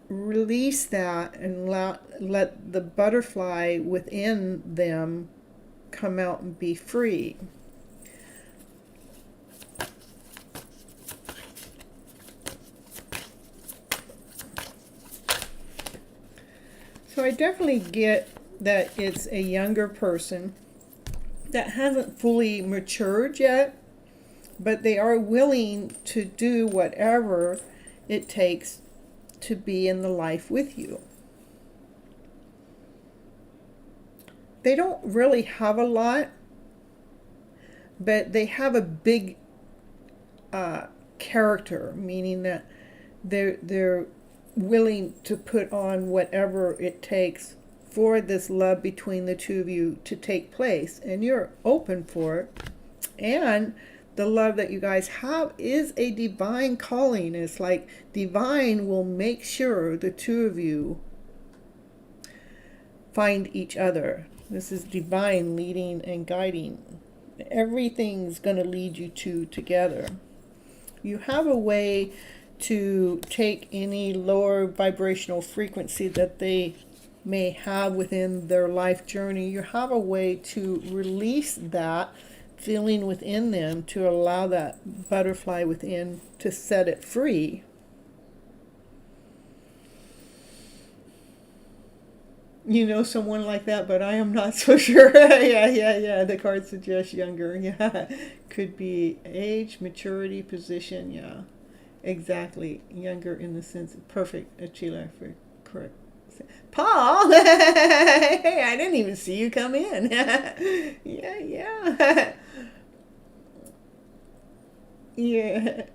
release that and let the butterfly within them come out and be free. So I definitely get that it's a younger person that hasn't fully matured yet, but they are willing to do whatever it takes to be in the life with you. They don't really have a lot, but they have a big character, meaning that they're willing to put on whatever it takes for this love between the two of you to take place, and you're open for it. And the love that you guys have is a divine calling. It's like divine will make sure the two of you find each other. This is divine leading and guiding. Everything's going to lead you two together. You have a way to take any lower vibrational frequency that they may have within their life journey. You have a way to release that feeling within them, to allow that butterfly within to set it free. You know someone like that, but I am not so sure. Yeah. The card suggests younger. Yeah. Could be age, maturity, position. Yeah. Exactly. Younger in the sense of perfect. Achila for correct. Paul! Hey, I didn't even see you come in. Yeah. Yeah.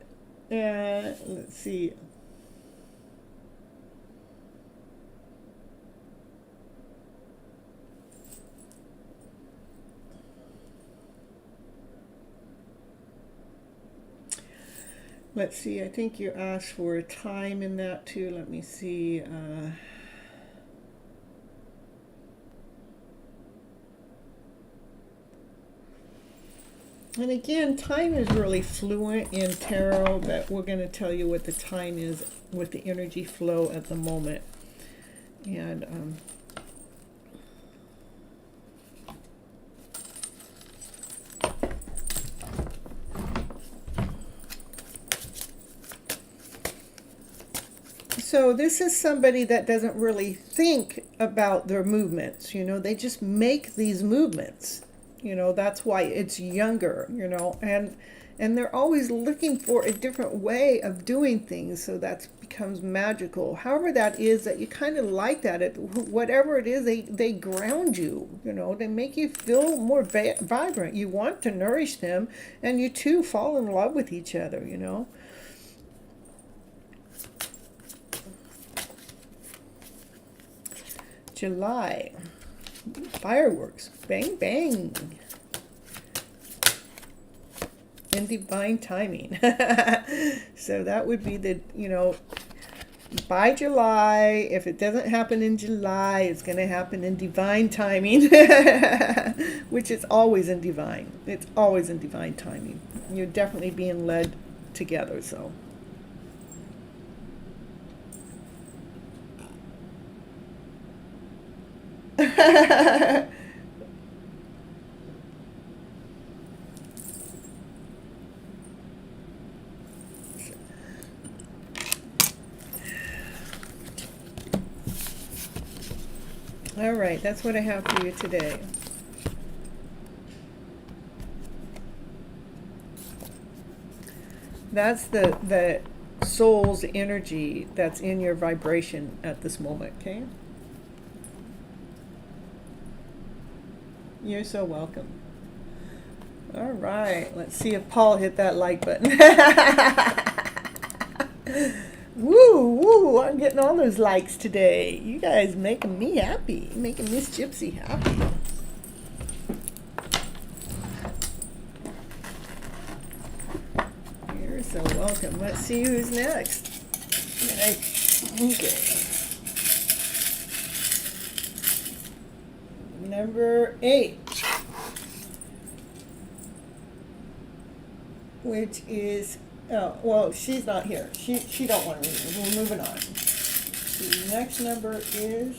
Let's see. Let's see, I think you asked for a time in that too. Let me see. And again, time is really fluent in tarot, but we're going to tell you what the time is with the energy flow at the moment. And so this is somebody that doesn't really think about their movements. You know, they just make these movements. You know, that's why it's younger, you know, and they're always looking for a different way of doing things, so that becomes magical. However that is, that you kind of like that. Whatever it is, they ground you, you know, they make you feel more vibrant. You want to nourish them, and you two fall in love with each other, you know. July. Fireworks. Bang, bang. In divine timing. So that would be the, you know, by July, if it doesn't happen in July, it's going to happen in divine timing, which is always in divine. It's always in divine timing. You're definitely being led together, so. All right, that's what I have for you today. That's the soul's energy that's in your vibration at this moment, okay? You're so welcome. All right, let's see if Paul hit that like button. Woo, I'm getting all those likes today. You guys making me happy, making Miss Gypsy happy. You're so welcome. Let's see who's next. Okay. Number 8, which is, oh, well, she's not here. She don't want to read. We're moving on. The next number is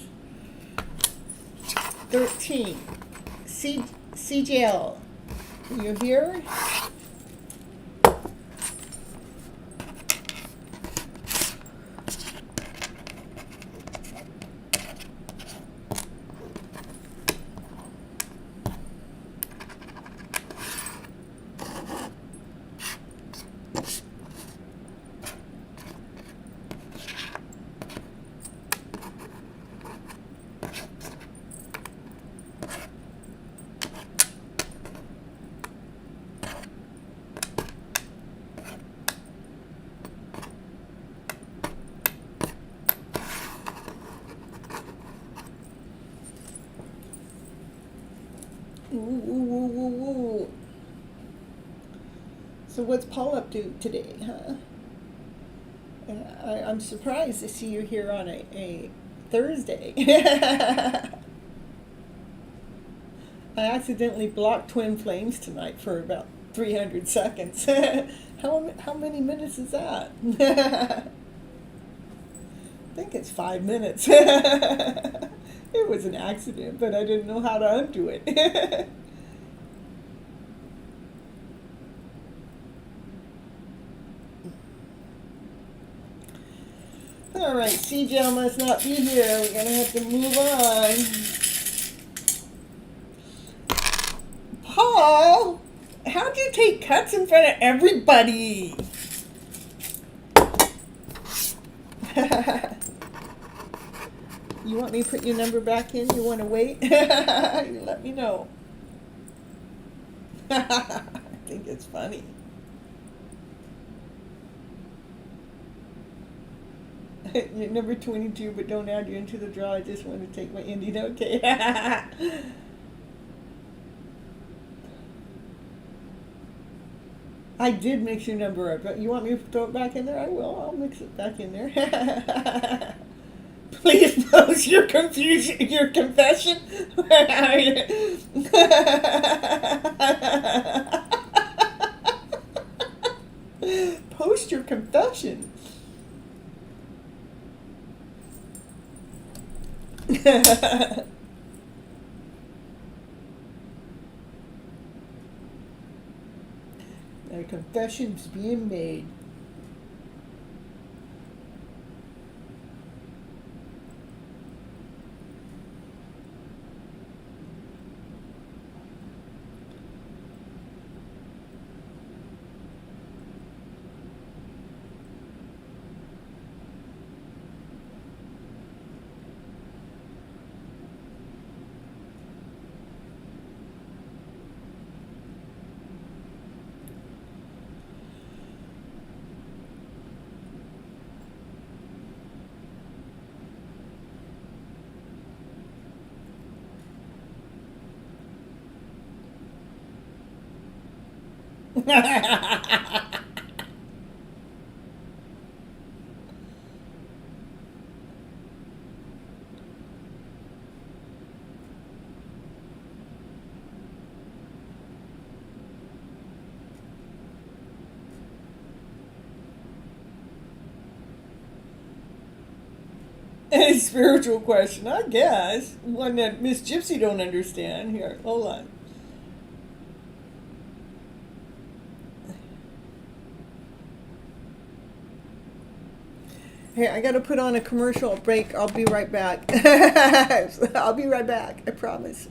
13. CGL. You here? So what's Paul up to today, huh? I'm surprised to see you here on a Thursday. I accidentally blocked Twin Flames tonight for about 300 seconds. How many minutes is that? I think it's 5 minutes. It was an accident, but I didn't know how to undo it. All right, CJ must not be here. We're going to have to move on. Paul, how'd you take cuts in front of everybody? You want me to put your number back in? You want to wait? Let me know. I think it's funny. You're number 22, but don't add you into the draw. I just want to take my ending. Okay. I did mix your number up, but you want me to throw it back in there? I will. I'll mix it back in there. Please post your confusion, your confession. Post your confession. A confession's being made. A spiritual question, I guess. One that Miss Gypsy don't understand. Here, hold on. Hey, I gotta put on a commercial break. I'll be right back. I'll be right back, I promise.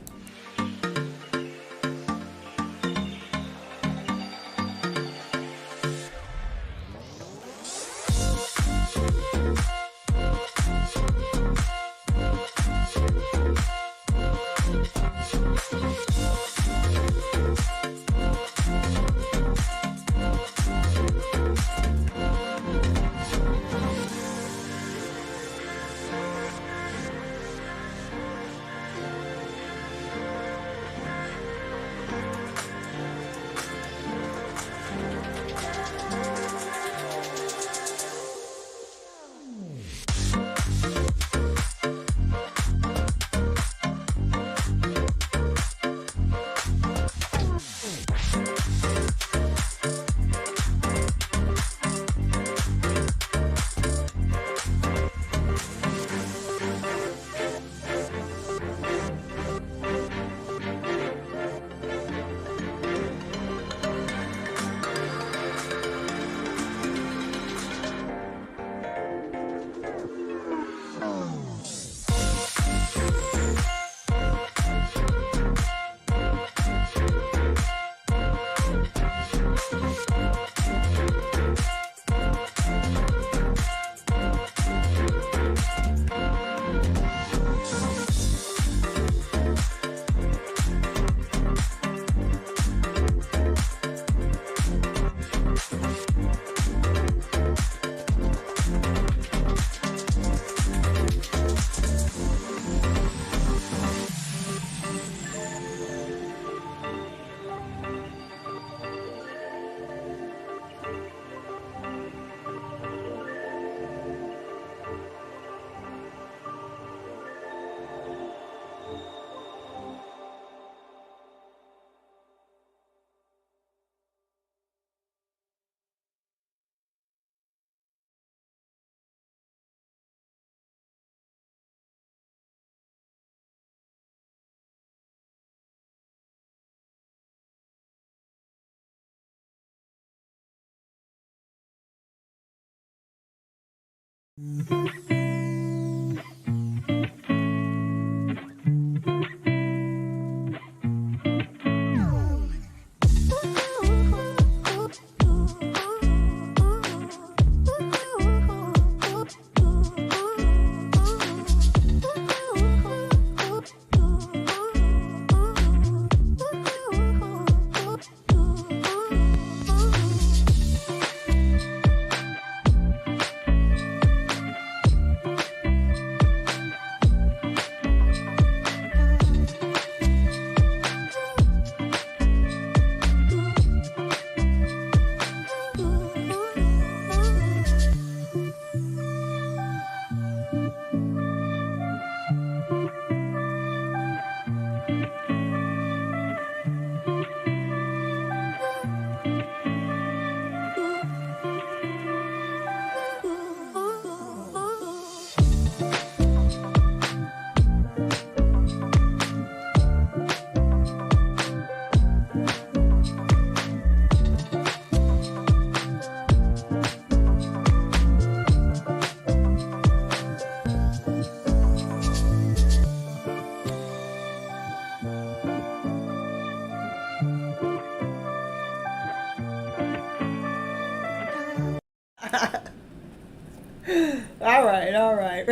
All right, all right.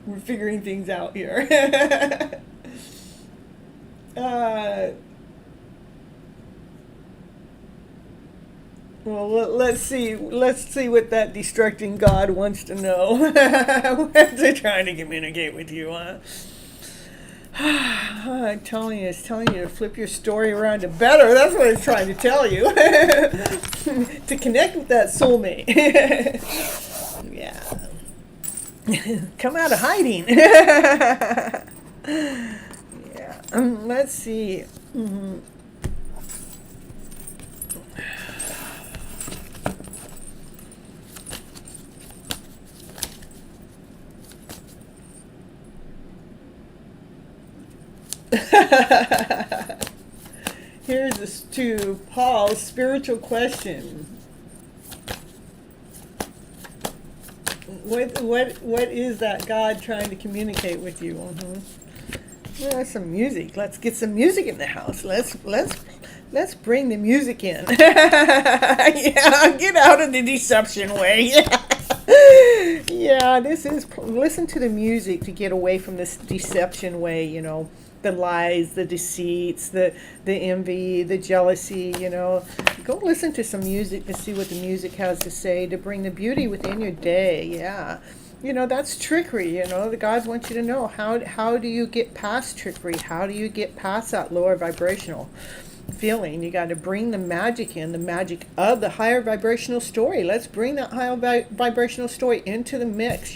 We're figuring things out here. uh, well, let's see. Let's see what that destructing God wants to know. What's they trying to communicate with you, huh? I'm telling you, it's telling you to flip your story around to better. That's what it's trying to tell you. To connect with that soulmate. Yeah. Come out of hiding. Yeah. Let's see. Mm-hmm. Here's this to Paul's spiritual question. What is that God trying to communicate with you? Well, some music. Let's get some music in the house. Let's bring the music in. Yeah, get out of the deception way. Yeah. Yeah, this is listen to the music to get away from this deception way, the lies, the deceits, the envy, the jealousy, Go listen to some music to see what the music has to say to bring the beauty within your day. Yeah. That's trickery, the God wants you to know how do you get past trickery? How do you get past that lower vibrational feeling? You got to bring the magic in, the magic of the higher vibrational story. Let's bring that higher vibrational story into the mix,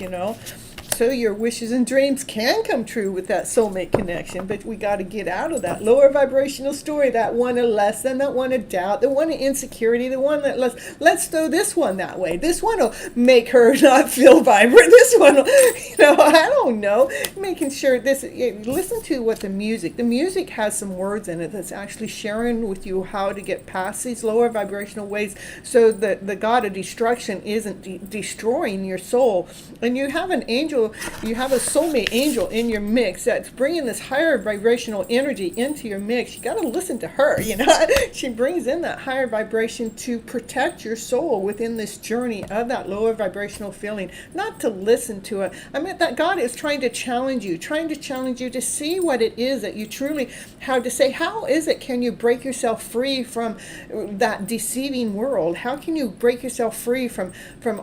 so your wishes and dreams can come true with that soulmate connection. But we got to get out of that lower vibrational story, that one of less than, that one of doubt, the one of insecurity, the one that let's throw this one that way. This one will make her not feel vibrant. This one will, I don't know. Making sure listen to what the music has some words in it that's actually sharing with you how to get past these lower vibrational ways, so that the God of destruction isn't destroying your soul. And you have an angel, you have a soulmate angel in your mix that's bringing this higher vibrational energy into your mix. You got to listen to her. She brings in that higher vibration to protect your soul within this journey of that lower vibrational feeling. Not to listen to it. I mean, that God is trying to challenge you to see what it is that you truly have to say. How is it can you break yourself free from that deceiving world? How can you break yourself free from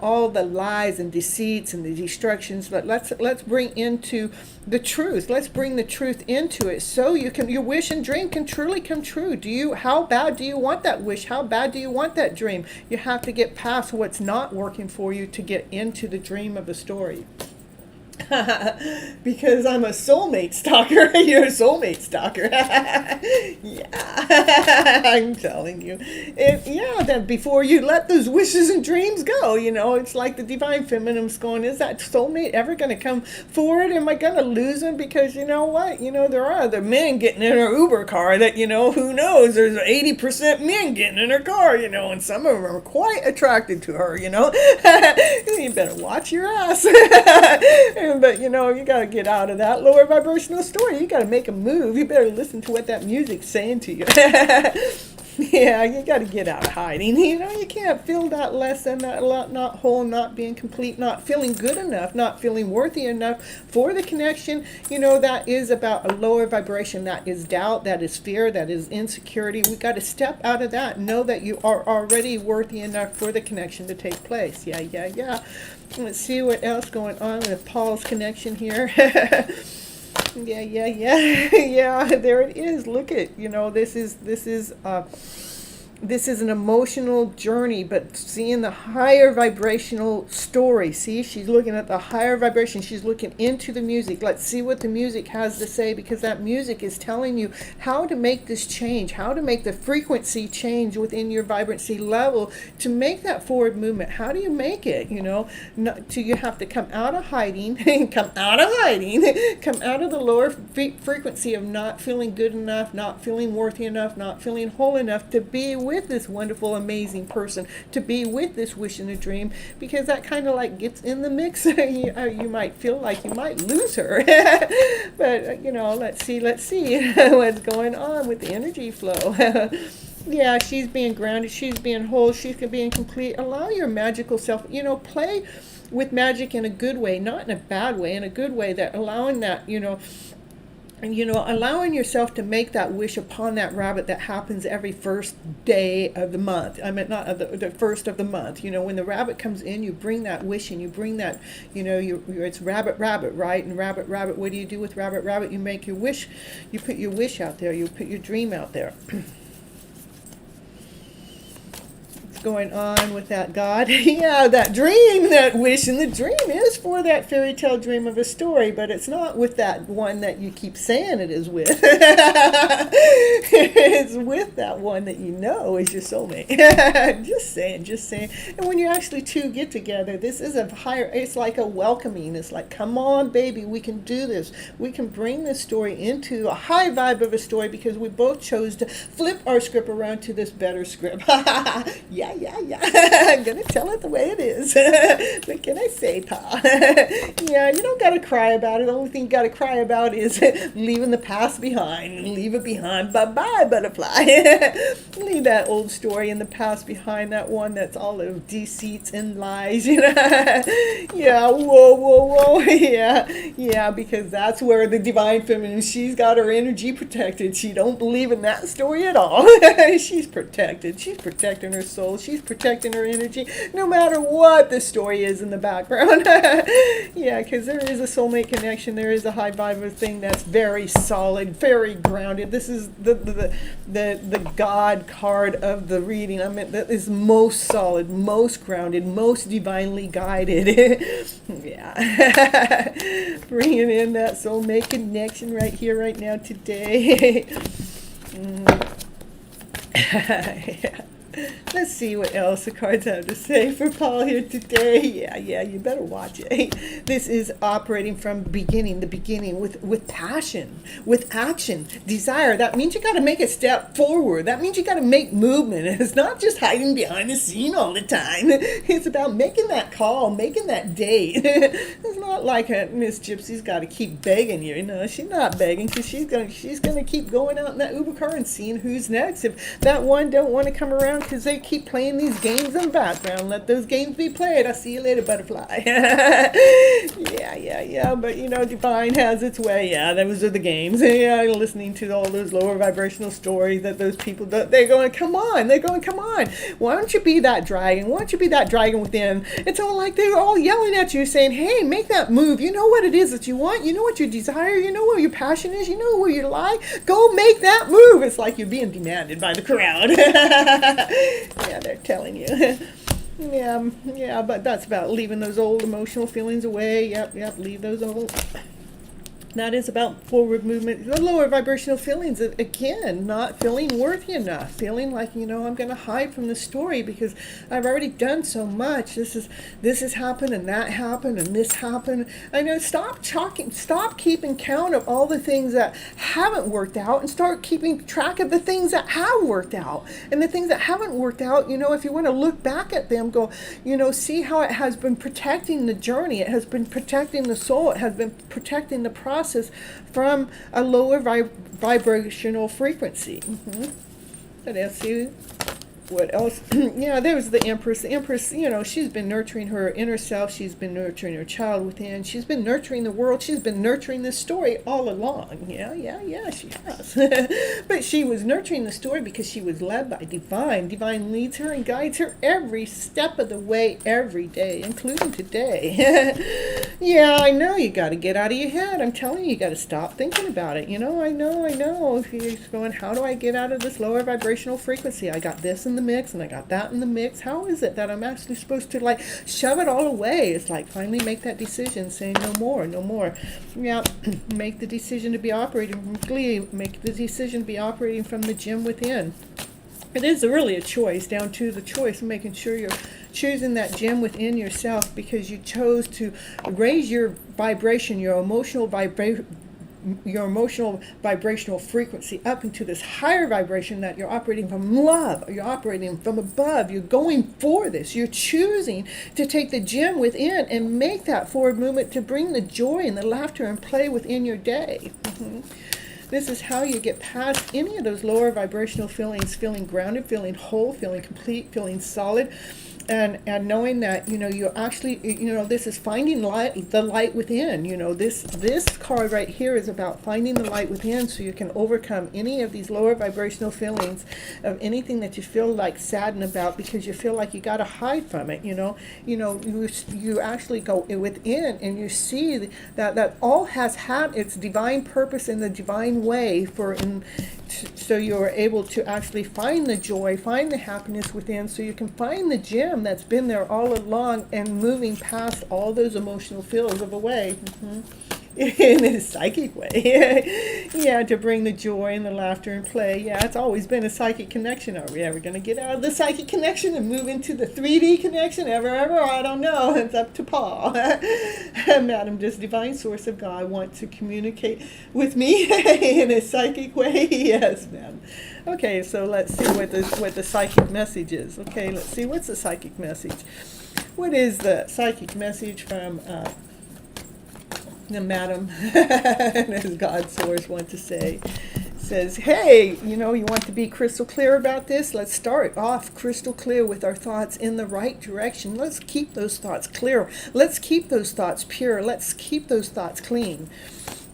all the lies and deceits and the destructions? But let's bring into the truth. Let's bring the truth into it, so your wish and dream can truly come true. How bad do you want that wish? How bad do you want that dream? You have to get past what's not working for you to get into the dream of the story. Because I'm a soulmate stalker. You're a soulmate stalker. Yeah, I'm telling you. Yeah, that before you let those wishes and dreams go, it's like the divine feminine's going, is that soulmate ever going to come forward? Am I going to lose him? Because you know what? There are other men getting in her Uber car that, who knows? There's 80% men getting in her car, and some of them are quite attracted to her, You better watch your ass. But, you got to get out of that lower vibrational story. You got to make a move. You better listen to what that music's saying to you. Yeah, you got to get out of hiding. You can't feel that less than, not whole, not being complete, not feeling good enough, not feeling worthy enough for the connection. That is about a lower vibration. That is doubt, that is fear, that is insecurity. We got to step out of that. Know that you are already worthy enough for the connection to take place. Yeah. Let's see what else going on with Paul's connection here. Yeah, there it is. Look at, this is an emotional journey, but seeing the higher vibrational story. See, she's looking at the higher vibration. She's looking into the music. Let's see what the music has to say, because that music is telling you how to make this change, how to make the frequency change within your vibrancy level to make that forward movement. How do you make it? You have to come out of hiding, come out of the lower frequency of not feeling good enough, not feeling worthy enough, not feeling whole enough to be with this wonderful, amazing person, to be with this wish and a dream, because that kind of like gets in the mix. You might feel like you might lose her. But, let's see what's going on with the energy flow. Yeah, she's being grounded, she's being whole, she's being complete. Allow your magical self, play with magic in a good way, not in a bad way, in a good way, that allowing that, allowing yourself to make that wish upon that rabbit that happens every first day of the month. I mean, not the first of the month. When the rabbit comes in, you bring that wish and you bring that, it's rabbit, right? And rabbit, what do you do with rabbit? You make your wish, you put your wish out there, you put your dream out there. Going on with that God. Yeah, that dream, that wish, and the dream is for that fairy tale dream of a story, but it's not with that one that you keep saying it is with. It's with that one that is your soulmate. Just saying. And when you actually two get together, this is it's like a welcoming. It's like, come on, baby, we can do this. We can bring this story into a high vibe of a story, because we both chose to flip our script around to this better script. Yeah. I'm going to tell it the way it is. What can I say, Pa? Yeah, you don't got to cry about it. The only thing you got to cry about is leaving the past behind. Leave it behind. Bye-bye, butterfly. Leave that old story in the past behind, that one that's all of deceits and lies. Yeah, whoa. Yeah, because that's where the divine feminine, she's got her energy protected. She don't believe in that story at all. She's protected. She's protecting her soul. She's protecting her energy, no matter what the story is in the background. Yeah, because there is a soulmate connection. There is a high vibe thing that's very solid, very grounded. This is the God card of the reading. I mean, that is most solid, most grounded, most divinely guided. Yeah. Bringing in that soulmate connection right here, right now, today. Yeah. Let's see what else the cards have to say for Paul here today. Yeah, you better watch it. This is operating from the beginning with passion, with action, desire. That means you got to make a step forward. That means you got to make movement. It's not just hiding behind the scene all the time. It's about making that call, making that date. It's not like Miss Gypsy's got to keep begging you. She's not begging, because she's gonna keep going out in that Uber car and seeing who's next. If that one don't want to come around because they keep playing these games in the background, let those games be played. I'll see you later, butterfly. Yeah. But divine has its way. Yeah, those are the games. Yeah, listening to all those lower vibrational stories that those people do, they're going, come on. Why don't you be that dragon? Why don't you be that dragon within? It's all like they're all yelling at you, saying, hey, make that move. You know what it is that you want. You know what your desire. You know what your passion is. You know where you lie. Go make that move. It's like you're being demanded by the crowd. Yeah, they're telling you. Yeah, but that's about leaving those old emotional feelings away. Yep, leave those old. That is about forward movement. The lower vibrational feelings, again, not feeling worthy enough, feeling like, I'm going to hide from the story because I've already done so much. This has happened and that happened and this happened. I know, stop keeping count of all the things that haven't worked out and start keeping track of the things that have worked out. And the things that haven't worked out, if you want to look back at them, go, see how it has been protecting the journey. It has been protecting the soul. It has been protecting the process from a lower vibrational frequency. Let's see what else. Yeah, there's the Empress. The Empress, she's been nurturing her inner self. She's been nurturing her child within. She's been nurturing the world. She's been nurturing this story all along. Yeah, she has. But she was nurturing the story because she was led by Divine. Divine leads her and guides her every step of the way, every day, including today. Yeah, I know, you got to get out of your head. I'm telling you, you got to stop thinking about it. I know. If you're going, how do I get out of this lower vibrational frequency? I got this in the mix and I got that in the mix. How is it that I'm actually supposed to shove it all away? It's finally make that decision, saying no more. Yeah, make the decision to be operating from glee. Make the decision to be operating from the gem within. It is really a choice, down to the choice of making sure you're choosing that gem within yourself because you chose to raise your vibration, your emotional vibrational frequency up into this higher vibration that you're operating from love, you're operating from above, you're going for this, you're choosing to take the gem within and make that forward movement to bring the joy and the laughter and play within your day. This is how you get past any of those lower vibrational feelings, feeling grounded, feeling whole, feeling complete, feeling solid. And knowing that, you actually, this is finding the light within. This card right here is about finding the light within so you can overcome any of these lower vibrational feelings of anything that you feel saddened about because you feel like you got to hide from it. You actually go within and you see that all has had its divine purpose in the divine way so you're able to actually find the joy, find the happiness within, so you can find the gem that's been there all along and moving past all those emotional feels of away. In a psychic way. Yeah, to bring the joy and the laughter and play. Yeah, it's always been a psychic connection. Are we ever going to get out of the psychic connection and move into the 3D connection? Ever? I don't know. It's up to Paul. Madam, does divine source of God want to communicate with me in a psychic way? Yes, ma'am. Okay, so let's see what the psychic message is. Okay, let's see. What's the psychic message? What is the psychic message from the Madam, as God's source want to say? Says, hey, you want to be crystal clear about this? Let's start off crystal clear with our thoughts in the right direction. Let's keep those thoughts clear. Let's keep those thoughts pure. Let's keep those thoughts clean.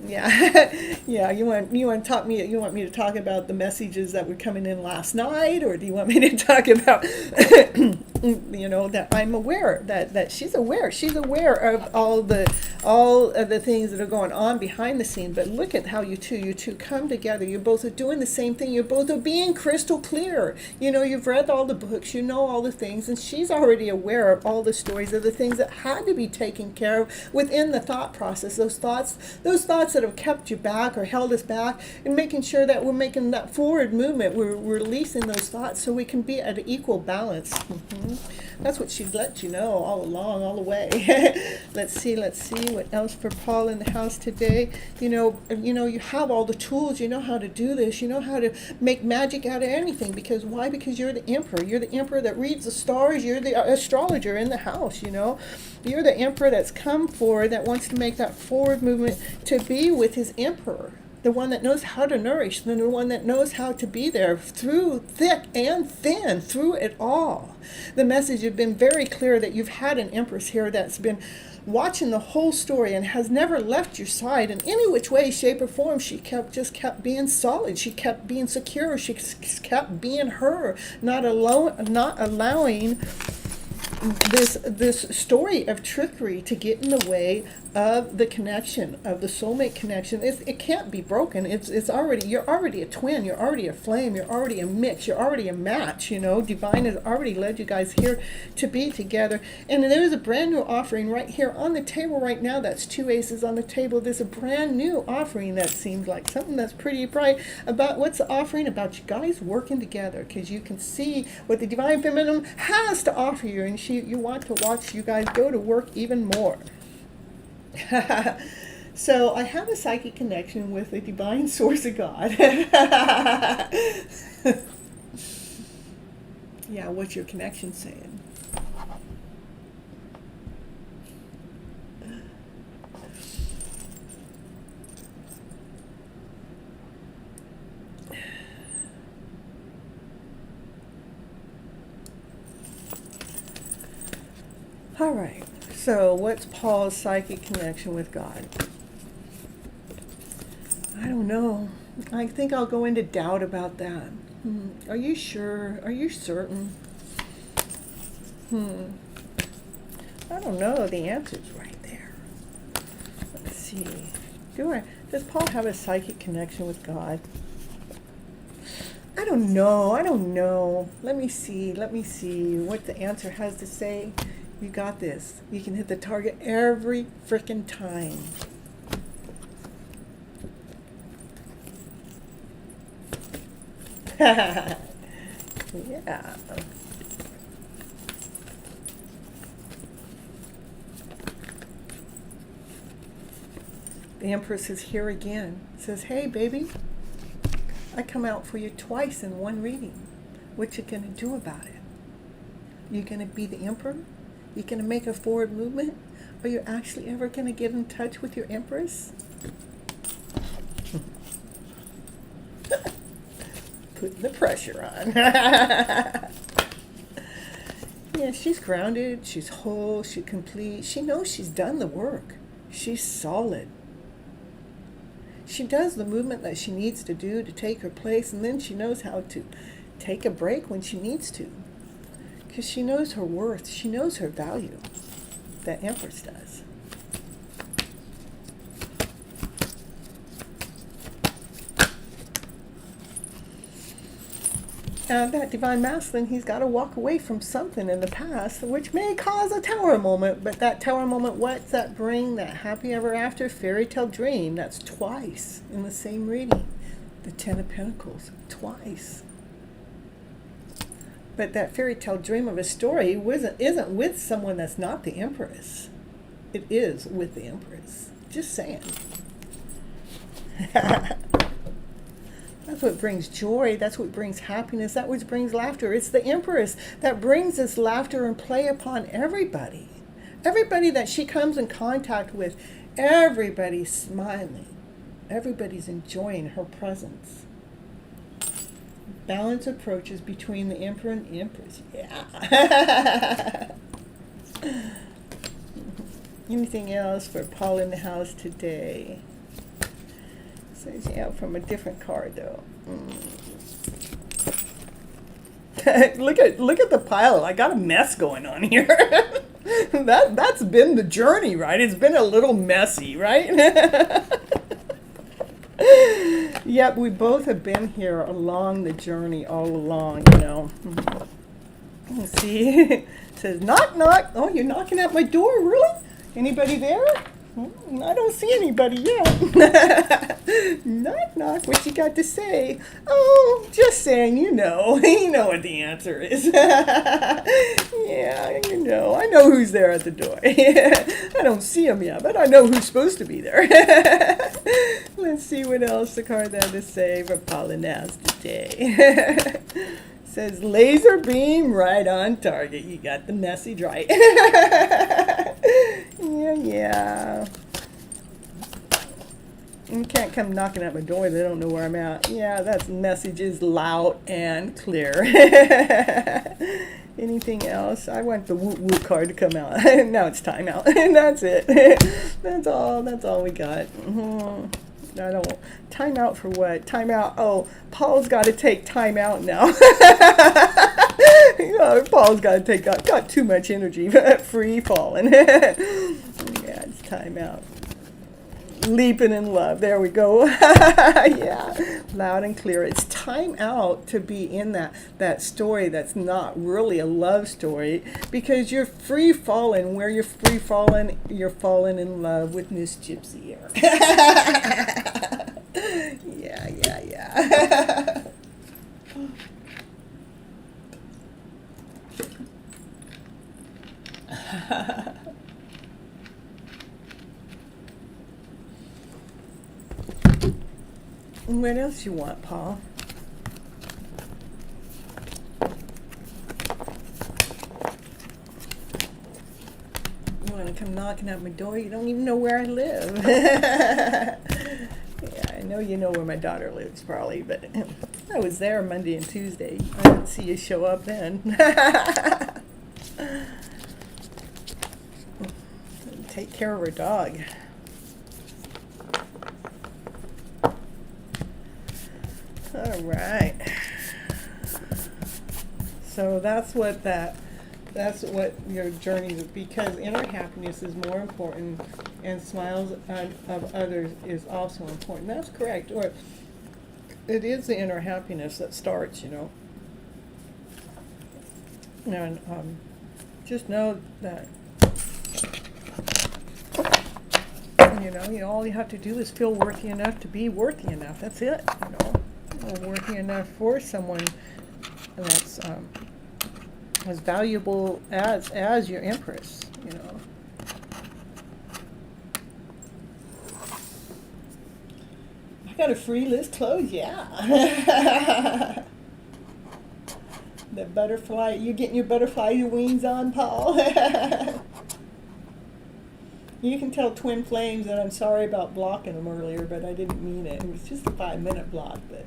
Yeah, yeah. You want me to talk about the messages that were coming in last night, or do you want me to talk about, that I'm aware that she's aware. She's aware of all of the things that are going on behind the scene. But look at how you two come together. You both are doing the same thing. You both are being crystal clear. You've read all the books. You know all the things, and she's already aware of all the stories of the things that had to be taken care of within the thought process. Those thoughts that have kept you back or held us back, and making sure that we're making that forward movement. We're releasing those thoughts so we can be at an equal balance. That's what she's let you know all along, all the way. Let's see what else for Paul in the house today. You have all the tools. You know how to do this. You know how to make magic out of anything. Because why? Because you're the emperor. You're the emperor that reads the stars. You're the astrologer in the house. You're the emperor that's come forward, that wants to make that forward movement to be with his emperor. The one that knows how to nourish, the one that knows how to be there through thick and thin, through it all. The message has been very clear that you've had an empress here that's been watching the whole story and has never left your side in any which way, shape, or form. She kept being solid. She kept being secure. She kept being her, not allowing this story of trickery to get in the way of the connection, of the soulmate connection. It can't be broken. It's already, you're already a twin, you're already a flame, you're already a mix, you're already a match, you know. Divine has already led you guys here to be together. And there's a brand new offering right here on the table right now. That's 2 aces on the table. There's a brand new offering that seems like something that's pretty bright. About what's the offering? About you guys working together, because you can see what the Divine Feminine has to offer you, and you want to watch you guys go to work even more. So I have a psychic connection with the divine source of God. Yeah, what's your connection saying? All right. So, what's Paul's psychic connection with God? I don't know. I think I'll go into doubt about that. Are you sure? Are you certain? I don't know. The answer's right there. Let's see. Does Paul have a psychic connection with God? I don't know. Let me see what the answer has to say. You got this. You can hit the target every frickin' time. Yeah. The Empress is here again. Says, hey, baby, I come out for you twice in one reading. What you gonna do about it? You gonna be the Emperor? You gonna make a forward movement? Are you actually ever gonna get in touch with your Empress? Putting the pressure on. Yeah, she's grounded, she's whole, she's complete. She knows she's done the work. She's solid. She does the movement that she needs to do to take her place, and then she knows how to take a break when she needs to. Because she knows her worth, she knows her value. That Empress does. That Divine Masculine, he's got to walk away from something in the past, which may cause a tower moment. But that tower moment, what's that bring? That happy ever after fairytale dream. That's twice in the same reading. The 10 of Pentacles, twice. But that fairytale dream of a story isn't with someone that's not the Empress. It is with the Empress. Just saying. That's what brings joy. That's what brings happiness. That's what brings laughter. It's the Empress that brings this laughter and play upon everybody. Everybody that she comes in contact with, everybody's smiling. Everybody's enjoying her presence. Balance approaches between the Emperor and the Empress. Yeah. Anything else for Paul in the house today? Says, yeah, from a different card though. Look at the pile. I got a mess going on here. That's been the journey, right? It's been a little messy, right? Yep, we both have been here along the journey all along, you know. Let's see. It says, knock, knock. Oh, you're knocking at my door, really? Anybody there? I don't see anybody yet. Knock, knock. What you got to say? Oh, just saying, you know. You know what the answer is. Yeah, you know. I know who's there at the door. I don't see him yet, but I know who's supposed to be there. Let's see what else the card had to say for Paulinas today. Says, laser beam right on target. You got the message right. Yeah. You can't come knocking at my door. They don't know where I'm at. Yeah, that message is loud and clear. Anything else? I want the woo woo card to come out. Now it's time out. And that's it. That's all we got. I don't. Time out for what? Time out. Oh, Paul's got to take time out now. Paul's got too much energy. Free falling. Yeah, it's time out. Leaping in love. There we go. Yeah, loud and clear. It's time out to be in that story that's not really a love story, because you're free falling. Where you're free falling, you're falling in love with Miss Gypsy here. Yeah. What else you want, Paul? You want to come knocking at my door? You don't even know where I live. Yeah, I know you know where my daughter lives, probably, but I was there Monday and Tuesday. I didn't see you show up then. Take care of her dog. All right. So that's what your journey is, because inner happiness is more important, and smiles of others is also important. That's correct. Or it is the inner happiness that starts, And just know that all you have to do is feel worthy enough to be worthy enough. That's it. Or worthy enough for someone that's as valuable as your Empress. I got a free list close, yeah. The butterfly, you getting your butterfly wings on, Paul? You can tell Twin Flames that I'm sorry about blocking them earlier, but I didn't mean it. It was just a 5-minute block, but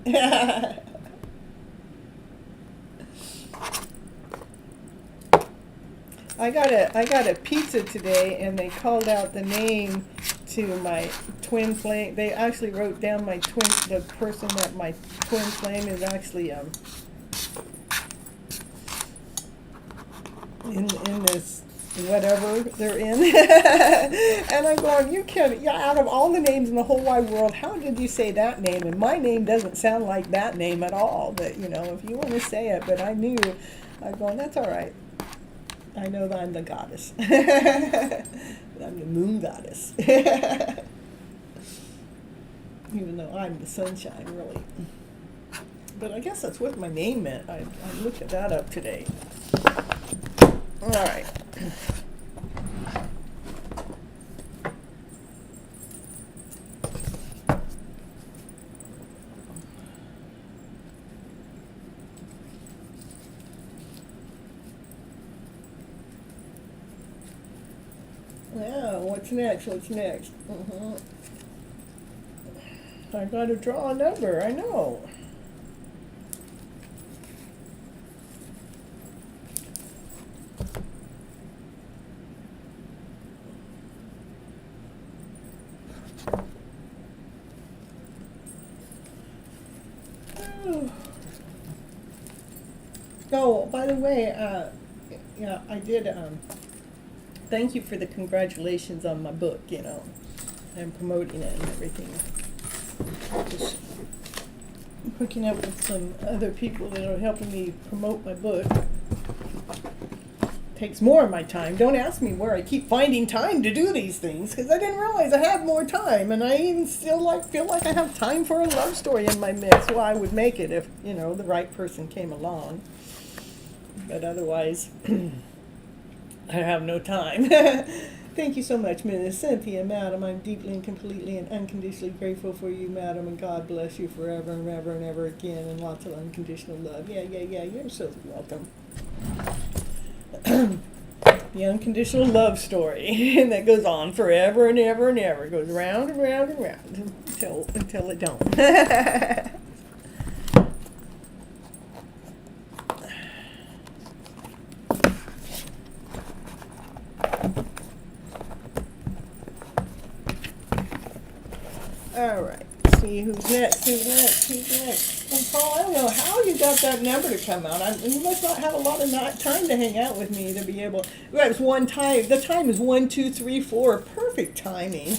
I got a pizza today, and they called out the name to my twin flame. They actually wrote down the person that my twin flame is actually in this whatever they're in. And I'm going, you can't, out of all the names in the whole wide world, how did you say that name? And my name doesn't sound like that name at all, but if you want to say it. But I knew, I'm going, that's all right. I know that I'm the goddess. I'm the moon goddess. Even though I'm the sunshine, really. But I guess that's what my name meant. I looked at that up today. All right. Yeah, what's next? I gotta draw a number, I know. Oh, by the way, I did, thank you for the congratulations on my book, and promoting it and everything. Just hooking up with some other people that are helping me promote my book. Takes more of my time. Don't ask me where I keep finding time to do these things, because I didn't realize I had more time, and I even still feel like I have time for a love story in my mix. Well, I would make it if, the right person came along. But otherwise, I have no time. Thank you so much, Ms. Cynthia, Madam. I'm deeply and completely and unconditionally grateful for you, Madam, and God bless you forever and ever and ever again, and lots of unconditional love. Yeah, you're so welcome. The unconditional love story that goes on forever and ever and ever. It goes round and round and round until it don't. All right, see who's next. And Paul, I don't know how you got that number to come out. You must not have a lot of time to hang out with me to be able. That was one time. The time is 1, 2, 3, 4. Perfect timing.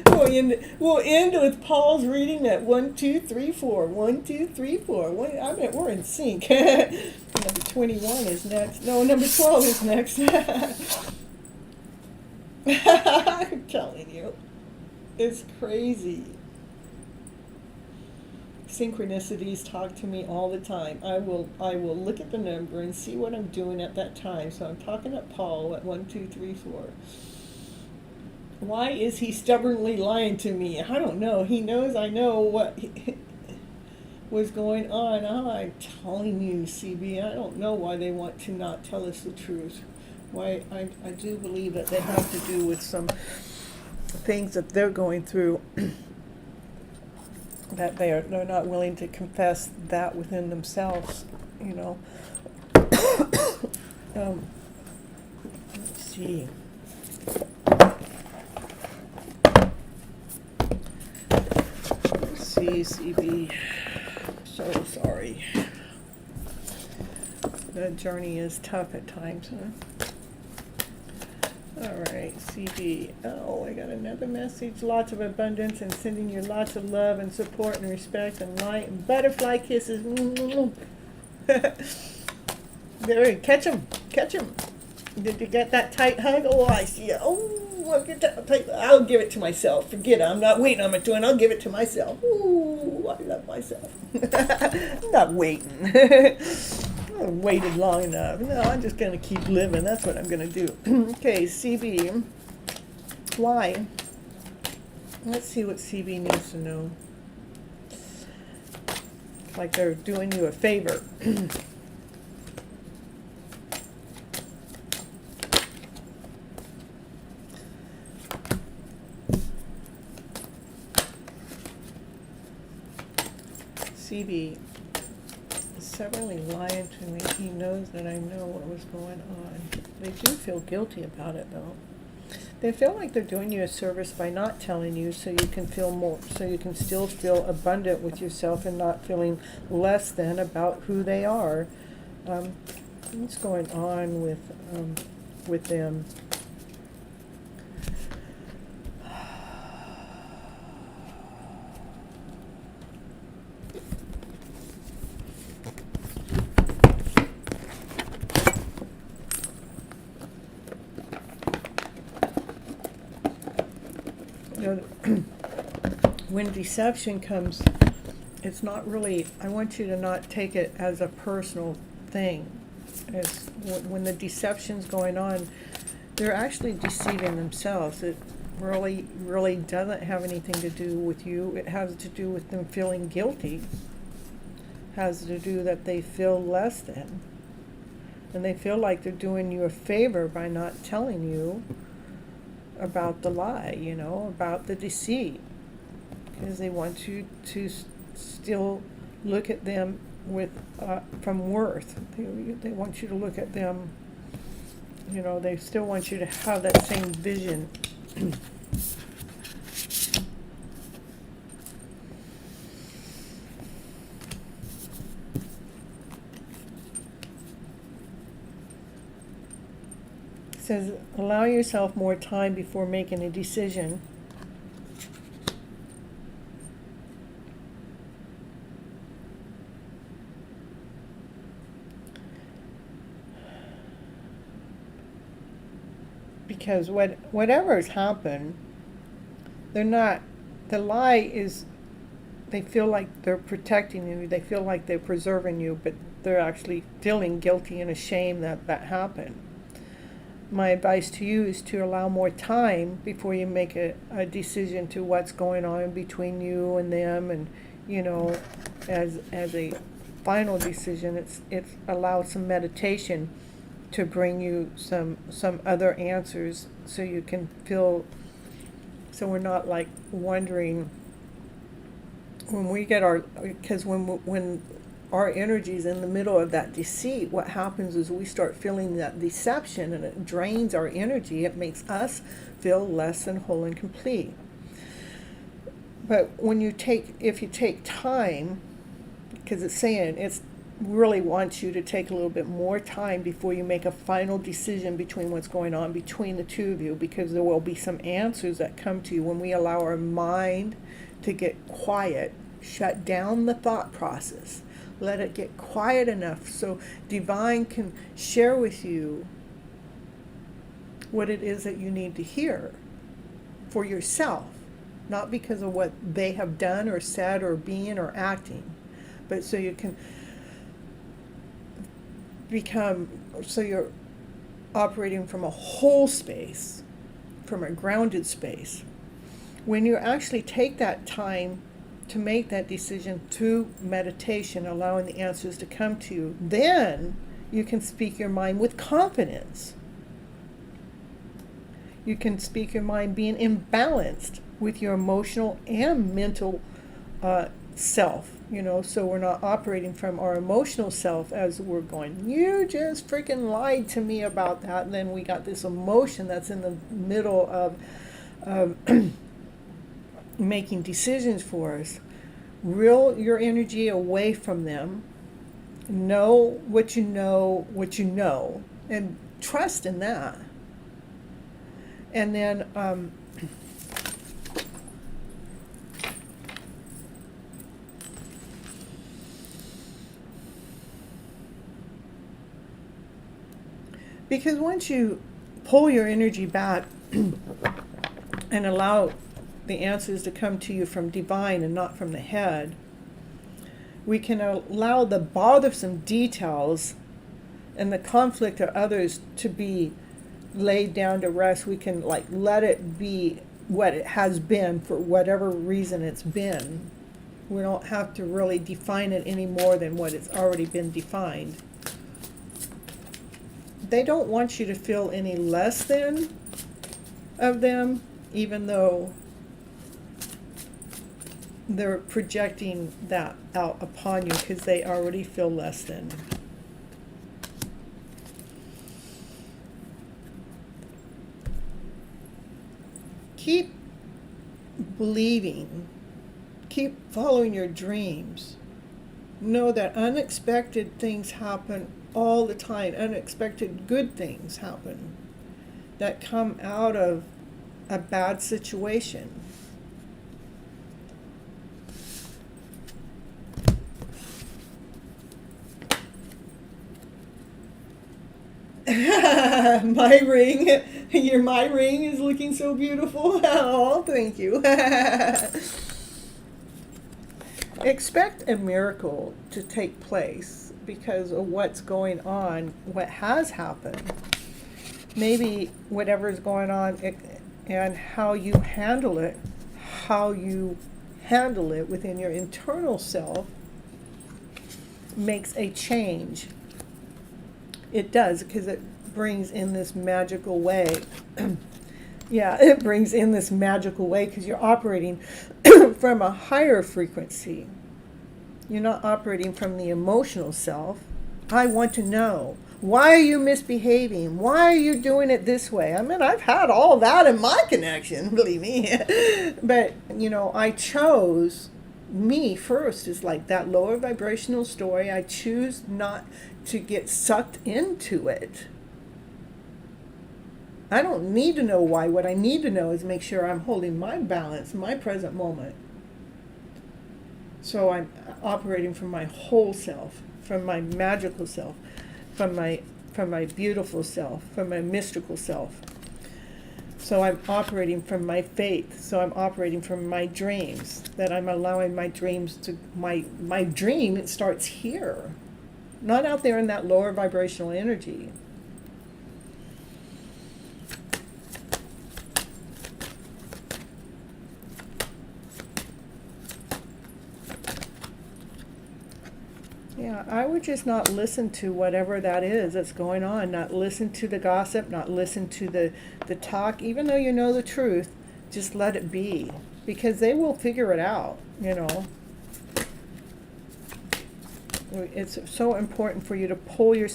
We'll end with Paul's reading at 1, 2, 3, 4. 1, 2, 3, 4. I mean, we're in sync. Number 21 is next. No, number 12 is next. I'm telling you, it's crazy. Synchronicities talk to me all the time. I will look at the number and see what I'm doing at that time. So I'm talking to Paul at 1, 2, 3, 4. Why is he stubbornly lying to me? I don't know. He knows I know what was going on. I'm telling you, CB, I don't know why they want to not tell us the truth. Why I do believe that they have to do with some things that they're going through that they're not willing to confess that within themselves, you know. Let's see. Let's see, CB. So sorry. That journey is tough at times, huh? Alright, CB. Oh, I got another message. Lots of abundance and sending you lots of love and support and respect and light and butterfly kisses. There, catch him. Did you get that tight hug? Oh, I see it. Oh, I'll get that tight. I'll give it to myself. Forget it. I'm not waiting on my twin. I'll give it to myself. Ooh, I love myself. I'm not waiting. I waited long enough. No, I'm just going to keep living. That's what I'm going to do. Okay, CB. Why? Let's see what CB needs to know. Like they're doing you a favor. CB. Stubbornly lying to me. He knows that I know what was going on. They do feel guilty about it, though. They feel like they're doing you a service by not telling you, so you can feel more, so you can still feel abundant with yourself and not feeling less than about who they are. What's going on with them? When deception comes, it's not really, I want you to not take it as a personal thing. As when the deception's going on, they're actually deceiving themselves. It really doesn't have anything to do with you. It has to do with them feeling guilty. It has to do that they feel less than. And they feel like they're doing you a favor by not telling you about the lie, you know, about the deceit. Because they want you to still look at them with from worth. They want you to look at them, you know, they still want you to have that same vision. It says, allow yourself more time before making a decision. Because whatever has happened, they're not, the lie is, they feel like they're protecting you, they feel like they're preserving you, but they're actually feeling guilty and ashamed that that happened. My advice to you is to allow more time before you make a decision to what's going on between you and them, and, you know, as a final decision, it's allow some meditation to bring you some other answers, so you can feel, so we're not like wondering when we get our, because when our energy's in the middle of that deceit, what happens is we start feeling that deception, and it drains our energy. It makes us feel less than whole and complete. But if you take time, because it's saying it's really wants you to take a little bit more time before you make a final decision between what's going on between the two of you, because there will be some answers that come to you when we allow our mind to get quiet, shut down the thought process, let it get quiet enough so divine can share with you what it is that you need to hear for yourself, not because of what they have done or said or being or acting, but so you can so you're operating from a whole space, from a grounded space. When you actually take that time to make that decision through meditation, allowing the answers to come to you, then you can speak your mind with confidence. You can speak your mind being imbalanced with your emotional and mental self, so we're not operating from our emotional self as we're going, you just freaking lied to me about that, and then we got this emotion that's in the middle of making decisions for us. Reel your energy away from them, know, and trust in that. And then because once you pull your energy back and allow the answers to come to you from divine and not from the head, we can allow the bothersome details and the conflict of others to be laid down to rest. We can let it be what it has been for whatever reason it's been. We don't have to really define it any more than what it's already been defined. They don't want you to feel any less than of them, even though they're projecting that out upon you because they already feel less than. Keep believing. Keep following your dreams. Know that unexpected things happen all the time. Unexpected good things happen that come out of a bad situation. My ring is looking so beautiful. Oh, thank you. Expect a miracle to take place because of what's going on, what has happened. Maybe whatever's going on and how you handle it within your internal self makes a change. It does, because it brings in this magical way. Yeah, it brings in this magical way because you're operating from a higher frequency. You're not operating from the emotional self. I want to know. Why are you misbehaving? Why are you doing it this way? I mean, I've had all that in my connection, believe me. But, I chose me first, is like that lower vibrational story. I choose not to get sucked into it. I don't need to know why. What I need to know is make sure I'm holding my balance, my present moment. So I'm operating from my whole self, from my magical self, from my beautiful self, from my mystical self. So I'm operating from my faith. So I'm operating from my dreams, that I'm allowing my dreams to, my dream, it starts here, not out there in that lower vibrational energy. Yeah, I would just not listen to whatever that is that's going on, not listen to the gossip, not listen to the talk, even though you know the truth, just let it be, because they will figure it out, It's so important for you to pull your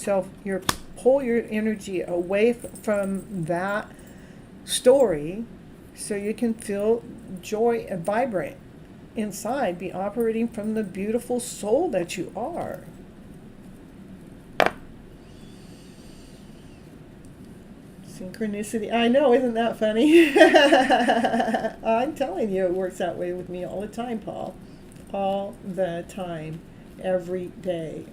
energy away from that story so you can feel joy and vibrate. inside be operating from the beautiful soul that you are. Synchronicity. I know, isn't that funny? I'm telling you, it works that way with me all the time, Paul. All the time. Every day.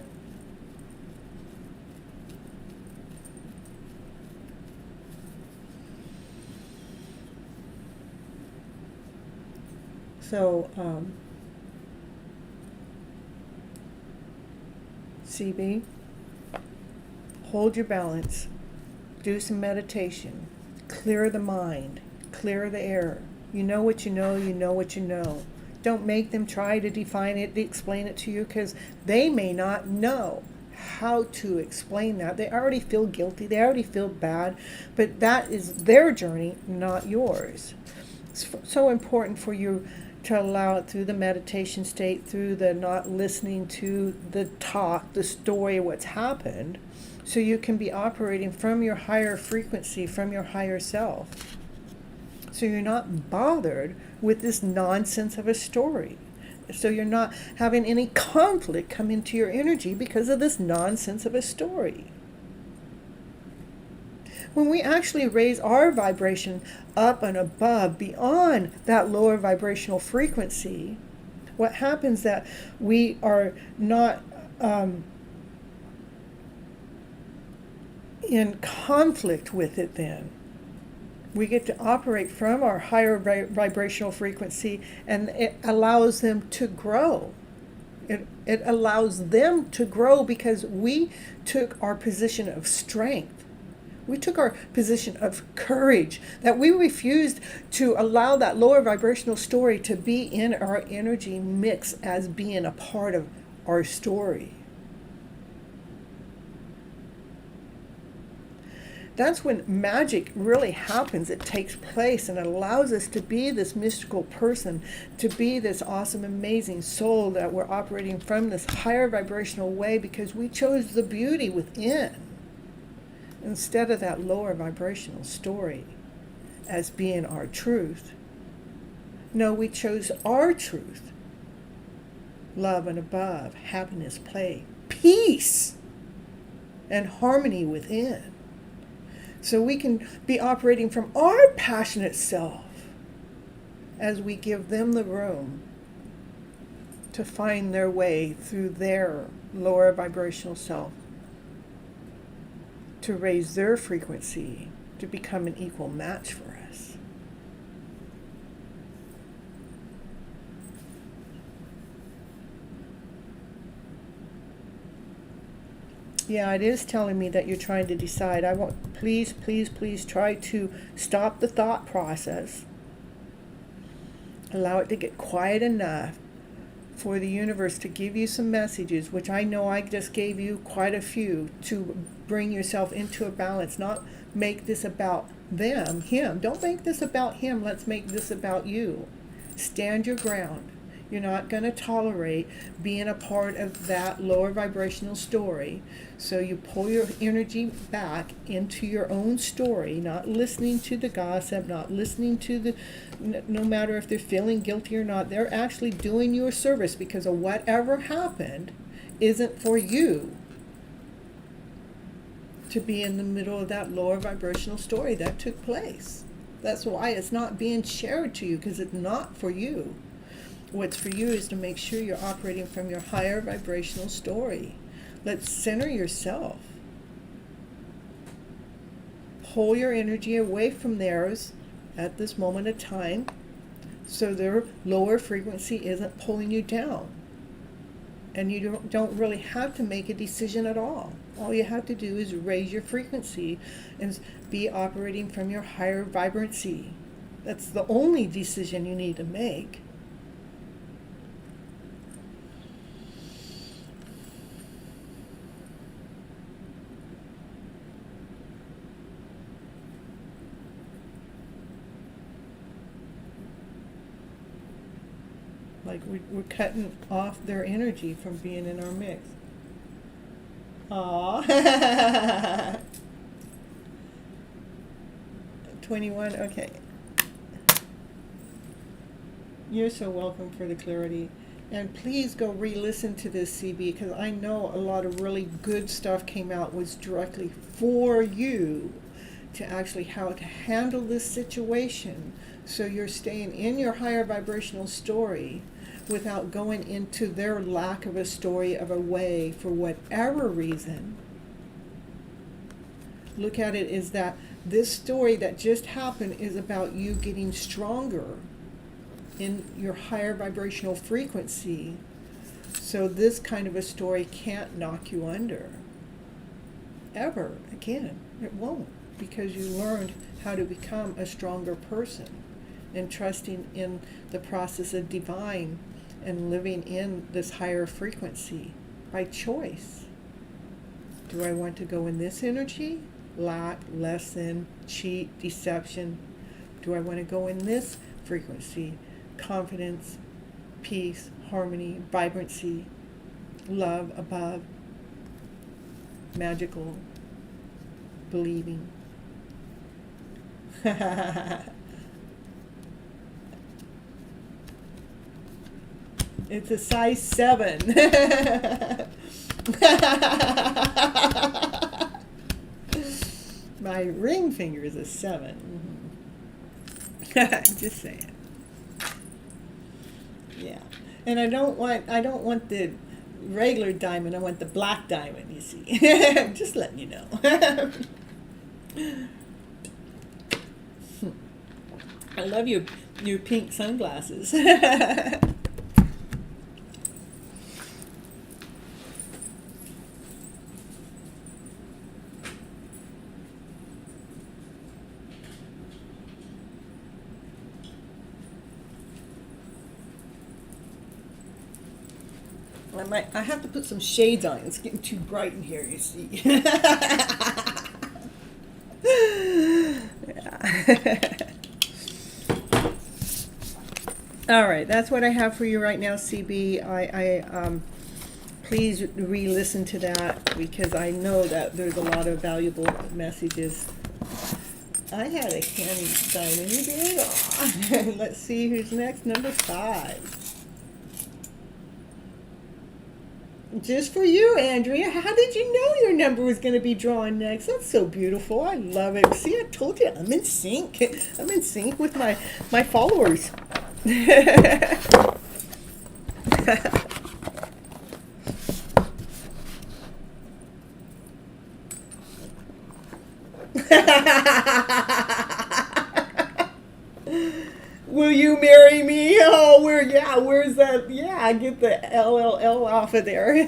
So, CB, hold your balance. Do some meditation. Clear the mind. Clear the air. You know what you know, you know what you know. Don't make them try to define it, to explain it to you, because they may not know how to explain that. They already feel guilty. They already feel bad. But that is their journey, not yours. It's so important for you to allow it through the meditation state, through the not listening to the talk, the story, what's happened, so you can be operating from your higher frequency, from your higher self. So you're not bothered with this nonsense of a story. So you're not having any conflict come into your energy because of this nonsense of a story. When we actually raise our vibration up and above, beyond that lower vibrational frequency, what happens that we are not in conflict with it then. We get to operate from our higher vibrational frequency, and it allows them to grow. It allows them to grow because we took our position of strength. We took our position of courage, that we refused to allow that lower vibrational story to be in our energy mix as being a part of our story. That's when magic really happens. It takes place, and it allows us to be this mystical person, to be this awesome, amazing soul that we're operating from this higher vibrational way because we chose the beauty within instead of that lower vibrational story as being our truth. No, we chose our truth. Love and above, happiness, play, peace, and harmony within. So we can be operating from our passionate self as we give them the room to find their way through their lower vibrational self, to raise their frequency, to become an equal match for us. Yeah, it is telling me that you're trying to decide. I want, please, please, please try to stop the thought process. Allow it to get quiet enough for the universe to give you some messages, which I know I just gave you quite a few, to bring yourself into a balance. Not make this about them, him. Don't make this about him. Let's make this about you. Stand your ground. You're not going to tolerate being a part of that lower vibrational story. So you pull your energy back into your own story, not listening to the gossip, not listening to the, no matter if they're feeling guilty or not, they're actually doing you a service because of whatever happened isn't for you to be in the middle of that lower vibrational story that took place. That's why it's not being shared to you, because it's not for you. What's for you is to make sure you're operating from your higher vibrational story. Let's center yourself. Pull your energy away from theirs at this moment of time so their lower frequency isn't pulling you down. And you don't really have to make a decision at all. All you have to do is raise your frequency and be operating from your higher vibrancy. That's the only decision you need to make. Like we're cutting off their energy from being in our mix. Aww. 21, okay. You're so welcome for the clarity. And please go re-listen to this, CB, because I know a lot of really good stuff came out was directly for you to actually how to handle this situation so you're staying in your higher vibrational story without going into their lack of a story of a way for whatever reason. Look at it as that this story that just happened is about you getting stronger in your higher vibrational frequency. So this kind of a story can't knock you under. Ever again. It won't. Because you learned how to become a stronger person and trusting in the process of divine and living in this higher frequency by choice. Do I want to go in this energy? Lack, less than, cheat, deception. Do I want to go in this frequency? Confidence, peace, harmony, vibrancy, love above, magical, believing. It's a size 7. My ring finger is a 7. Just saying. Yeah. And I don't want the regular diamond, I want the black diamond, you see. Just letting you know. I love your pink sunglasses. I have to put some shades on. It's getting too bright in here, you see. Yeah. All right, that's what I have for you right now, CB. Please re-listen to that because I know that there's a lot of valuable messages. I had a candy diamond. You did. Let's see who's next. Number 5. Just for you, Andrea. How did you know your number was going to be drawn next? That's so beautiful. I love it. See, I told you I'm in sync. I'm in sync with my followers. Will you marry me? Oh, where's that? Yeah, I get the LLL off of there.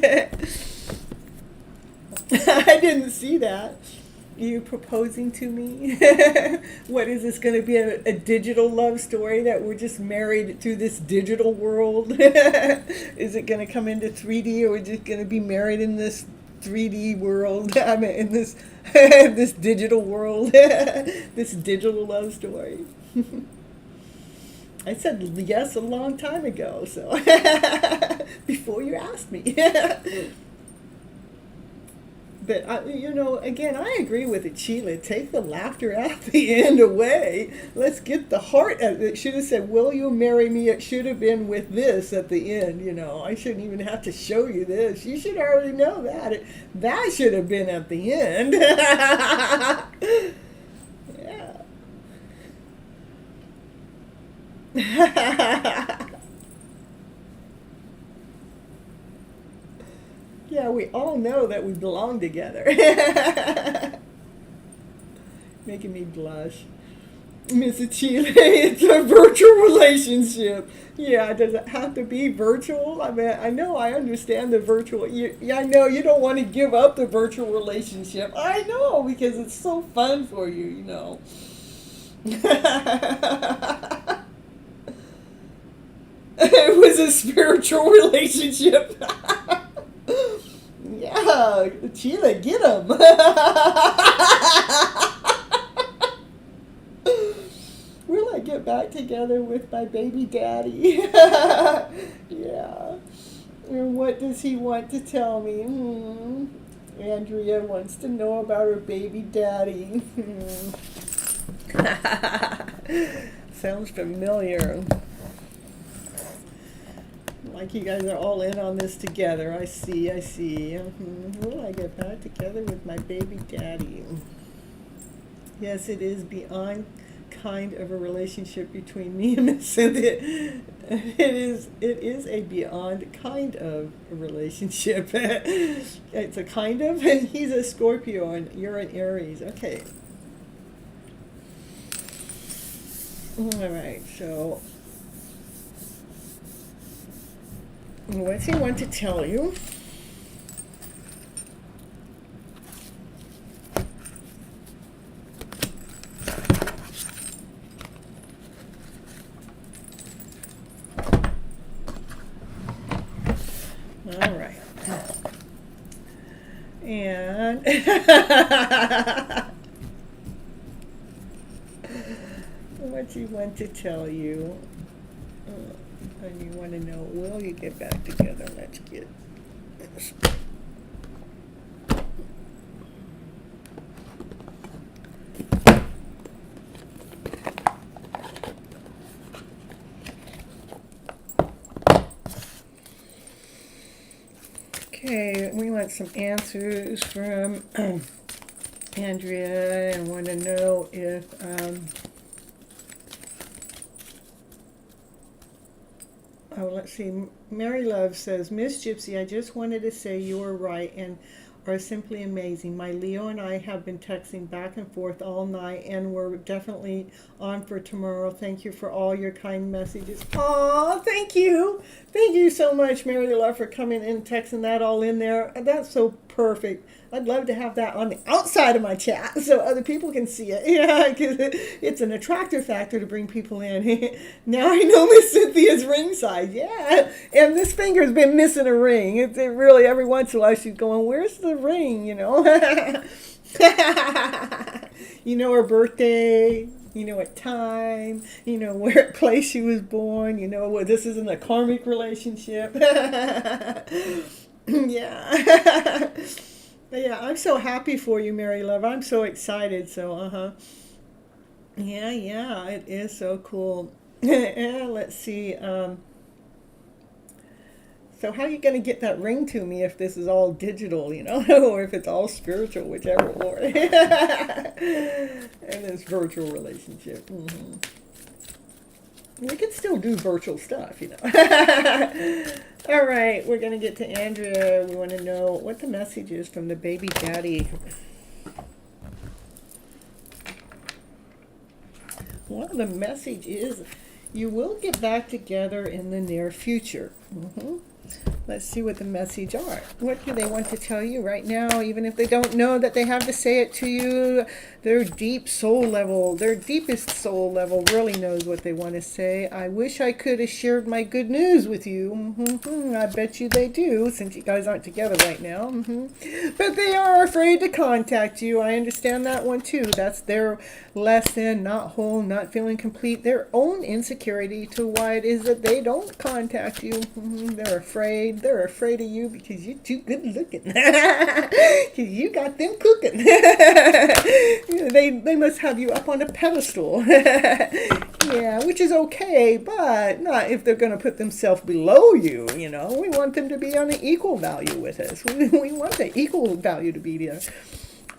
I didn't see that. You proposing to me? What is this going to be, a digital love story that we're just married to this digital world? Is it going to come into 3D, or we're just going to be married in this 3D world? I mean, in this this digital world, this digital love story. I said yes a long time ago, so before you asked me. But, again, I agree with it, Sheila. Take the laughter at the end away. Let's get the heart out. It should have said, will you marry me? It should have been with this at the end, I shouldn't even have to show you this. You should already know that. That should have been at the end. Yeah. Yeah, we all know that we belong together. Making me blush. Mrs. Chile, it's a virtual relationship. Yeah, does it have to be virtual? I mean, I understand the virtual. I know you don't want to give up the virtual relationship. I know, because it's so fun for you, It was a spiritual relationship. Yeah, Sheila, get him. Will I get back together with my baby daddy? Yeah. And what does he want to tell me? Andrea wants to know about her baby daddy. Sounds familiar. like you guys are all in on this together. I see. Will I get back together with my baby daddy? Yes, it is beyond kind of a relationship between me and Miss Cynthia. It is a beyond kind of a relationship. It's a kind of. He's a Scorpio and you're an Aries. Okay. All right. So, what's he want to tell you? All right. And what do you want to tell you? And you want to know, will you get back together? Let's get this. Okay, we want some answers from Andrea and want to know if let's see. Mary Love says, Miss Gypsy, I just wanted to say you are right and are simply amazing. My Leo and I have been texting back and forth all night, and we're definitely on for tomorrow. Thank you for all your kind messages. Aw, thank you. Thank you so much, Mary Love, for coming and texting that all in there. That's so perfect. I'd love to have that on the outside of my chat so other people can see it. Yeah, because it's an attractor factor to bring people in. Now I know Miss Cynthia's ring size. Yeah, and this finger's been missing a ring. It really, every once in a while she's going, where's the ring, you know? You know her birthday. You know what time, you know where place she was born, you know what, this isn't a karmic relationship. Yeah. Yeah, I'm so happy for you, Mary Love. I'm so excited. So, yeah, it is so cool. Yeah, let's see. So how are you going to get that ring to me if this is all digital, you know, or if it's all spiritual, whichever, or and this virtual relationship. Mm-hmm. We can still do virtual stuff, you know. All right, we're going to get to Andrea. We want to know what the message is from the baby daddy. Well, the message is you will get back together in the near future. Mm-hmm. Let's see what the message are. What do they want to tell you right now, even if they don't know that they have to say it to you? Their deep soul level, their deepest soul level really knows what they want to say. I wish I could have shared my good news with you. Mm-hmm. I bet you they do, since you guys aren't together right now. Mm-hmm. But they are afraid to contact you. I understand that one too. That's their lesson, not whole, not feeling complete. Their own insecurity to why it is that they don't contact you. Mm-hmm. They're afraid. They're afraid of you because you're too good looking. Because you got them cooking. They must have you up on a pedestal. Yeah, which is okay, but not if they're going to put themselves below you, you know. We want them to be on an equal value with us. We want the equal value to be there.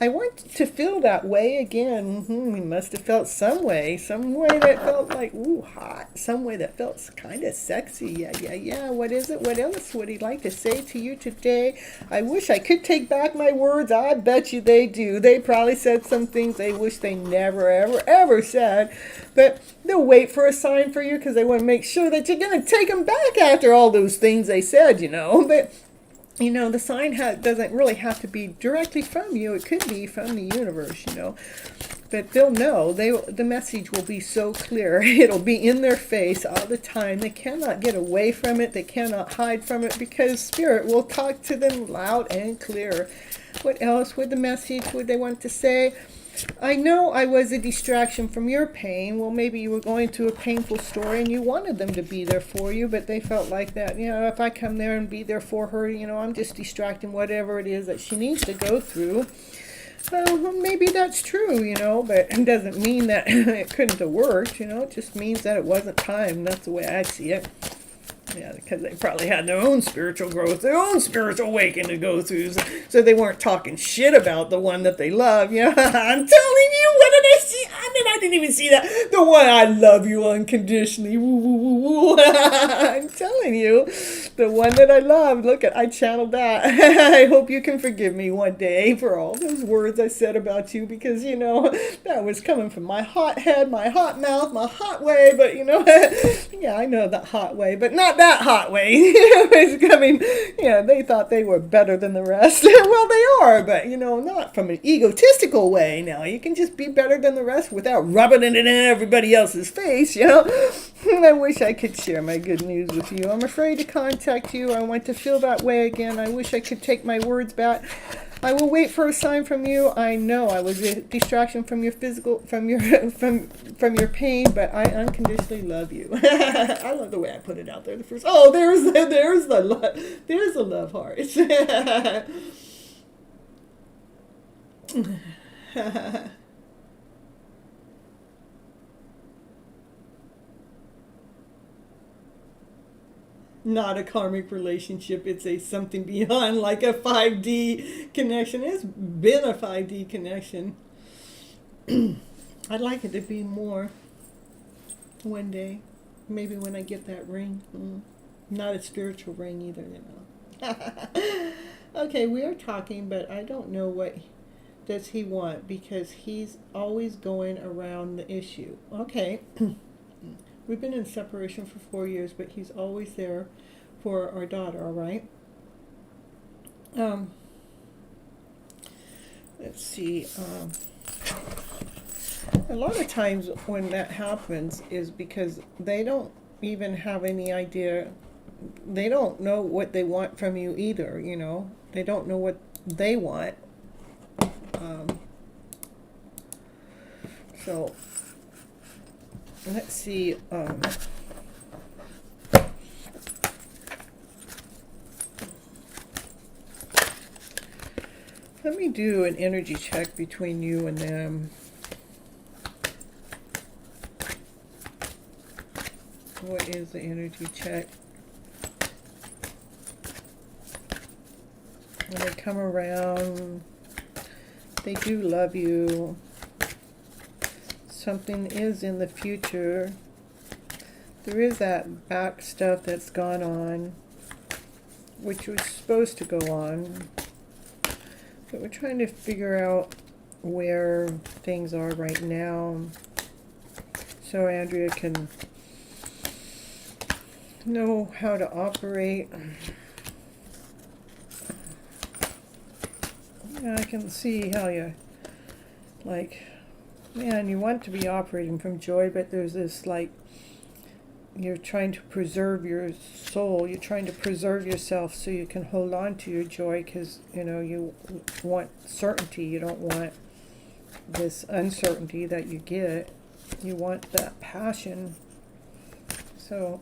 I want to feel that way again. We must have felt some way that felt like, ooh, hot. Some way that felt kind of sexy. Yeah. What is it? What else would he like to say to you today? I wish I could take back my words. I bet you they do. They probably said some things they wish they never, ever said. But they'll wait for a sign for you because they want to make sure that you're going to take them back after all those things they said, you know. But you know, the sign doesn't really have to be directly from you. It could be from the universe, you know. But they'll know. The message will be so clear. It'll be in their face all the time. They cannot get away from it. They cannot hide from it because Spirit will talk to them loud and clear. What else would they want to say? I know I was a distraction from your pain. Well, maybe you were going through a painful story and you wanted them to be there for you, but they felt like that, you know, if I come there and be there for her, you know, I'm just distracting whatever it is that she needs to go through. Well, maybe that's true, you know, but it doesn't mean that it couldn't have worked, you know. It just means that it wasn't time. That's the way I see it. Yeah, because they probably had their own spiritual growth, their own spiritual awakening to go through. So they weren't talking shit about the one that they love. Yeah, I'm telling you, what did I see? I mean, I didn't even see that. The one, I love you unconditionally. Woo, woo, woo, woo. I'm telling you, the one that I love. Look at, I channeled that. I hope you can forgive me one day for all those words I said about you, because, you know, that was coming from my hot head, my hot mouth, my hot way. But, you know, yeah, I know that hot way, but not that hot way. It's coming, they thought they were better than the rest. Well, they are, but, not from an egotistical way. Now, you can just be better than the rest without rubbing it in everybody else's face, I wish I could share my good news with you. I'm afraid to contact you. I want to feel that way again. I wish I could take my words back. I will wait for a sign from you. I know I was a distraction from your from your pain, but I unconditionally love you. I love the way I put it out there. The first, there's the love heart. Not a karmic relationship. It's a something beyond, like a 5D connection. It's been a 5D connection. I'd like it to be more one day. Maybe when I get that ring. Not a spiritual ring either, Okay, we are talking, but I don't know what does he want, because he's always going around the issue. Okay. We've been in separation for 4 years, but he's always there for our daughter, all right? Let's see. A lot of times when that happens is because they don't even have any idea. They don't know what they want from you either, They don't know what they want. So... let's see. Let me do an energy check between you and them. What is the energy check? When they come around, they do love you. Something is in the future. There is that back stuff that's gone on, which was supposed to go on. But we're trying to figure out where things are right now, so Andrea can know how to operate. Yeah, I can see how you, man, you want to be operating from joy, but there's this, you're trying to preserve your soul. You're trying to preserve yourself so you can hold on to your joy, because, you want certainty. You don't want this uncertainty that you get. You want that passion. So,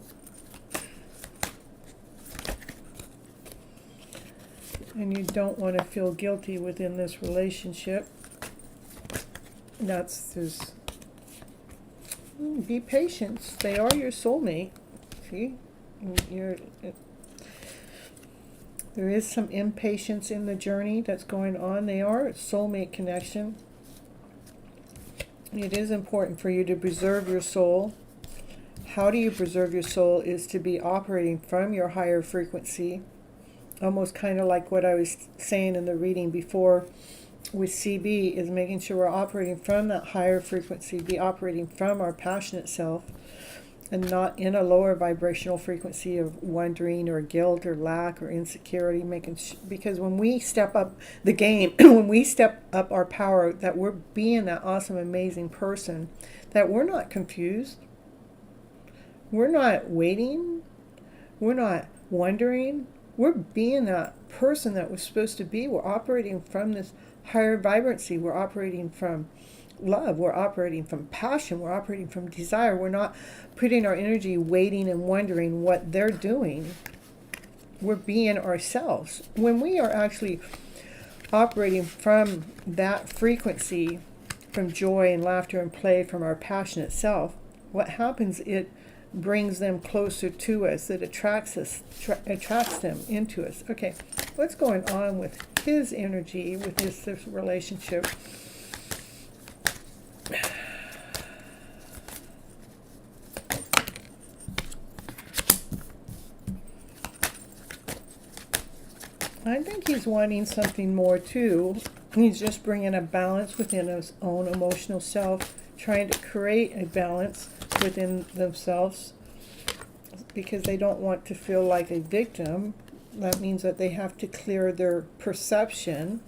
and you don't want to feel guilty within this relationship. That's this. Be patient. They are your soulmate. See, there is some impatience in the journey that's going on. They are a soulmate connection. It is important for you to preserve your soul. How do you preserve your soul? Is to be operating from your higher frequency. Almost kind of like what I was saying in the reading before with CB, is making sure we're operating from that higher frequency, be operating from our passionate self, and not in a lower vibrational frequency of wondering or guilt or lack or insecurity. Because when we step up the game, when we step up our power, that we're being that awesome, amazing person, that we're not confused, we're not waiting, we're not wondering, we're being that person that we're supposed to be. We're operating from this higher vibrancy. We're operating from love. We're operating from passion. We're operating from desire. We're not putting our energy waiting and wondering what they're doing. We're being ourselves. When we are actually operating from that frequency, from joy and laughter and play, from our passionate self, what happens, it brings them closer to us, that attracts them into us. Okay, what's going on with his energy, with this relationship? I think he's wanting something more too. He's just bringing a balance within his own emotional self, trying to create a balance within themselves, because they don't want to feel like a victim. That means that they have to clear their perception.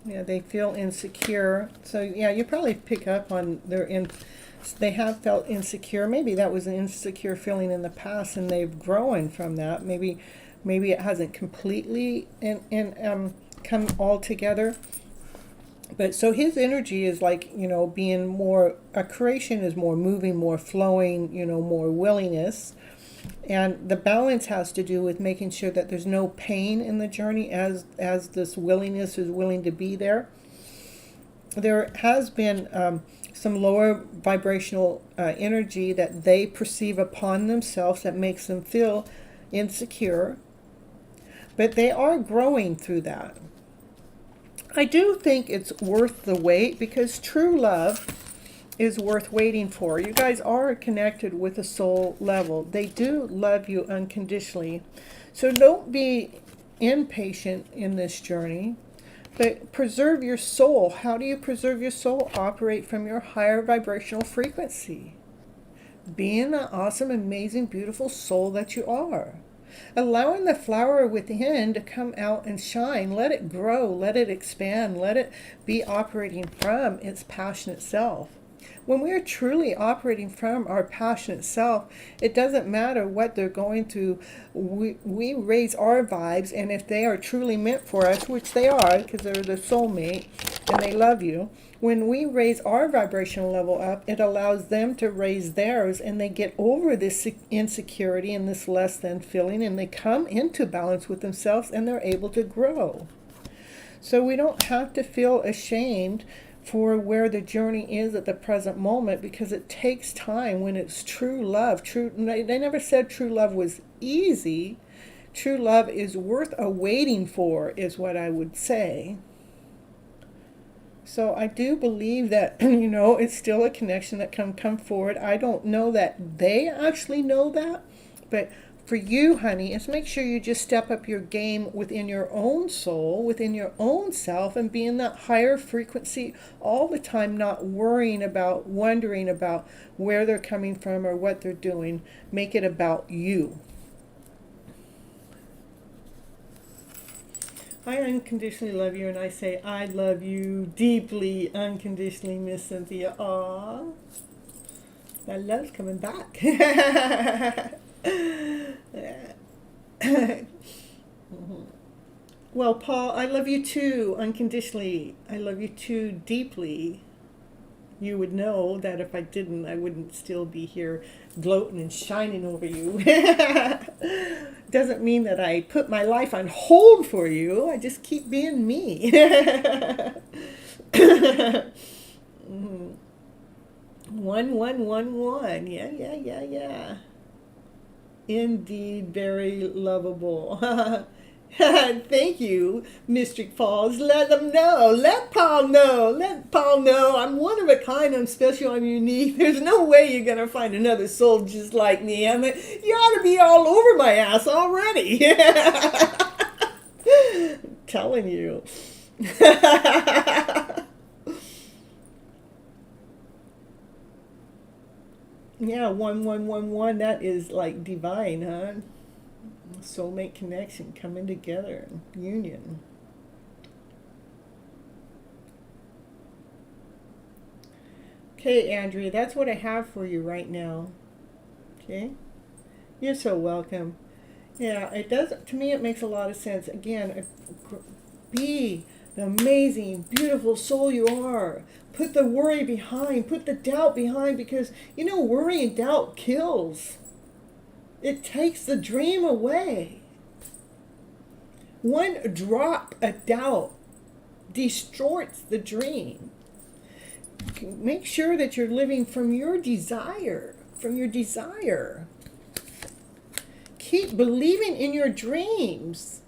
Yeah, they feel insecure. So yeah, you probably pick up on they have felt insecure. Maybe that was an insecure feeling in the past, and they've grown from that. Maybe it hasn't completely come all together. But so his energy is like, being more, a creation is more moving, more flowing, more willingness. And the balance has to do with making sure that there's no pain in the journey as this willingness is willing to be there. There has been some lower vibrational energy that they perceive upon themselves that makes them feel insecure. But they are growing through that. I do think it's worth the wait, because true love is worth waiting for. You guys are connected with a soul level. They do love you unconditionally. So don't be impatient in this journey, but preserve your soul. How do you preserve your soul? Operate from your higher vibrational frequency. Being the awesome, amazing, beautiful soul that you are. Allowing the flower within to come out and shine. Let it grow, let it expand, let it be operating from its passionate self. When we are truly operating from our passionate self, it doesn't matter what they're going through. We raise our vibes, and if they are truly meant for us, which they are, because they're the soulmate and they love you, when we raise our vibrational level up, it allows them to raise theirs, and they get over this insecurity and this less than feeling, and they come into balance with themselves, and they're able to grow. So we don't have to feel ashamed for where the journey is at the present moment, because it takes time. When it's true love, they never said true love was easy. True love is worth a waiting for, is what I would say. So I do believe that, it's still a connection that can come forward. I don't know that they actually know that, but for you, honey, is make sure you just step up your game within your own soul, within your own self, and be in that higher frequency all the time, not wondering about where they're coming from or what they're doing. Make it about you. I unconditionally love you, and I say I love you deeply, unconditionally, Miss Cynthia. Aww. That love's coming back. Well, Paul, I love you too, unconditionally. I love you too deeply. You would know that if I didn't, I wouldn't still be here gloating and shining over you. Doesn't mean that I put my life on hold for you. I just keep being me. 1111. Yeah. Indeed, very lovable. Thank you, Mystic Falls. Let them know. Let Paul know. Let Paul know I'm one of a kind. I'm special. I'm unique. There's no way you're going to find another soul just like me. I mean, you ought to be all over my ass already. I'm telling you. Yeah, 1111. That is like divine, huh? Soulmate connection coming together, union. Okay, Andrea, that's what I have for you right now. Okay, you're so welcome. Yeah, it does. To me, it makes a lot of sense. Again, be the amazing, beautiful soul you are. Put the worry behind. Put the doubt behind, because worry and doubt kills. It takes the dream away. One drop of doubt distorts the dream. Make sure that you're living from your desire, Keep believing in your dreams.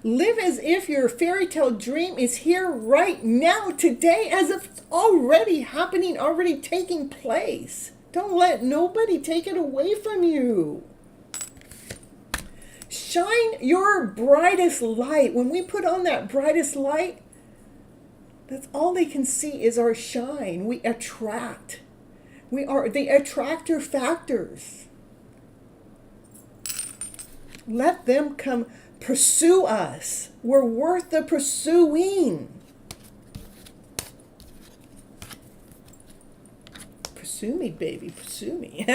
Live as if your fairy tale dream is here right now, today, as if it's already happening, already taking place. Don't let nobody take it away from you. Shine your brightest light. When we put on that brightest light, that's all they can see is our shine. We attract. We are the attractor factors. Let them come pursue us. We're worth the pursuing. Pursue me, baby, pursue me.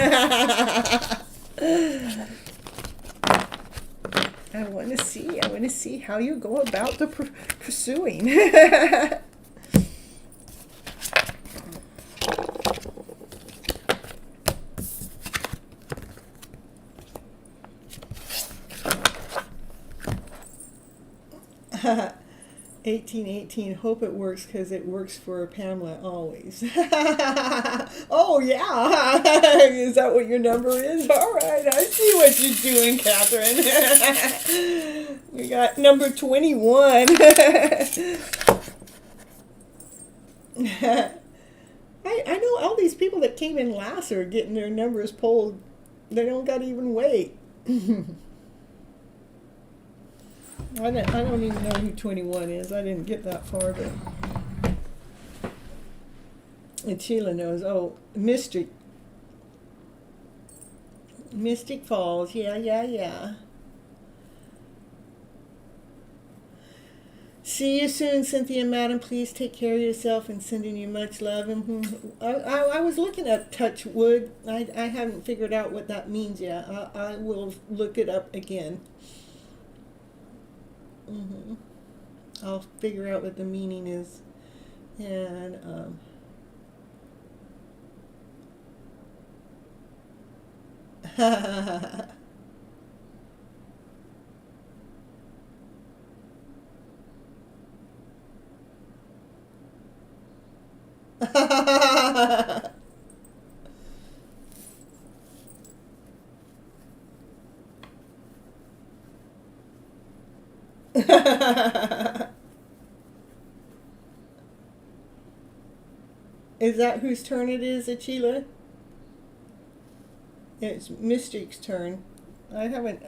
I want to see how you go about the pursuing. 1818, hope it works because it works for Pamela always. Oh, yeah. Is that what your number is? All right, I see what you're doing, Catherine. We got number 21. I know all these people that came in last are getting their numbers pulled. They don't got to even wait. I don't even know who 21 is. I didn't get that far, but... And Sheila knows. Oh, Mystic. Mystic Falls. Yeah. See you soon, Cynthia, madam. Please take care of yourself and sending you much love. I was looking at touch wood. I haven't figured out what that means yet. I will look it up again. I'll figure out what the meaning is. And Is that whose turn it is, Achila? It's Mystic's turn. I haven't,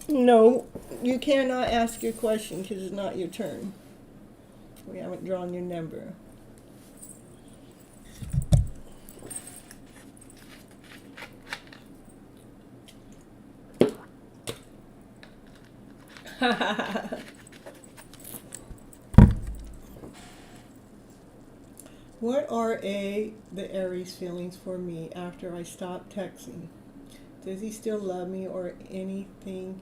No, you cannot ask your question because it's not your turn. We haven't drawn your number. What are the Aries feelings for me after I stop texting? Does he still love me or anything,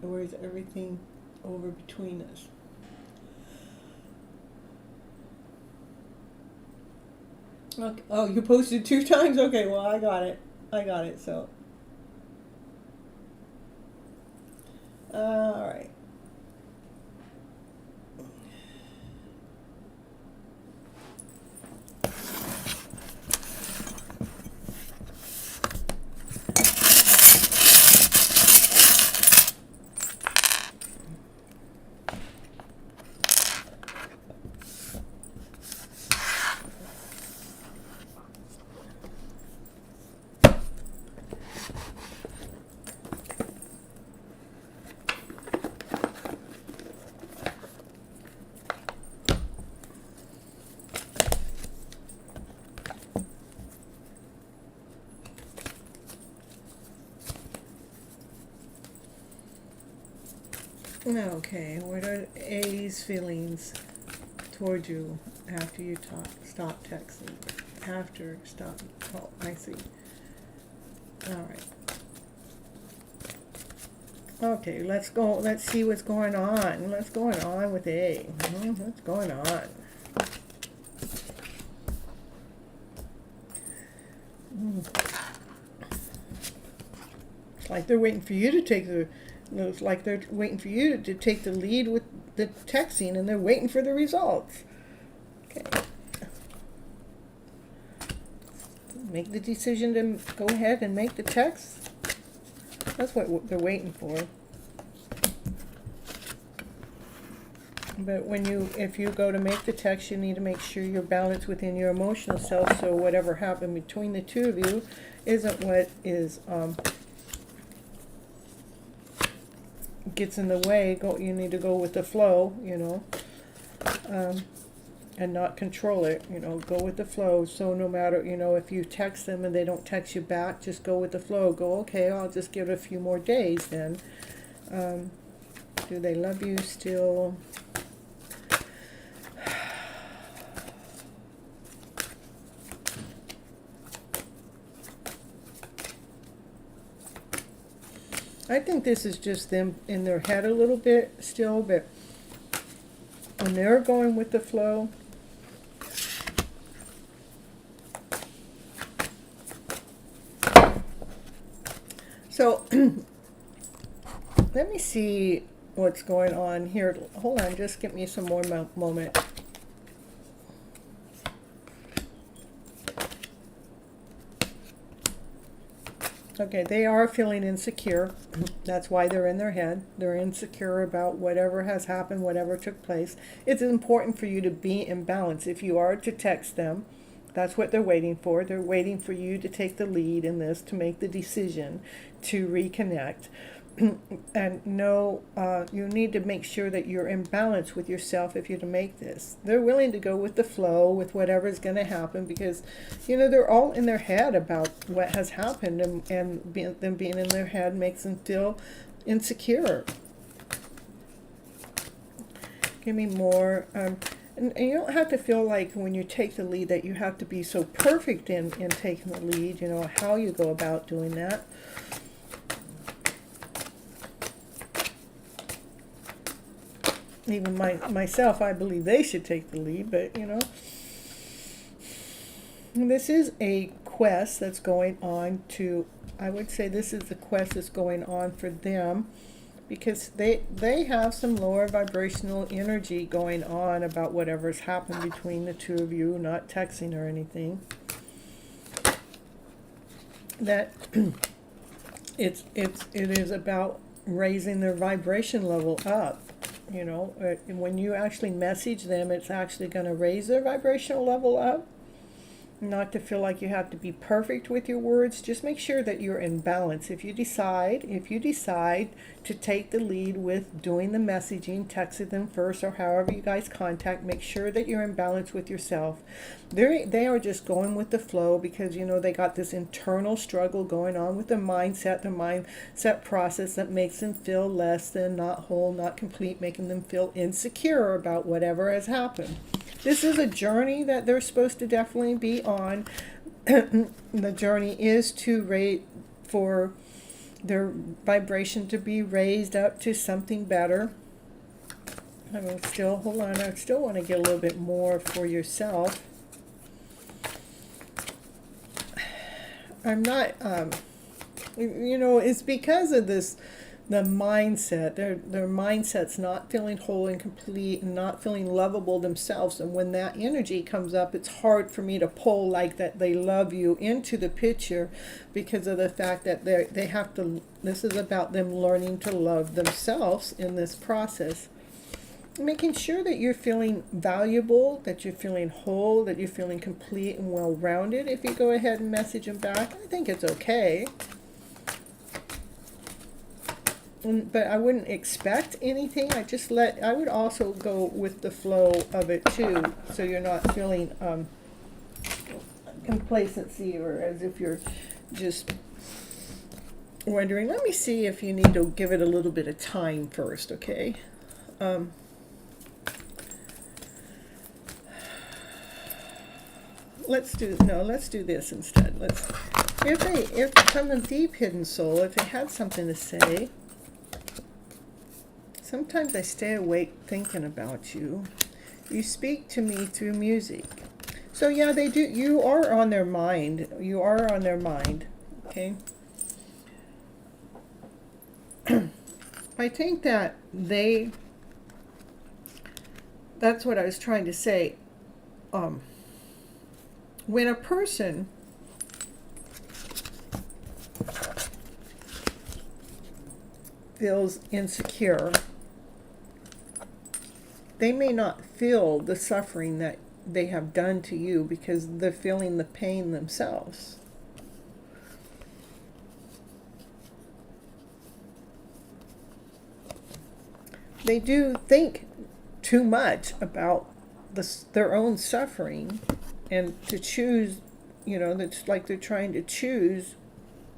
or is everything over between us? Okay. Oh, you posted 2 times? Okay, well, I got it, so. All right. Okay, what are A's feelings toward you after you stop texting? Oh, I see. All right. Okay, let's go. Let's see what's going on. What's going on with A? What's going on? Like they're waiting for you to take the, it's like they're waiting for you to take the lead with the texting, and they're waiting for the results. Okay. Make the decision to go ahead and make the text. That's what they're waiting for. But if you go to make the text, you need to make sure you're balanced within your emotional self, so whatever happened between the two of you isn't what is gets in the way. You need to go with the flow, you know, and not control it. You know, go with the flow. So no matter, you know, if you text them and they don't text you back, just go with the flow. Go, okay, I'll just give it a few more days then. Do they love you still? I think this is just them in their head a little bit still, but when they're going with the flow, so let me see what's going on here. Hold on, just give me some more moment. Okay, they are feeling insecure. That's why they're in their head. They're insecure about whatever has happened, whatever took place. It's important for you to be in balance. If you are to text them, that's what they're waiting for. They're waiting for you to take the lead in this, to make the decision to reconnect. And no, you need to make sure that you're in balance with yourself if you're to make this. They're willing to go with the flow, with whatever's going to happen, because, you know, they're all in their head about what has happened, and them being in their head makes them feel insecure. Give me more. And you don't have to feel like when you take the lead that you have to be so perfect in taking the lead, you know, how you go about doing that. Even myself, I believe they should take the lead, but, you know, this is a quest that's going on to, I would say this is the quest that's going on for them, because they have some lower vibrational energy going on about whatever's happened between the two of you, not texting or anything. That it is about raising their vibration level up. You know, when you actually message them, it's actually going to raise their vibrational level up. Not to feel like you have to be perfect with your words. Just make sure that you're in balance. If you decide to take the lead with doing the messaging, texting them first, or however you guys contact, make sure that you're in balance with yourself. They are just going with the flow because, you know, they got this internal struggle going on with their mindset process that makes them feel less than, not whole, not complete, making them feel insecure about whatever has happened. This is a journey that they're supposed to definitely be on. The journey is to for their vibration to be raised up to something better. I will still, hold on, I still want to get a little bit more for yourself. I'm not, you know, it's because of this, the mindset, their mindset's not feeling whole and complete and not feeling lovable themselves. And when that energy comes up, it's hard for me to pull like that they love you into the picture, because of the fact that they have to, this is about them learning to love themselves in this process. Making sure that you're feeling valuable, that you're feeling whole, that you're feeling complete and well-rounded. If you go ahead and message them back, I think it's okay. But I wouldn't expect anything. I would also go with the flow of it too, so you're not feeling complacency or as if you're just wondering. Let me see if you need to give it a little bit of time first, okay? Let's do this instead. If from the deep hidden soul, if it had something to say. Sometimes I stay awake thinking about you. You speak to me through music. So yeah, they do. You are on their mind. You are on their mind. Okay. I think that that's what I was trying to say. When a person feels insecure, they may not feel the suffering that they have done to you because they're feeling the pain themselves. They do think too much about their own suffering, and to choose, it's like they're trying to choose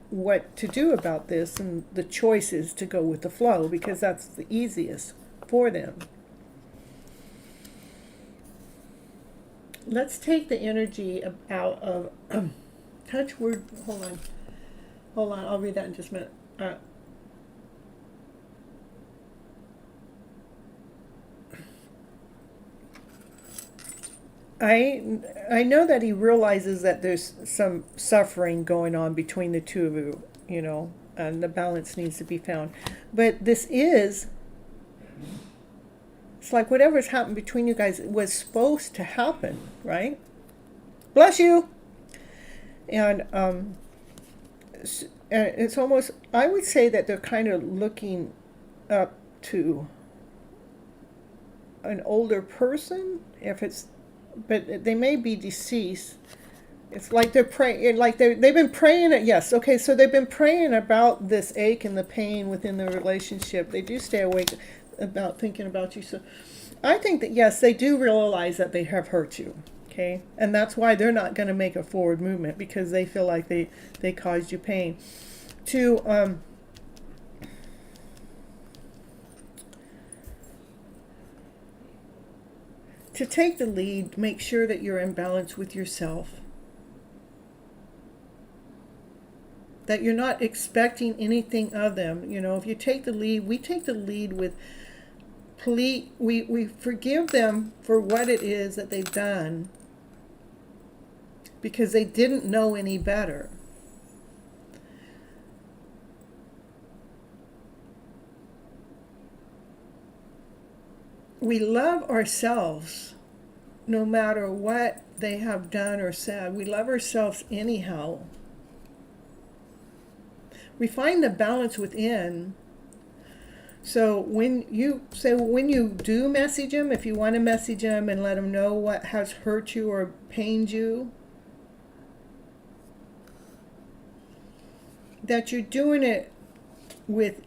what to do about this, and the choice is to go with the flow because that's the easiest for them. Let's take the energy out of touch word. Hold on, I'll read that in just a minute. I know that he realizes that there's some suffering going on between the two of you, and the balance needs to be found. But it's like whatever's happened between you guys was supposed to happen, right? Bless you. And it's almost, I would say that they're kind of looking up to an older person, but they may be deceased. It's like they're praying, like they've been praying it. Yes, okay, so they've been praying about this ache and the pain within the relationship. They do stay awake about thinking about you. So I think that, yes, they do realize that they have hurt you, okay? And that's why they're not going to make a forward movement, because they feel like they caused you pain. To take the lead, make sure that you're in balance with yourself. That you're not expecting anything of them. If you take the lead, we take the lead with we forgive them for what it is that they've done, because they didn't know any better. We love ourselves no matter what they have done or said. We love ourselves anyhow. We find the balance within. So when you do message them, if you want to message them and let them know what has hurt you or pained you, that you're doing it with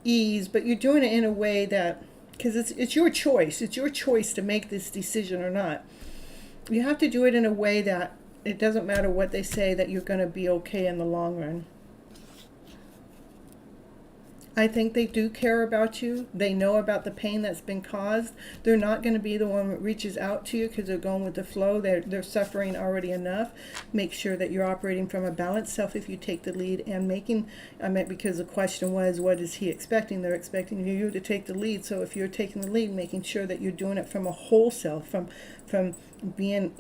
ease, but you're doing it in a way that, because it's your choice. It's your choice to make this decision or not. You have to do it in a way that it doesn't matter what they say, that you're going to be okay in the long run. I think they do care about you. They know about the pain that's been caused. They're not going to be the one that reaches out to you because they're going with the flow. They're suffering already enough. Make sure that you're operating from a balanced self if you take the lead, and because the question was, what is he expecting? They're expecting you to take the lead. So if you're taking the lead, making sure that you're doing it from a whole self, from being,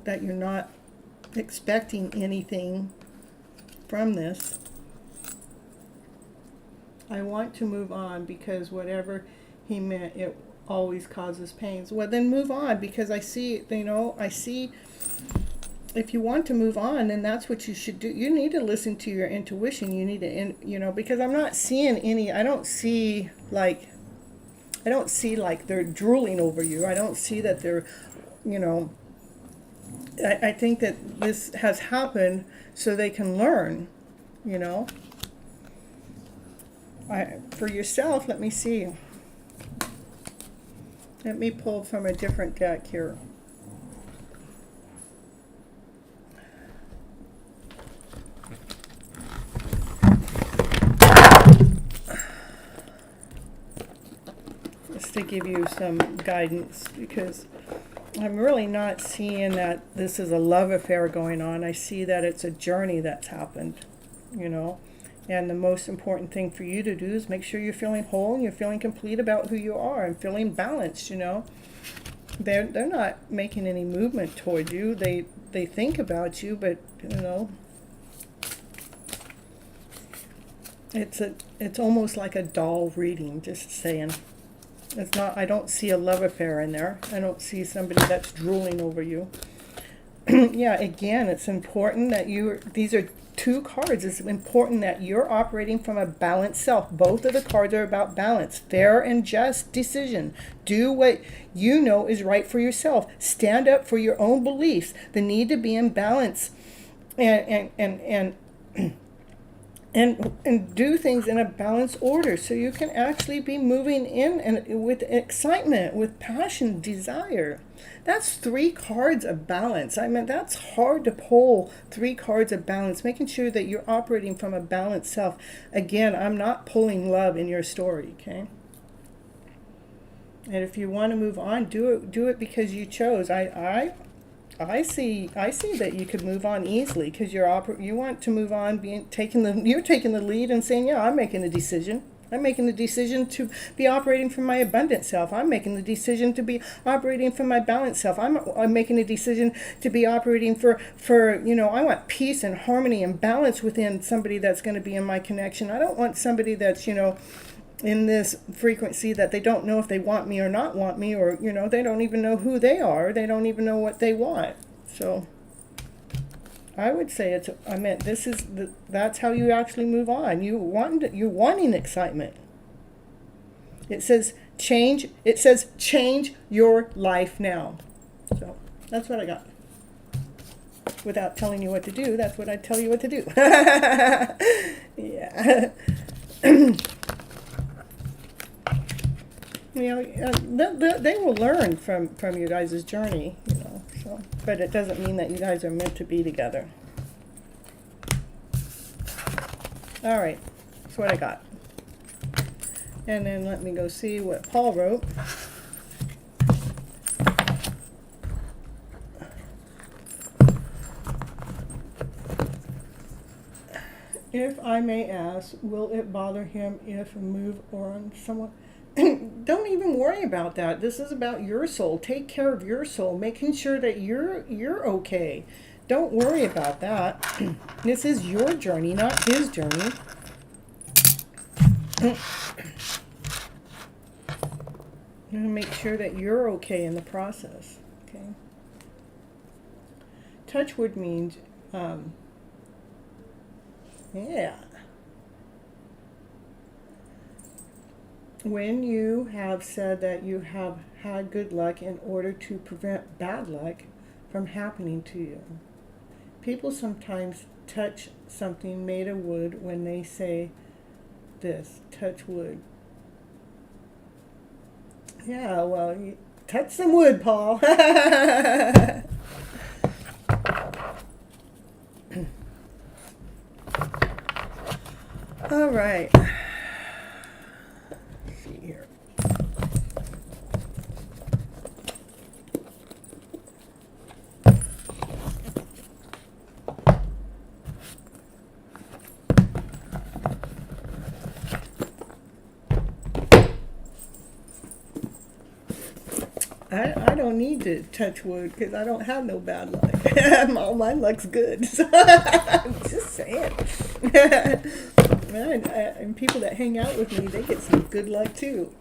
that you're not expecting anything from this. I want to move on because whatever he meant, it always causes pains. Well, then move on, because I see if you want to move on, then that's what you should do. You need to listen to your intuition. You need to, because I'm not seeing any, I don't see like they're drooling over you. I don't see that they're, I think that this has happened so they can learn, for yourself. Let me see. Let me pull from a different deck here. Just to give you some guidance, because I'm really not seeing that this is a love affair going on. I see that it's a journey that's happened, And the most important thing for you to do is make sure you're feeling whole and you're feeling complete about who you are and feeling balanced, They're not making any movement toward you. They think about you, but, it's almost like a doll reading, just saying. It's not, I don't see a love affair in there. I don't see somebody that's drooling over you. Yeah, again, it's important that these are two cards. It's important that you're operating from a balanced self. Both of the cards are about balance, fair and just decision. Do what you know is right for yourself. Stand up for your own beliefs. The need to be in balance and do things in a balanced order so you can actually be moving in and with excitement, with passion, desire. That's 3 cards of balance. I mean, that's hard to pull 3 cards of balance, making sure that you're operating from a balanced self. Again, I'm not pulling love in your story, okay? And if you want to move on, do it because you chose. I see that you could move on easily because you want to move on, you're taking the lead and saying, yeah, I'm making a decision. I'm making the decision to be operating from my abundant self. I'm making the decision to be operating from my balanced self. I'm making a decision to be operating for I want peace and harmony and balance within somebody that's going to be in my connection. I don't want somebody that's, in this frequency that they don't know if they want me or not want me, or, they don't even know who they are. They don't even know what they want. So I would say that's how you actually move on. You're wanting excitement. It says change your life now. So that's what I got. Without telling you what to do, that's what I tell you what to do. Yeah. They will learn from you guys' journey, so, but it doesn't mean that you guys are meant to be together. All right, that's what I got. And then let me go see what Paul wrote. If I may ask, will it bother him if I move on someone? Don't even worry about that. This is about your soul. Take care of your soul, making sure that you're okay. Don't worry about that. This is your journey, not his journey. You make sure that you're okay in the process. Okay. Touchwood means, yeah. When you have said that you have had good luck in order to prevent bad luck from happening to you. People sometimes touch something made of wood when they say this, touch wood. Yeah, well, you touch some wood, Paul. All right. Let's see here. I don't need to touch wood because I don't have no bad luck. All my luck's good. So I'm just saying. And people that hang out with me, they get some good luck too.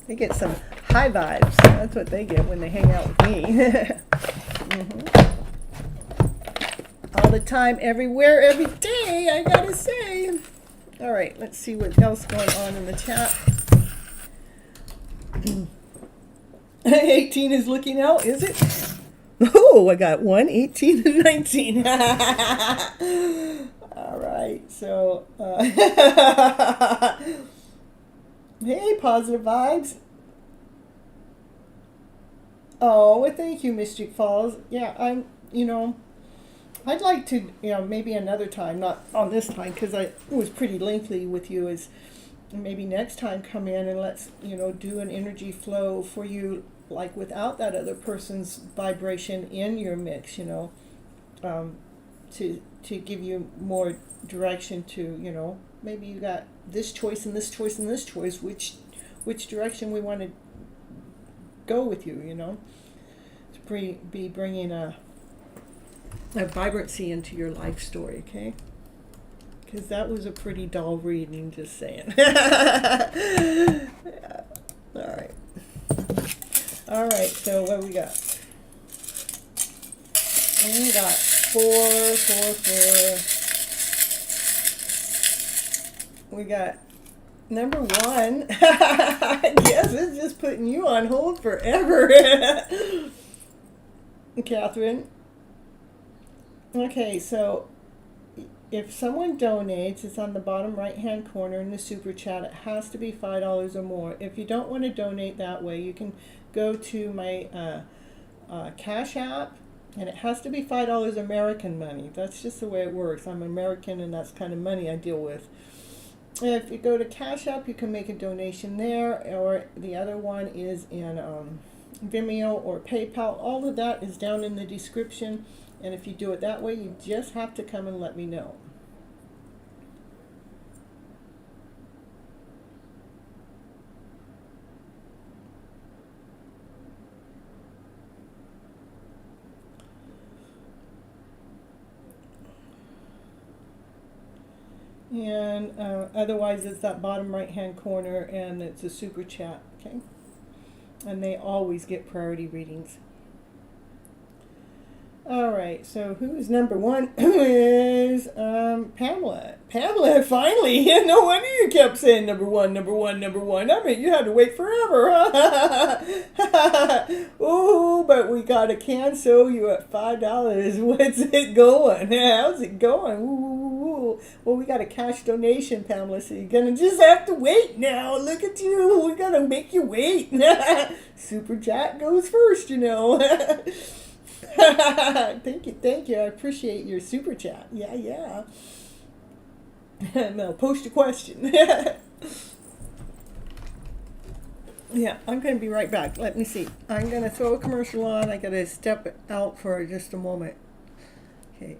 They get some high vibes. That's what they get when they hang out with me. All the time, everywhere, every day, I gotta say. All right, let's see what else going on in the chat. 18 is looking out, is it? Oh, I got 1, 18, and 19. All right, so hey, positive vibes. Oh, well, thank you, Mystic Falls. Yeah, I'd like to, maybe another time, not on this time, because I was pretty lengthy with you, is maybe next time come in and let's, do an energy flow for you, like without that other person's vibration in your mix, to give you more direction to, maybe you got this choice and this choice and this choice, which direction we want to go with you, to be bringing a vibrancy into your life story, okay? because that was a pretty dull reading, just saying. Yeah. All right. All right, so what we got? We got 4, 4, 4. We got number 1. I guess it's just putting you on hold forever. Catherine. Okay, so if someone donates, it's on the bottom right-hand corner in the super chat. It has to be $5 or more. If you don't want to donate that way, you can go to my Cash App, and it has to be $5 American money. That's just the way it works. I'm American, and that's kind of money I deal with. If you go to Cash App, you can make a donation there, or the other one is in Venmo or PayPal. All of that is down in the description. And if you do it that way, you just have to come and let me know. And otherwise, it's that bottom right-hand corner, and it's a super chat, okay? And they always get priority readings. All right, so who's number 1? Who is Pamela? Pamela, finally! No wonder you kept saying number 1, number 1, number 1. I mean, you had to wait forever, huh? Oh, but we got a cancel you at $5. What's it going? How's it going? Ooh. Well, we got a cash donation, Pamela, so you're going to just have to wait now. Look at you. We're going to make you wait. Super Jack goes first, you know. Thank you. I appreciate your super chat. Yeah. Now, post a question. Yeah, I'm going to be right back. Let me see. I'm going to throw a commercial on. I got to step out for just a moment. Okay.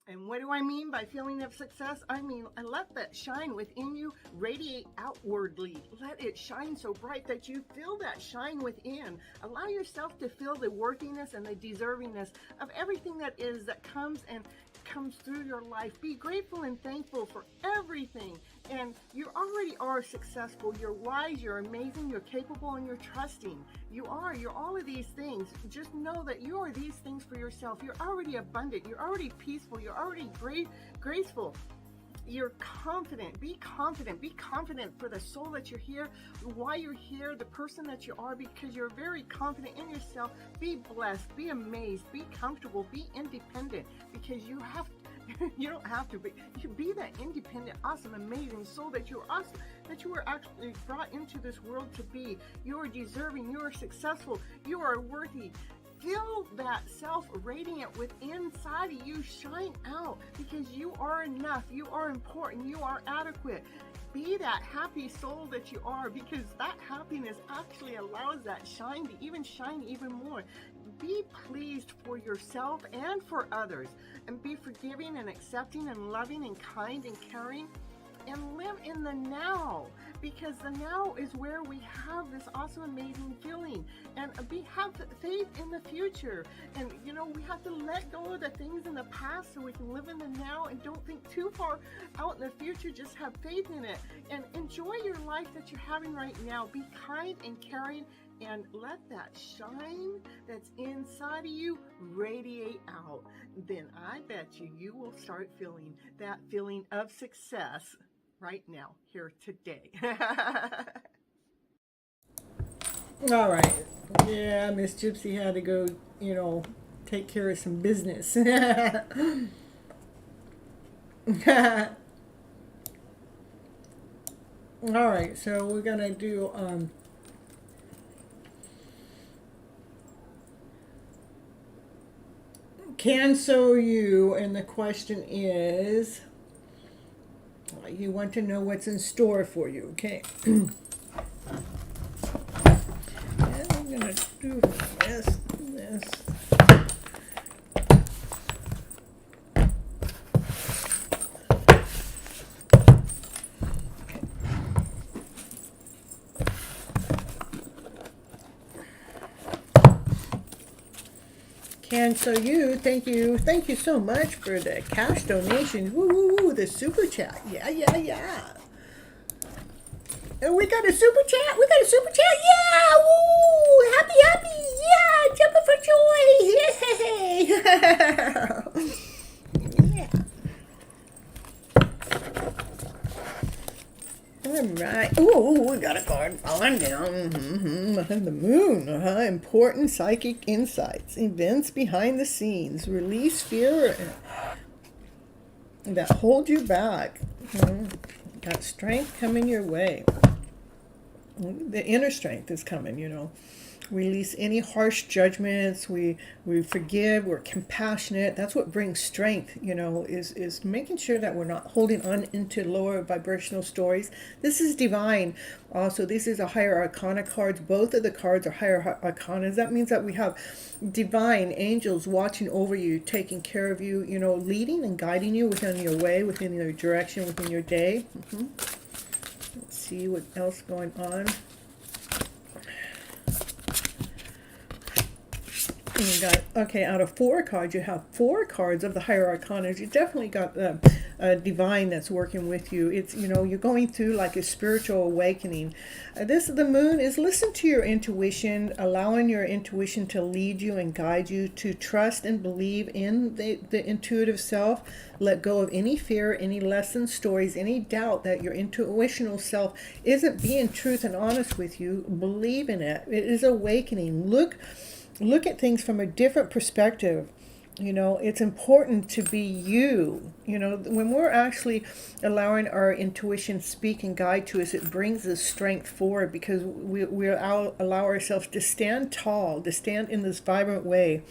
And what do I mean by feeling of success? I mean, I let that shine within you radiate outwardly. Let it shine so bright that you feel that shine within. Allow yourself to feel the worthiness and the deservingness of everything that is, that comes through your life. Be grateful and thankful for everything And you already are successful. You're wise, you're amazing, you're capable, and you're trusting. You're all of these things. Just know that you are these things for yourself. You're already abundant. You're already peaceful. You're already graceful. You're confident. Be confident. Be confident for the soul that you're here, why you're here, the person that you are, because you're very confident in yourself. Be blessed. Be amazed. Be comfortable. Be independent, because you don't have to be. You be that independent, awesome, amazing soul that you're awesome, that you were actually brought into this world to be. You are deserving. You are successful. You are worthy. Feel that self-radiant within inside of you shine out, because you are enough. You are important. You are adequate. Be that happy soul that you are, because that happiness actually allows that shine to even shine even more. Be pleased for yourself and for others, and be forgiving and accepting and loving and kind and caring. And live in the now, because the now is where we have this awesome, amazing feeling. And have faith in the future. And we have to let go of the things in the past so we can live in the now, and don't think too far out in the future. Just have faith in it and enjoy your life that you're having right now. Be kind and caring, and let that shine that's inside of you radiate out. Then I bet you will start feeling that feeling of success right now, here today. All right. Yeah, Miss Gypsy had to go, take care of some business. All right, so we're going to do can so you, and the question is, you want to know what's in store for you, okay? And I'm going to do this. And so thank you so much for the cash donation. Woo, the super chat. Yeah. And we got a super chat. Yeah, woo, happy. Yeah, jumping for joy. Yay. Yeah. All right. Ooh, we got a card falling down. Behind the moon. Important psychic insights. Events behind the scenes. Release fear that hold you back. Got strength coming your way. The inner strength is coming, Release any harsh judgments. We forgive. We're compassionate. That's what brings strength, is making sure that we're not holding on into lower vibrational stories. This is divine. Also, this is a higher arcana cards. Both of the cards are higher arcanas. That means that we have divine angels watching over you, taking care of you, leading and guiding you within your way, within your direction, within your day. Let's see what else going on. You got, okay, out of 4 cards, you have 4 cards of the higher arcanas. You definitely got a divine that's working with you. It's, you're going through like a spiritual awakening. The moon is listen to your intuition, allowing your intuition to lead you and guide you to trust and believe in the intuitive self. Let go of any fear, any lessons, stories, any doubt that your intuitional self isn't being truth and honest with you. Believe in it. It is awakening. Look at things from a different perspective. It's important to be you. When we're actually allowing our intuition speak and guide to us, it brings us strength forward, because we allow ourselves to stand tall, to stand in this vibrant way.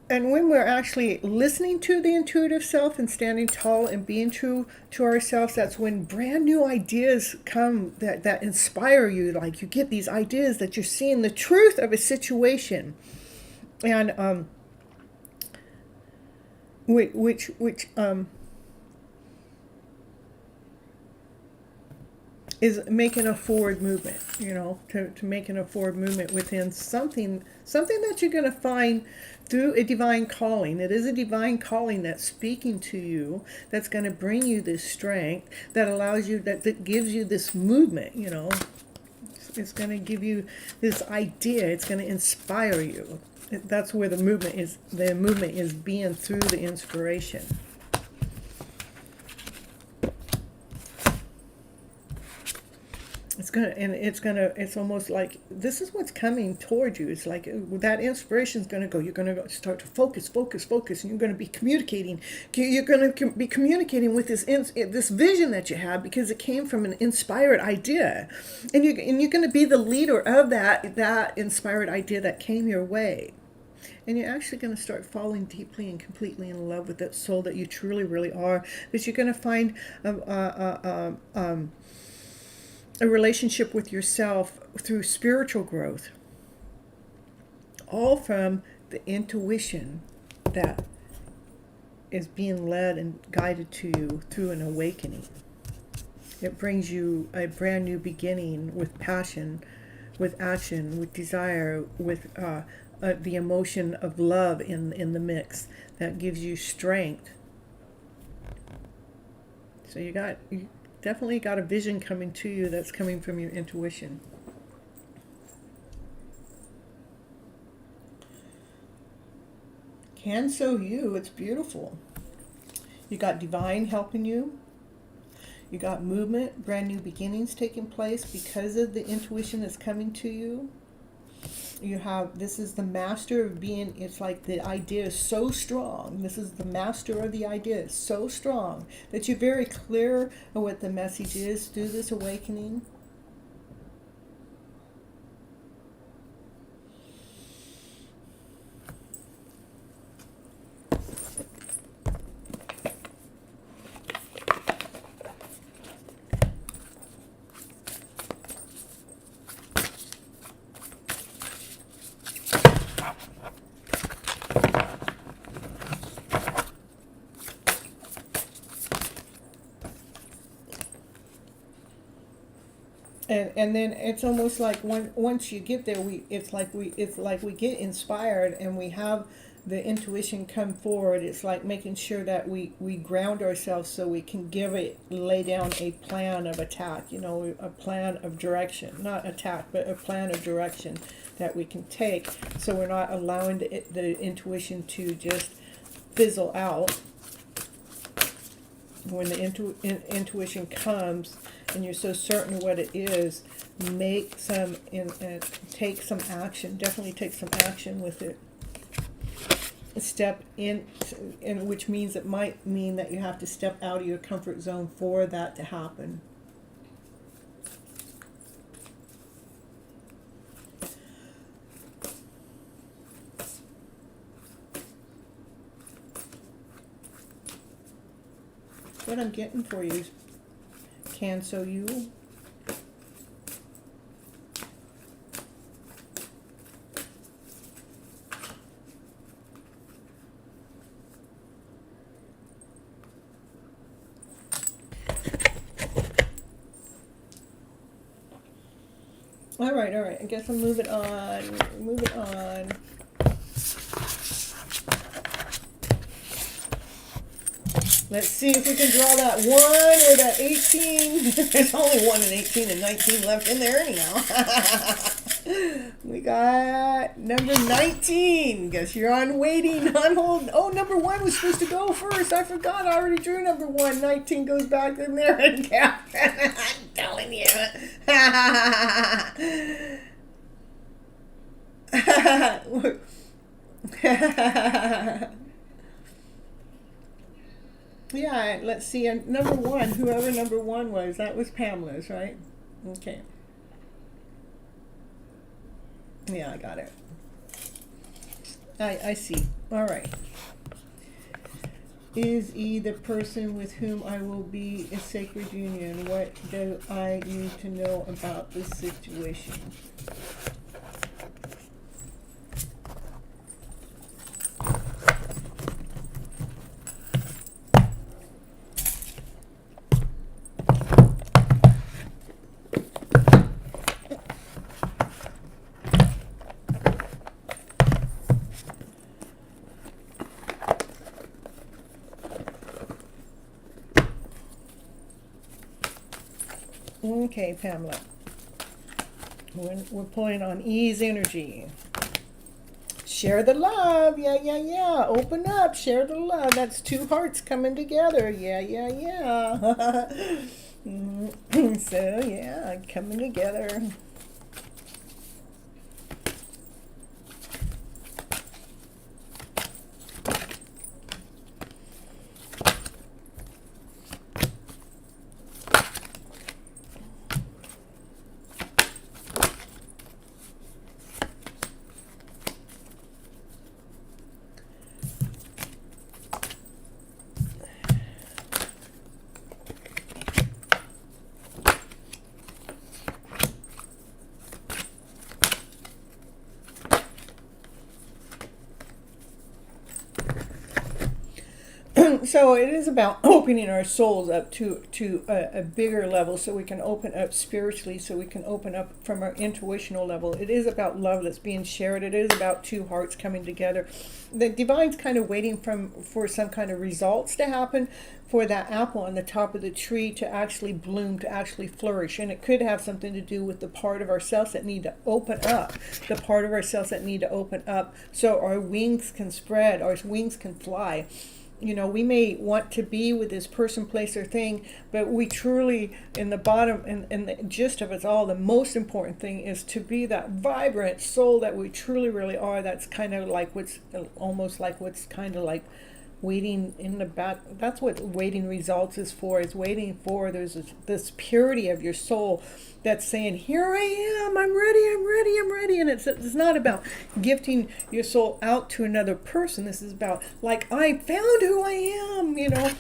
And when we're actually listening to the intuitive self and standing tall and being true to ourselves, that's when brand new ideas come that inspire you. Like you get these ideas that you're seeing the truth of a situation. And is making a forward movement, to making a forward movement within something that you're going to find through a divine calling. It is a divine calling that's speaking to you, that's going to bring you this strength, that allows you, that gives you this movement, It's going to give you this idea. It's going to inspire you. That's where the movement is. The movement is being through the inspiration. It's almost like this is what's coming toward you. It's like that inspiration is going to go. You're going to start to focus, and you're going to be communicating. You're going to be communicating with this vision that you have, because it came from an inspired idea, and you're going to be the leader of that inspired idea that came your way. And you're actually going to start falling deeply and completely in love with that soul that you truly, really are. Because you're going to find a relationship with yourself through spiritual growth, all from the intuition that is being led and guided to you through an awakening. It brings you a brand new beginning with passion, with action, with desire, with the emotion of love in the mix that gives you strength. So you definitely got a vision coming to you that's coming from your intuition. Can so you. It's beautiful. You got divine helping you. You got movement, brand new beginnings taking place because of the intuition that's coming to you. This is the master of being. It's like the idea is so strong. This is the master of the idea. It's so strong that you're very clear of what the message is through this awakening. And then it's almost like once you get there, it's like we get inspired and we have the intuition come forward. It's like making sure that we ground ourselves so we can lay down a plan of attack, a plan of direction, not attack, but a plan of direction that we can take, so we're not allowing the intuition to just fizzle out. When the intuition comes and you're so certain of what it is, take some action. Definitely take some action with it. Step in, which means it might mean that you have to step out of your comfort zone for that to happen. What I'm getting for you is can so you. All right. I guess I'm moving on. Let's see if we can draw that 1 or that 18. There's only 1 and 18 and 19 left in there anyhow. We got number 19. Guess you're on waiting, on hold. Oh, number 1 was supposed to go first. I forgot. I already drew number 1. 19 goes back in there and down. I'm telling you. Yeah, let's see. Number 1, whoever number 1 was, that was Pamela's, right? Okay. Yeah, I got it. I see. All right. Is he the person with whom I will be a sacred union? What do I need to know about this situation? Okay, Pamela. We're pulling on ease energy. Share the love. Yeah, yeah, yeah. Open up. Share the love. That's two hearts coming together. Yeah, yeah, yeah. So, yeah, coming together. So it is about opening our souls up to a bigger level, so we can open up spiritually, so we can open up from our intuitional level. It is about love that's being shared. It is about two hearts coming together. The divine's kind of waiting for some kind of results to happen, for that apple on the top of the tree to actually bloom, to actually flourish. And it could have something to do with the part of ourselves that need to open up, the part of ourselves that need to open up so our wings can spread, our wings can fly. You know, we may want to be with this person, place, or thing, but we truly, in the bottom, and the gist of it all, the most important thing is to be that vibrant soul that we truly, really are. That's kind of like what's kind of like waiting in the back. That's what waiting results is for, is waiting for there's this purity of your soul that's saying, here I am, I'm ready, I'm ready, I'm ready. And it's not about gifting your soul out to another person. This is about, like, I found who I am, you know.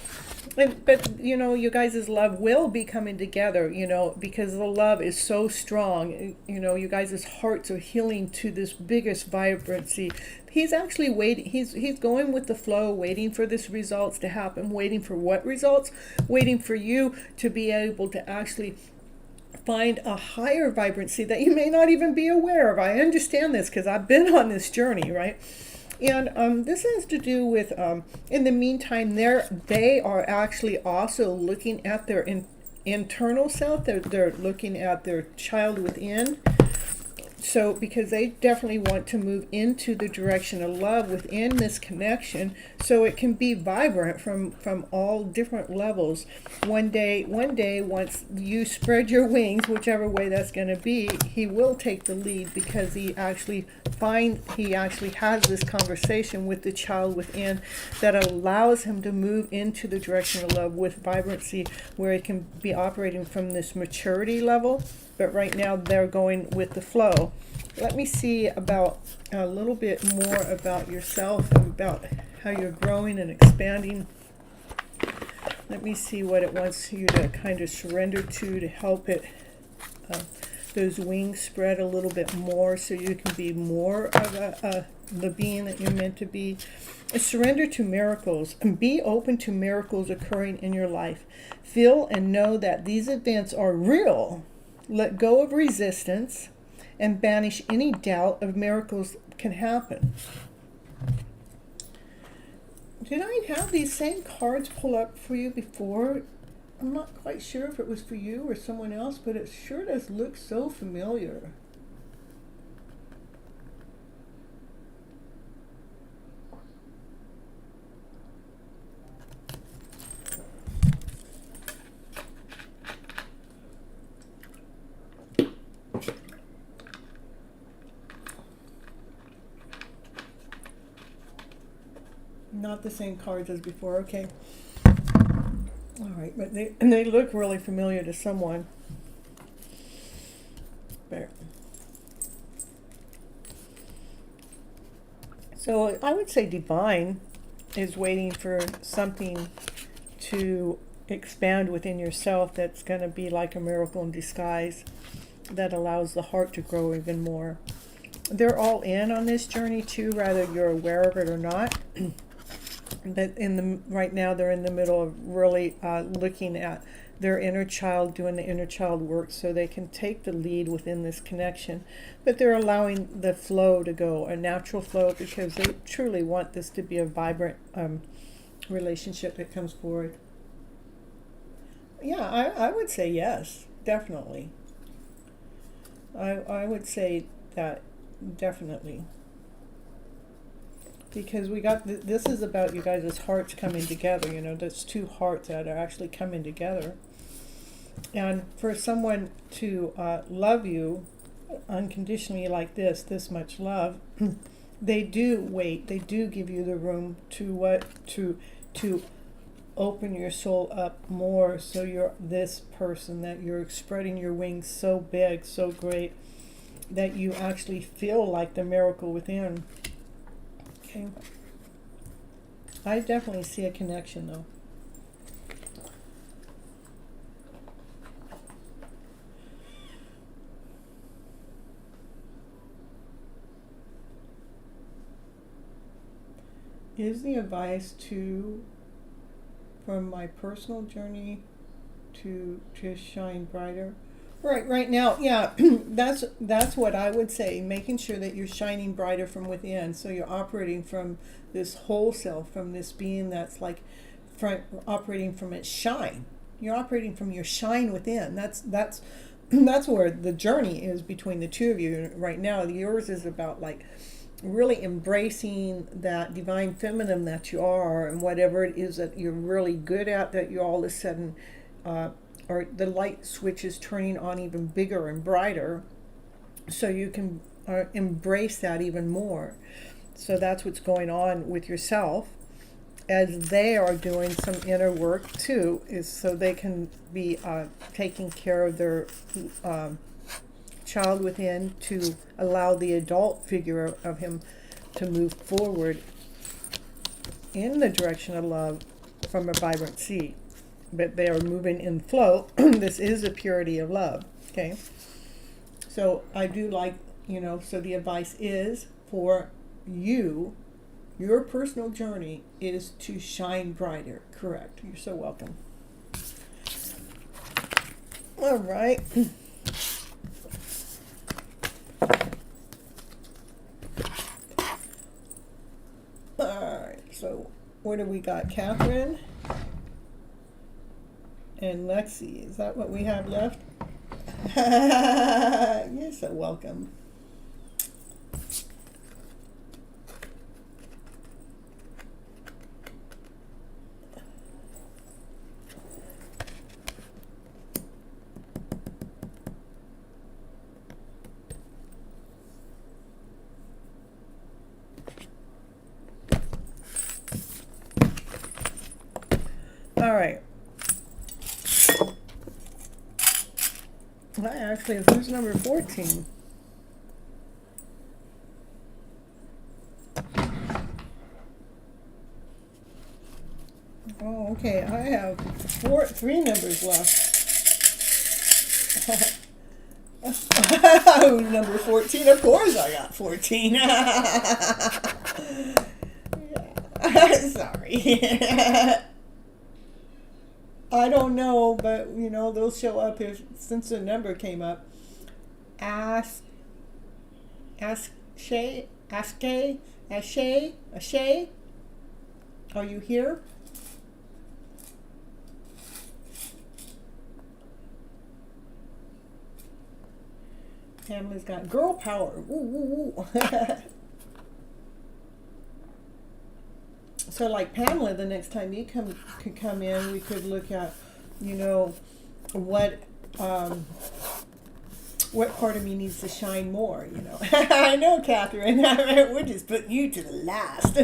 But you know, you guys' love will be coming together, you know, because the love is so strong. You know, you guys' hearts are healing to this biggest vibrancy. He's actually waiting. He's going with the flow, waiting for this results to happen. Waiting for what results? Waiting for you to be able to actually find a higher vibrancy that you may not even be aware of. I understand this because I've been on this journey, right? And this has to do with, in the meantime, they are actually also looking at their internal self. They're looking at their child within. So, because they definitely want to move into the direction of love within this connection, so it can be vibrant from all different levels. One day, once you spread your wings, whichever way that's going to be, he will take the lead, because he actually has this conversation with the child within that allows him to move into the direction of love with vibrancy, where it can be operating from this maturity level. But right now they're going with the flow. Let me see about a little bit more about yourself and about how you're growing and expanding. Let me see what it wants you to kind of surrender to help it, those wings spread a little bit more, so you can be more of the being that you're meant to be. Surrender to miracles and be open to miracles occurring in your life. Feel and know that these events are real. Let go of resistance and banish any doubt of miracles can happen. Did I have these same cards pull up for you before? I'm not quite sure if it was for you or someone else, but it sure does look so familiar. Not the same cards as before, okay. All right, but they look really familiar to someone. There. So I would say divine is waiting for something to expand within yourself that's going to be like a miracle in disguise that allows the heart to grow even more. They're all in on this journey too, whether you're aware of it or not. But right now they're in the middle of really looking at their inner child, doing the inner child work, so they can take the lead within this connection. But they're allowing the flow to go, a natural flow, because they truly want this to be a vibrant relationship that comes forward. Yeah, I would say yes. definitely. I would say that definitely. Because we got, this is about you guys' hearts coming together, you know, that's two hearts that are actually coming together. And for someone to love you unconditionally like this much love, they do wait, they do give you the room to open your soul up more, so you're this person, that you're spreading your wings so big, so great, that you actually feel like the miracle within. Okay. I definitely see a connection though. Is the advice from my personal journey to shine brighter? Right now, yeah, that's what I would say. Making sure that you're shining brighter from within, so you're operating from this whole self, from this being that's like operating from its shine. You're operating from your shine within. That's where the journey is between the two of you right now. Yours is about like really embracing that divine feminine that you are, and whatever it is that you're really good at, that you all of a sudden or the light switch is turning on even bigger and brighter, so you can embrace that even more. So that's what's going on with yourself, as they are doing some inner work too, is so they can be taking care of their child within, to allow the adult figure of him to move forward in the direction of love from a vibrant seed. But they are moving in flow. This is a purity of love. Okay. So I do like, you know, so the advice is for you, your personal journey is to shine brighter. Correct. You're so welcome. All right. All right. So what do we got? Catherine and Lexi. Is that what we have left? You're so welcome. All right. Actually, who's number 14? Oh, okay. I have three numbers left. Who's number 14? Of course I got 14. Sorry. I don't know, but you know, they'll show up since the number came up. Ashay, are you here? Pamela's got girl power. Woo, woo, woo. So like Pamela, the next time you could come in, we could look at, you know, what part of me needs to shine more, you know. I know, Catherine. We're just putting you to the last.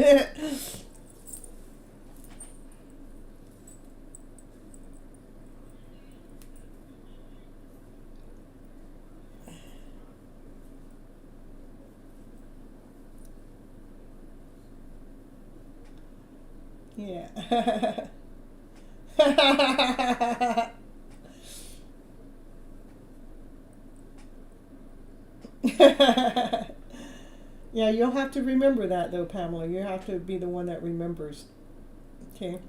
Yeah. Yeah, you'll have to remember that though, Pamela. You have to be the one that remembers. Okay.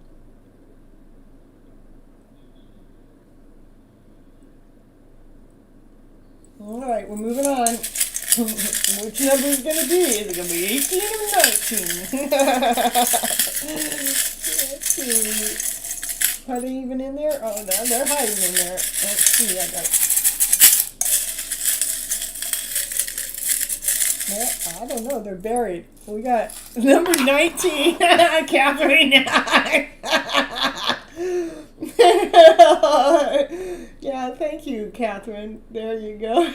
All right, we're moving on. Which number is going to be? Is it going to be 18 or 19? Let's see. Are they even in there? Oh, no, they're hiding in there. Let's see. I don't know. They're buried. We got number 19, Catherine. Yeah, thank you, Catherine. There you go.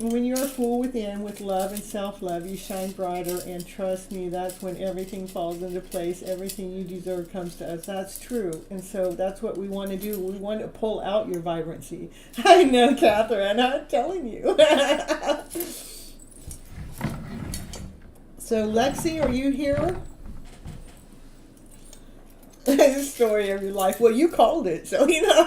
When you're full within with love and self-love, you shine brighter, and trust me, that's when everything falls into place. Everything you deserve comes to us. That's true. And so that's what we want to do. We want to pull out your vibrancy. I know, Catherine. I'm telling you. So, Lexi, are you here? The story of your life. Well, you called it, so you know.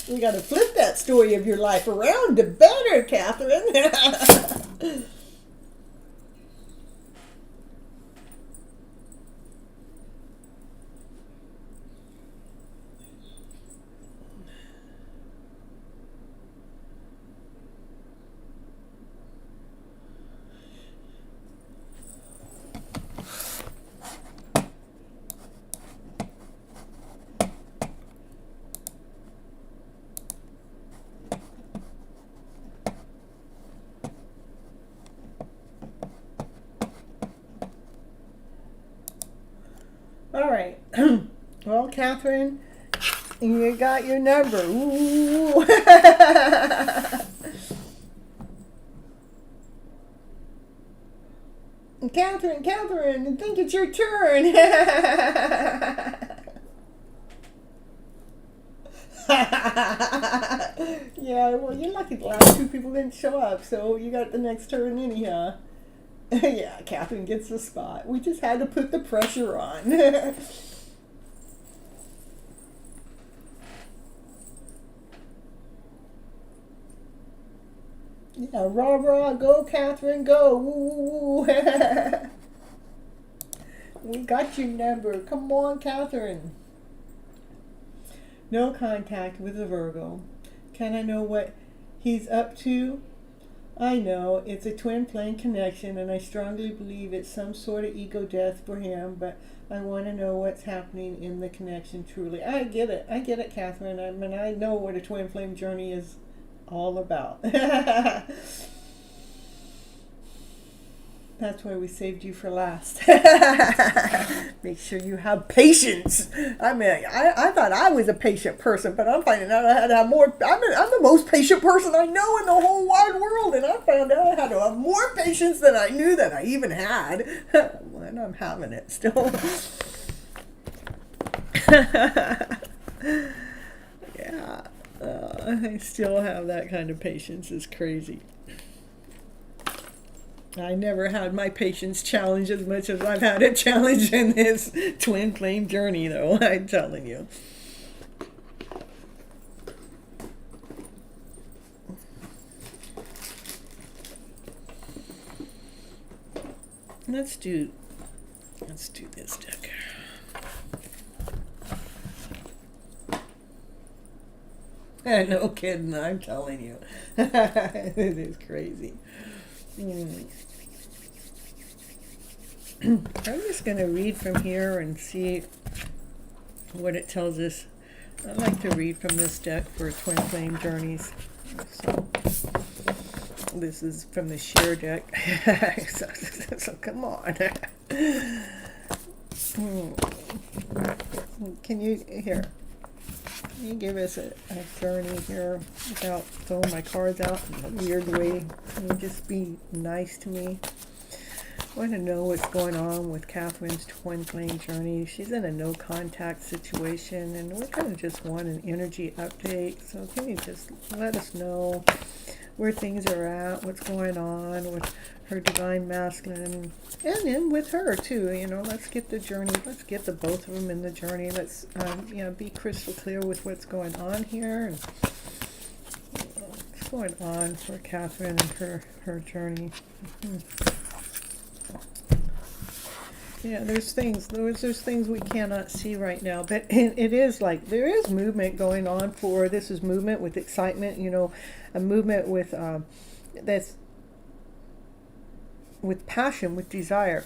We got to flip that story of your life around to better, Catherine. All right. Well, Catherine, you got your number. Ooh. Catherine, I think it's your turn. Yeah, well, you're lucky the last two people didn't show up, so you got the next turn anyhow. Yeah, Catherine gets the spot. We just had to put the pressure on. Yeah, rah, rah, go, Catherine, go. Woo, woo, woo. We got your number. Come on, Catherine. No contact with a Virgo. Can I know what he's up to? I know it's a twin flame connection, and I strongly believe it's some sort of ego death for him, but I want to know what's happening in the connection truly. I get it, Catherine. I mean, I know what a twin flame journey is all about. That's why we saved you for last. Make sure you have patience. I mean, I thought I was a patient person, but I'm finding out I had to have more. I'm the most patient person I know in the whole wide world, and I found out I had to have more patience than I knew that I even had. And I'm having it still. Yeah, I still have that kind of patience. It's crazy. I never had my patience challenged as much as I've had it challenged in this twin flame journey, though, I'm telling you. Let's do this deck. No kidding, I'm telling you. It is crazy. I'm just going to read from here and see what it tells us. I like to read from this deck for twin flame journeys. So this is from the sheer deck. So come on. Can you give us a journey here without throwing my cards out in a weird way? Can you just be nice to me? I want to know what's going on with Catherine's twin flame journey. She's in a no contact situation, and we're kind of just want an energy update. So can you just let us know where things are at, what's going on with her divine masculine, and then with her too. You know, let's get the journey. Let's get the both of them in the journey. Let's be crystal clear with what's going on here and what's going on for Catherine and her journey. Yeah, there's things we cannot see right now, but it is like there is movement going on for this is movement with excitement, a movement with that's with passion, with desire.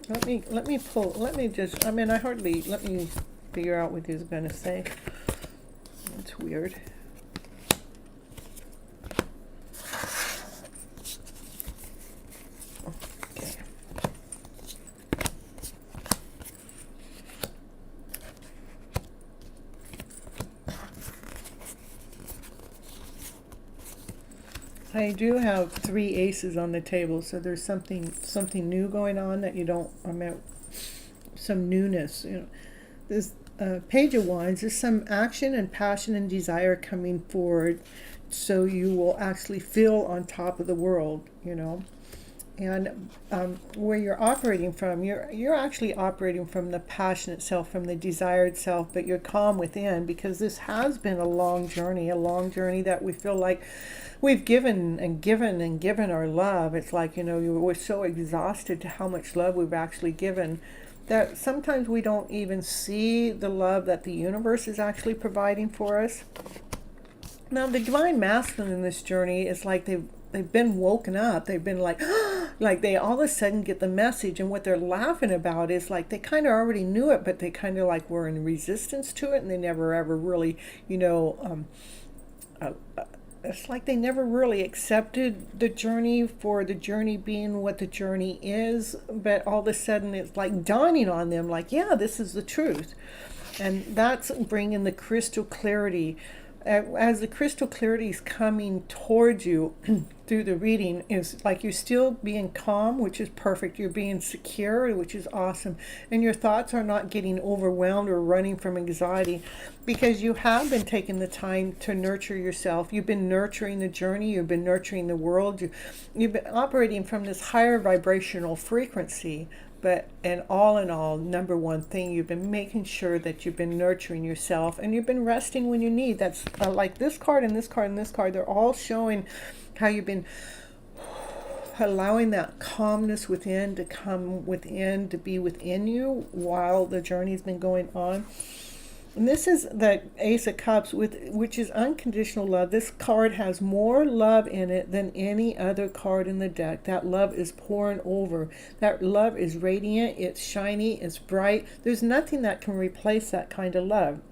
Let me pull, let me just, let me figure out what he's going to say. It's weird. Okay. I do have 3 aces on the table, so there's something new going on that you don't, some newness. This Page of Wands, there's some action and passion and desire coming forward, so you will actually feel on top of the world, And where you're operating from, you're actually operating from the passion itself, from the desire itself, but you're calm within, because this has been a long journey that we feel like we've given and given and given our love. It's like, we're so exhausted to how much love we've actually given that sometimes we don't even see the love that the universe is actually providing for us. Now, the divine masculine in this journey is like they've been woken up. They've been like, like they all of a sudden get the message, and what they're laughing about is like they kind of already knew it, but they kind of like were in resistance to it, and they never ever really, it's like they never really accepted the journey for the journey being what the journey is, but all of a sudden it's like dawning on them, like, yeah, this is the truth. And that's bringing the crystal clarity. As the crystal clarity is coming towards you through the reading, is like you're still being calm, which is perfect. You're being secure, which is awesome. And your thoughts are not getting overwhelmed or running from anxiety, because you have been taking the time to nurture yourself. You've been nurturing the journey. You've been nurturing the world. You've been operating from this higher vibrational frequency. But in all, number one thing, you've been making sure that you've been nurturing yourself, and you've been resting when you need. That's like this card and this card and this card. They're all showing how you've been allowing that calmness within to come within, to be within you while the journey's been going on. And this is the Ace of Cups, which is unconditional love. This card has more love in it than any other card in the deck. That love is pouring over. That love is radiant, it's shiny, it's bright. There's nothing that can replace that kind of love.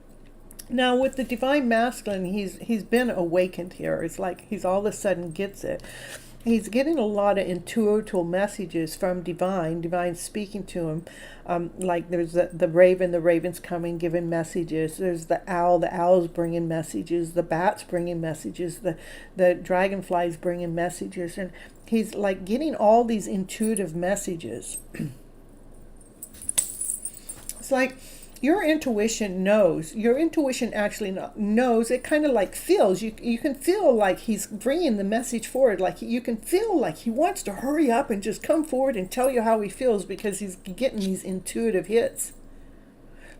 Now, with the divine masculine, he's been awakened here. It's like he's all of a sudden gets it. He's getting a lot of intuitive messages from divine speaking to him. Like there's the raven's coming, giving messages. There's the owl's bringing messages. The bat's bringing messages. The dragonfly's bringing messages. And he's like getting all these intuitive messages. It's like your intuition knows. Your intuition actually knows. It kind of like feels. You can feel like he's bringing the message forward. Like you can feel like he wants to hurry up and just come forward and tell you how he feels, because he's getting these intuitive hits.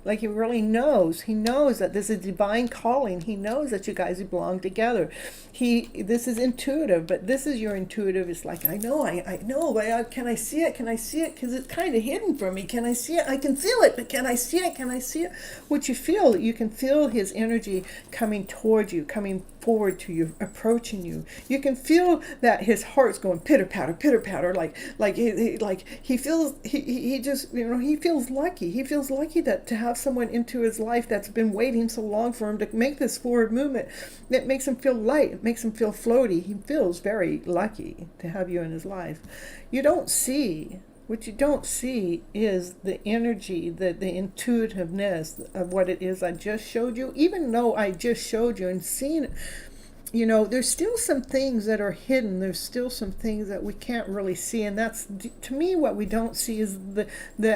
Like he really knows. He knows that this is divine calling. He knows that you guys belong together. This is intuitive, but this is your intuitive. It's like, I know, but can I see it? Can I see it? Because it's kind of hidden from me. Can I see it? I can feel it, but can I see it? Can I see it? What you feel, you can feel his energy coming towards you, coming forward to you, approaching you. You can feel that his heart's going pitter patter, like he feels he just he feels lucky. He feels lucky that to have someone into his life that's been waiting so long for him to make this forward movement. That makes him feel light. It makes him feel floaty. He feels very lucky to have you in his life. What you don't see is the energy, the intuitiveness of what it is I just showed you. Even though I just showed you and seen it, there's still some things that are hidden. There's still some things that we can't really see. And that's, to me, what we don't see is the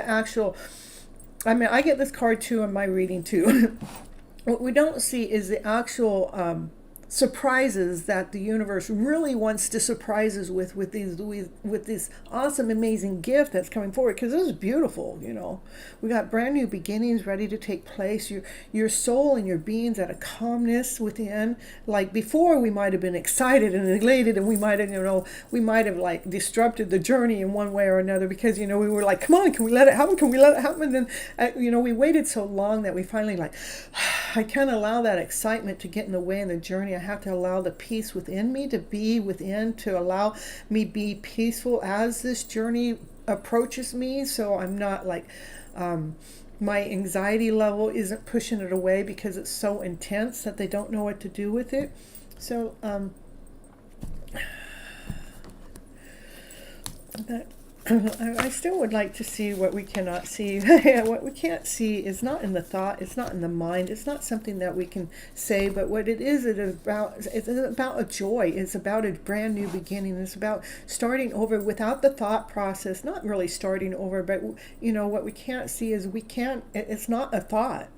actual, I get this card too in my reading too. What we don't see is the actual surprises that the universe really wants to surprise us with this awesome, amazing gift that's coming forward, because this is beautiful. We got brand new beginnings ready to take place. Your soul and your being's at a calmness within. Like before, we might have been excited and elated, and we might have like disrupted the journey in one way or another, because we were like, come on, can we let it happen? And then we waited so long that we finally I can't allow that excitement to get in the way in the journey. I have to allow the peace within me to be within, to allow me be peaceful as this journey approaches me, so I'm not like my anxiety level isn't pushing it away because it's so intense that they don't know what to do with it. So that I still would like to see what we cannot see. What we can't see is not in the thought, it's not in the mind, it's not something that we can say, but what it is it's about a joy. It's about a brand new beginning. It's about starting over without the thought process, not really starting over, but what we can't see is it's not a thought.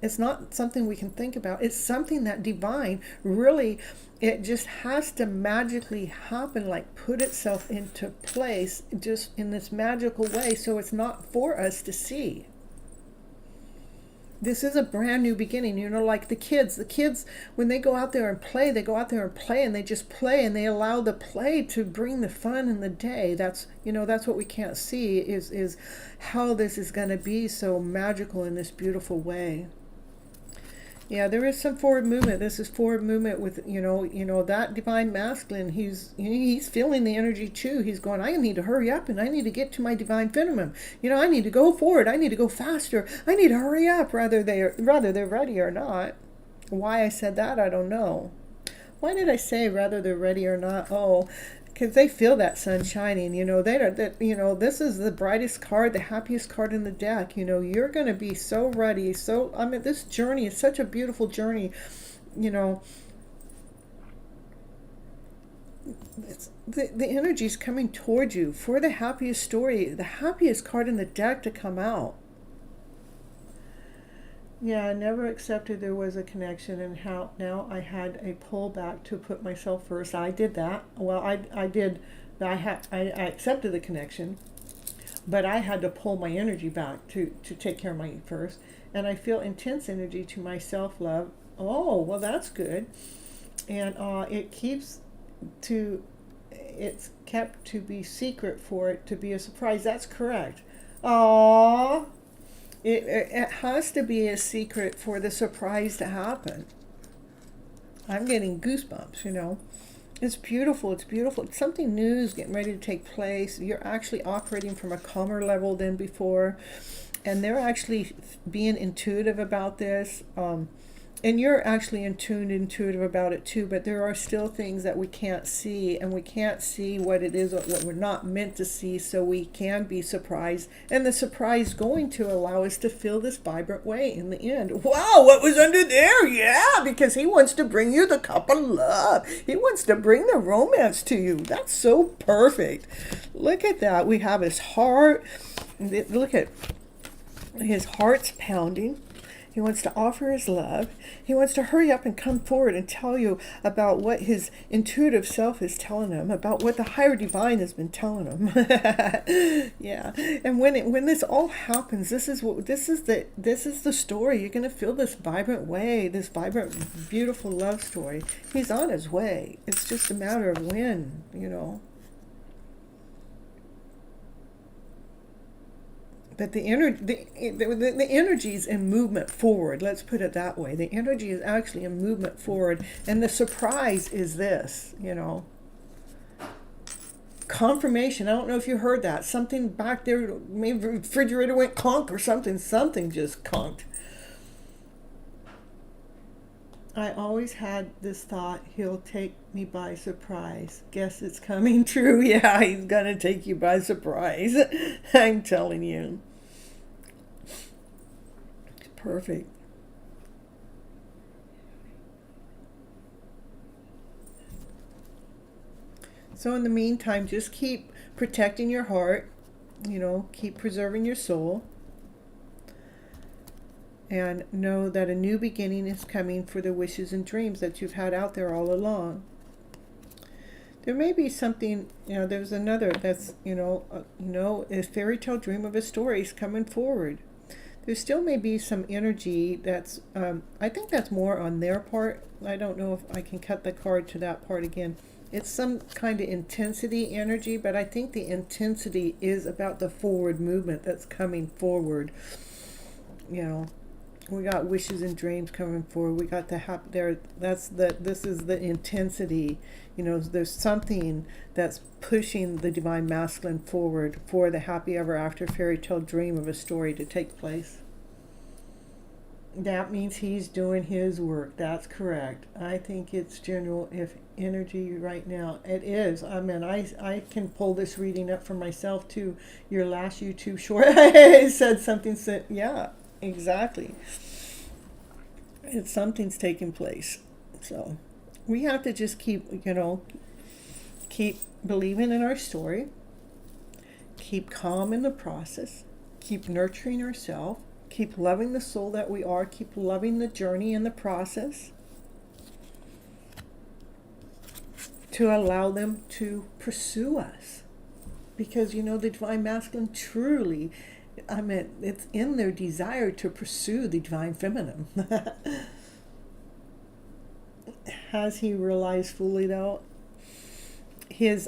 It's not something we can think about. It's something that divine really, it just has to magically happen, like put itself into place just in this magical way. So it's not for us to see. This is a brand new beginning, like the kids, when they go out there and play, and they just play and they allow the play to bring the fun in the day. That's what we can't see is how this is going to be so magical in this beautiful way. Yeah, there is some forward movement. This is forward movement with, that divine masculine. He's feeling the energy too. He's going, I need to hurry up and I need to get to my divine feminine. I need to go forward. I need to go faster. I need to hurry up, rather they're ready or not. Why I said that, I don't know. Why did I say rather they're ready or not? Oh, because they feel that sun shining. This is the brightest card, the happiest card in the deck. You're going to be so ready. So, this journey is such a beautiful journey. The energy is coming towards you for the happiest story, the happiest card in the deck to come out. Yeah, I never accepted there was a connection, and how now I had a pullback to put myself first. I did that. Well, I did. I accepted the connection, but I had to pull my energy back to take care of my first. And I feel intense energy to my self-love. Oh, well, that's good. And it's kept to be secret for it to be a surprise. That's correct. Aww. It has to be a secret for the surprise to happen. I'm getting goosebumps, It's beautiful. It's beautiful. It's something new is getting ready to take place. You're actually operating from a calmer level than before. And they're actually being intuitive about this. And you're actually intuitive about it too, but there are still things that we can't see, and we can't see what it is, what we're not meant to see, so we can be surprised. And the surprise is going to allow us to feel this vibrant way in the end. Wow, what was under there? Yeah, because he wants to bring you the cup of love. He wants to bring the romance to you. That's so perfect. Look at that. We have his heart. Look at his heart's pounding. He wants to offer his love. He wants to hurry up and come forward and tell you about what his intuitive self is telling him, about what the higher divine has been telling him. Yeah. And when this all happens, this is the story. You're going to feel this vibrant way, this vibrant, beautiful love story. He's on his way. It's just a matter of when, But the energy is in movement forward. Let's put it that way. The energy is actually in movement forward, and the surprise is this. Confirmation. I don't know if you heard that. Something back there. Maybe the refrigerator went conk or something. Something just conked. I always had this thought, he'll take me by surprise. Guess it's coming true. Yeah, he's going to take you by surprise. I'm telling you. It's perfect. So in the meantime, just keep protecting your heart. Keep preserving your soul. And know that a new beginning is coming for the wishes and dreams that you've had out there all along. There may be something, there's another that's, a fairytale dream of a story is coming forward. There still may be some energy that's, I think that's more on their part. I don't know if I can cut the card to that part again. It's some kind of intensity energy, but I think the intensity is about the forward movement that's coming forward, We got wishes and dreams coming forward. We got the happy there. This is the intensity. You know, there's something that's pushing the divine masculine forward for the happy ever after fairy tale dream of a story to take place. That means he's doing his work. That's correct. I think it's general if energy right now. It is. I mean, I can pull this reading up for myself too. Your last YouTube short said something. Said, yeah, exactly. It's something's taking place. So we have to just keep, keep believing in our story. Keep calm in the process. Keep nurturing ourselves. Keep loving the soul that we are. Keep loving the journey and the process. To allow them to pursue us. Because, the divine masculine truly, it's in their desire to pursue the divine feminine. Has he realized fully, though? His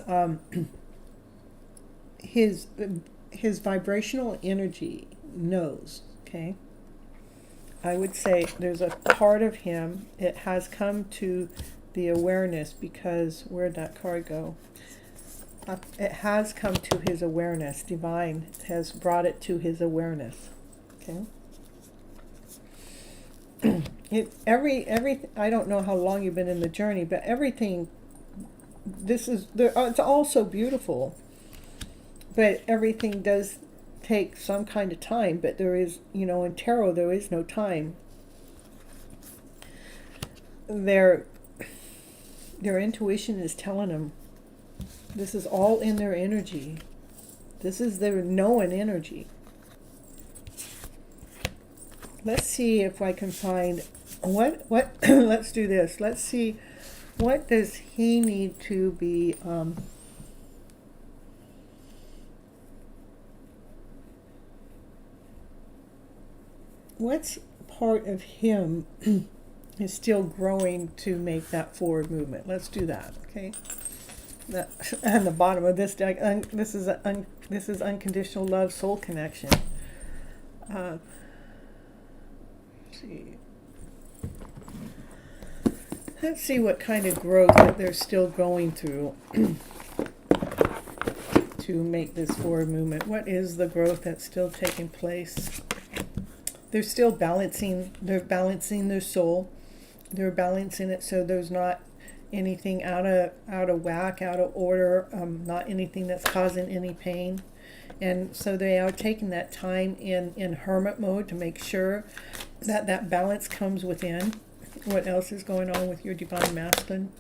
vibrational energy knows. Okay, I would say there's a part of him, it has come to the awareness, because where'd that card go? It has come to his awareness. Divine has brought it to his awareness. Okay. I don't know how long you've been in the journey, but everything, it's all so beautiful, but everything does take some kind of time. But there is, in tarot, there is no time. Their intuition is telling them this is all in their energy. This is their knowing energy. Let's see if I can find what let's do this. Let's see, what does he need to be what's part of him is still growing to make that forward movement. Let's do that, okay? And the bottom of this deck, this is Unconditional Love, Soul Connection. Let's see. Let's see what kind of growth that they're still going through to make this forward movement. What is the growth that's still taking place? They're still balancing. They're balancing their soul. They're balancing it so there's not anything out of whack, out of order, not anything that's causing any pain. And so they are taking that time in hermit mode to make sure that balance comes within. What else is going on with your divine masculine?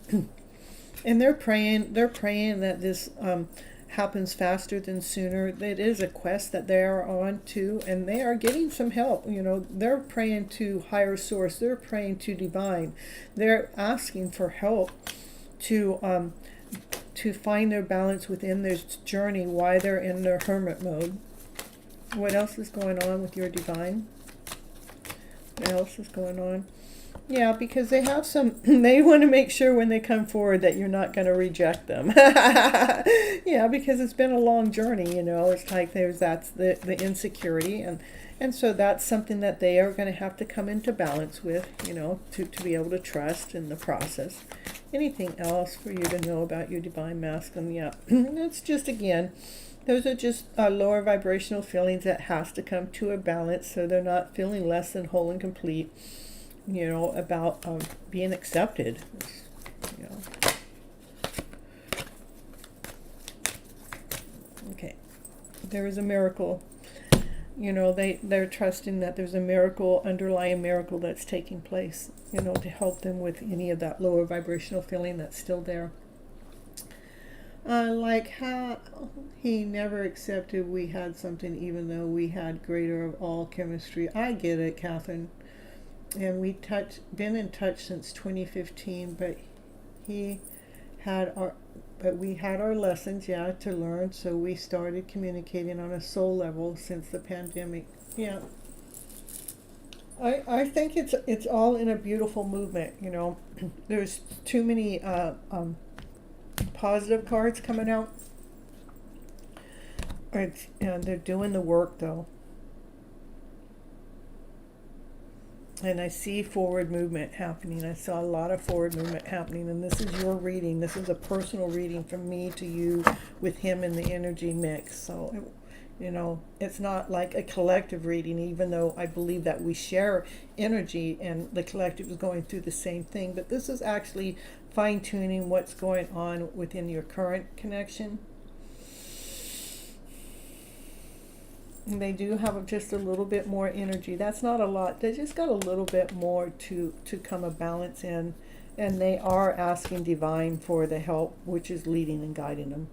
And they're praying that this happens faster than sooner. It is a quest that they are on too, and they are getting some help. They're praying to higher source. They're praying to divine. They're asking for help to find their balance within this journey while they're in their hermit mode. What else is going on with your divine? What else is going on? Yeah, because they have they want to make sure when they come forward that you're not going to reject them. Yeah, because it's been a long journey, it's like that's the insecurity, and so that's something that they are going to have to come into balance with, to be able to trust in the process. Anything else for you to know about your divine masculine? Yeah, it's just, again, those are just lower vibrational feelings that has to come to a balance so they're not feeling less than whole and complete. About being accepted. Okay, there is a miracle. They're trusting that there's a miracle, underlying miracle that's taking place, to help them with any of that lower vibrational feeling that's still there. Like how he never accepted we had something even though we had greater of all chemistry. I get it, Catherine. And we been in touch since 2015, but we had our lessons, to learn. So we started communicating on a soul level since the pandemic. Yeah, I think it's all in a beautiful movement. There's too many positive cards coming out. They're doing the work though. And I see forward movement happening. I saw a lot of forward movement happening. And this is your reading. This is a personal reading from me to you with him in the energy mix. So, you know, it's not like a collective reading, even though I believe that we share energy and the collective is going through the same thing. But this is actually fine-tuning what's going on within your current connection. And they do have just a little bit more energy. That's not a lot. They just got a little bit more to come a balance in. And they are asking divine for the help, which is leading and guiding them.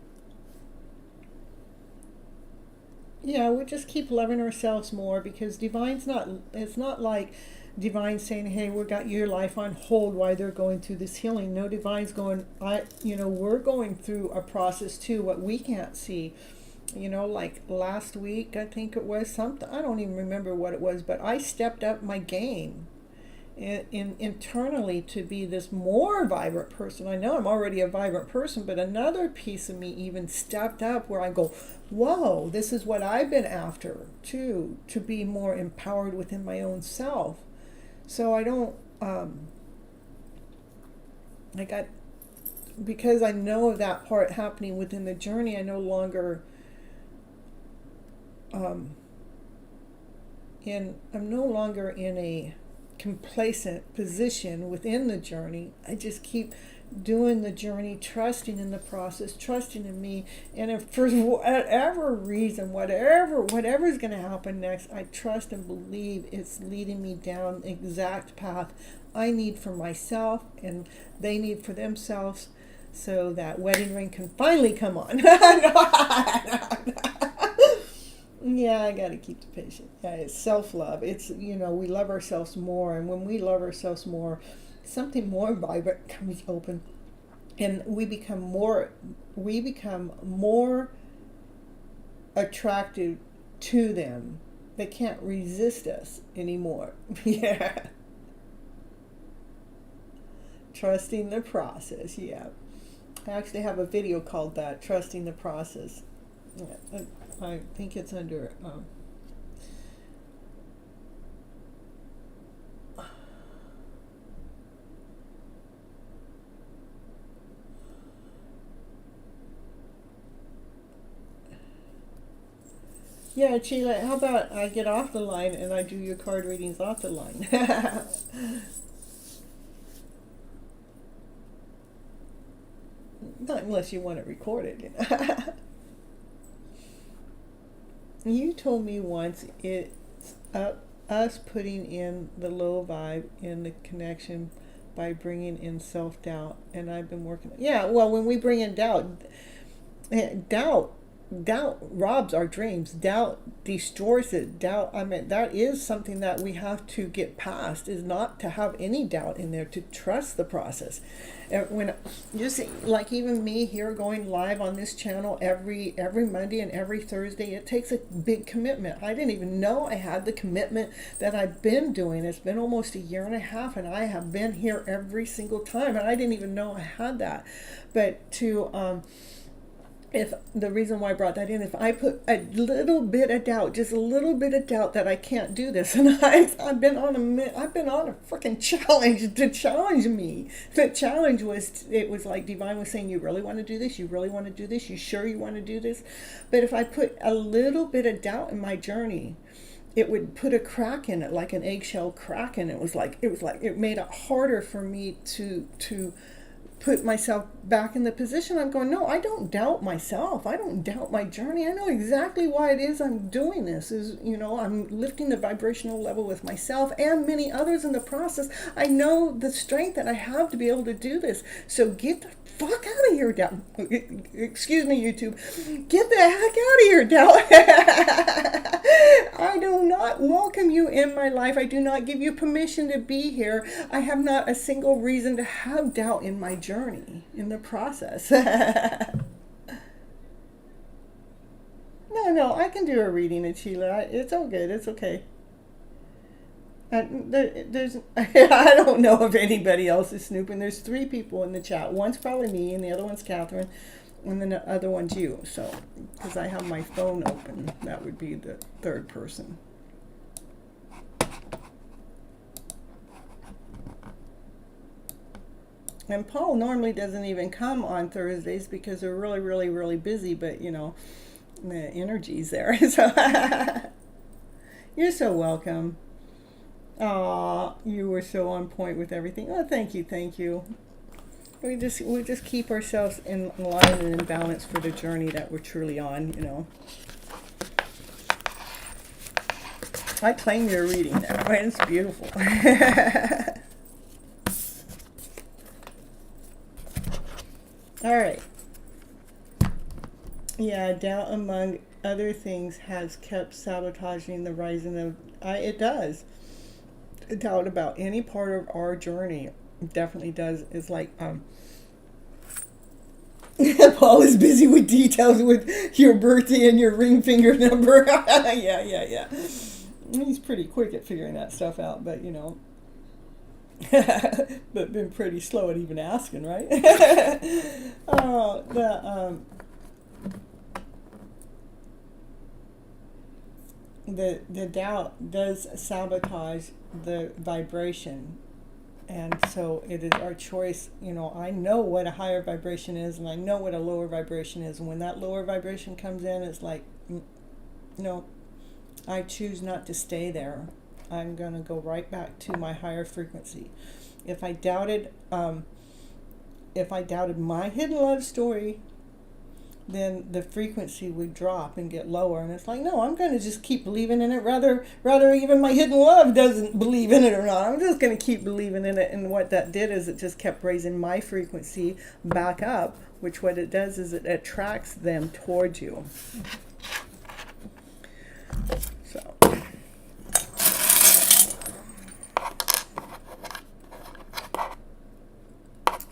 Yeah, we just keep loving ourselves more, because divine's not, it's not like divine saying, hey, we got your life on hold while they're going through this healing. No, divine's going, we're going through a process too, what we can't see. You know, like last week, I think it was something, I don't even remember what it was, but I stepped up my game internally to be this more vibrant person. I know I'm already a vibrant person, but another piece of me even stepped up where I go, whoa, this is what I've been after too, to be more empowered within my own self. So I don't, because I know of that part happening within the journey, I no longer, I'm no longer in a complacent position within the journey. I just keep doing the journey, trusting in the process, trusting in me. And if for whatever reason, whatever's going to happen next, I trust and believe it's leading me down the exact path I need for myself and they need for themselves, so that wedding ring can finally come on. Yeah, I got to keep the patient. Yeah, it's self-love. It's, we love ourselves more. And when we love ourselves more, something more vibrant comes open. And we become more attractive to them. They can't resist us anymore. Yeah. Trusting the process. Yeah. I actually have a video called that, Trusting the Process. Yeah. I think it's under yeah, Sheila, how about I get off the line and I do your card readings off the line? Not unless you want it recorded. You told me once it's us putting in the low vibe in the connection by bringing in self-doubt, and I've been working. Yeah, well, when we bring in doubt robs our dreams. Doubt destroys it. That is something that we have to get past, is not to have any doubt in there, to trust the process. When you see, like even me here going live on this channel every Monday and every Thursday, it takes a big commitment. I didn't even know I had the commitment that I've been doing. It's been almost a year and a half, and I have been here every single time, and I didn't even know I had that. But if the reason why I brought that in, if I put a little bit of doubt, just a little bit of doubt that I can't do this, and I've been on a freaking challenge to challenge me. The challenge was, it was like divine was saying, you really want to do this? You really want to do this? You sure you want to do this? But if I put a little bit of doubt in my journey, it would put a crack in it, like an eggshell crack, and it made it harder for me to put myself back in the position. I'm going, no, I don't doubt myself. I don't doubt my journey. I know exactly why it is I'm doing this. I'm lifting the vibrational level with myself and many others in the process. I know the strength that I have to be able to do this. So get the fuck out of here, doubt. Excuse me, YouTube. Get the heck out of here, doubt. I do not welcome you in my life. I do not give you permission to be here. I have not a single reason to have doubt in my journey, in the process. No, I can do a reading at Sheila. It's all good. It's okay. There's I don't know if anybody else is snooping. There's 3 people in the chat. One's probably me, and the other one's Catherine, and then the other one's you. So, because I have my phone open, that would be the 3rd person. And Paul normally doesn't even come on Thursdays because they're really, really, really busy, but the energy's there. So you're so welcome. Aw, you were so on point with everything. Oh, thank you, thank you. We just keep ourselves in line and in balance for the journey that we're truly on. I claim your reading now, right? It's beautiful. All right. Yeah, doubt among other things has kept sabotaging the rising of. It does. Doubt about any part of our journey definitely does. It's like Paul is busy with details with your birthday and your ring finger number. Yeah. He's pretty quick at figuring that stuff out, but but been pretty slow at even asking, right? The doubt does sabotage the vibration, and so it is our choice. I know what a higher vibration is, and I know what a lower vibration is, and when that lower vibration comes in, it's like, no, I choose not to stay there. I'm going to go right back to my higher frequency. If I doubted my hidden love story, then the frequency would drop and get lower. And it's like, no, I'm going to just keep believing in it. Rather even my hidden love doesn't believe in it or not. I'm just going to keep believing in it. And what that did is it just kept raising my frequency back up, which what it does is it attracts them towards you. So.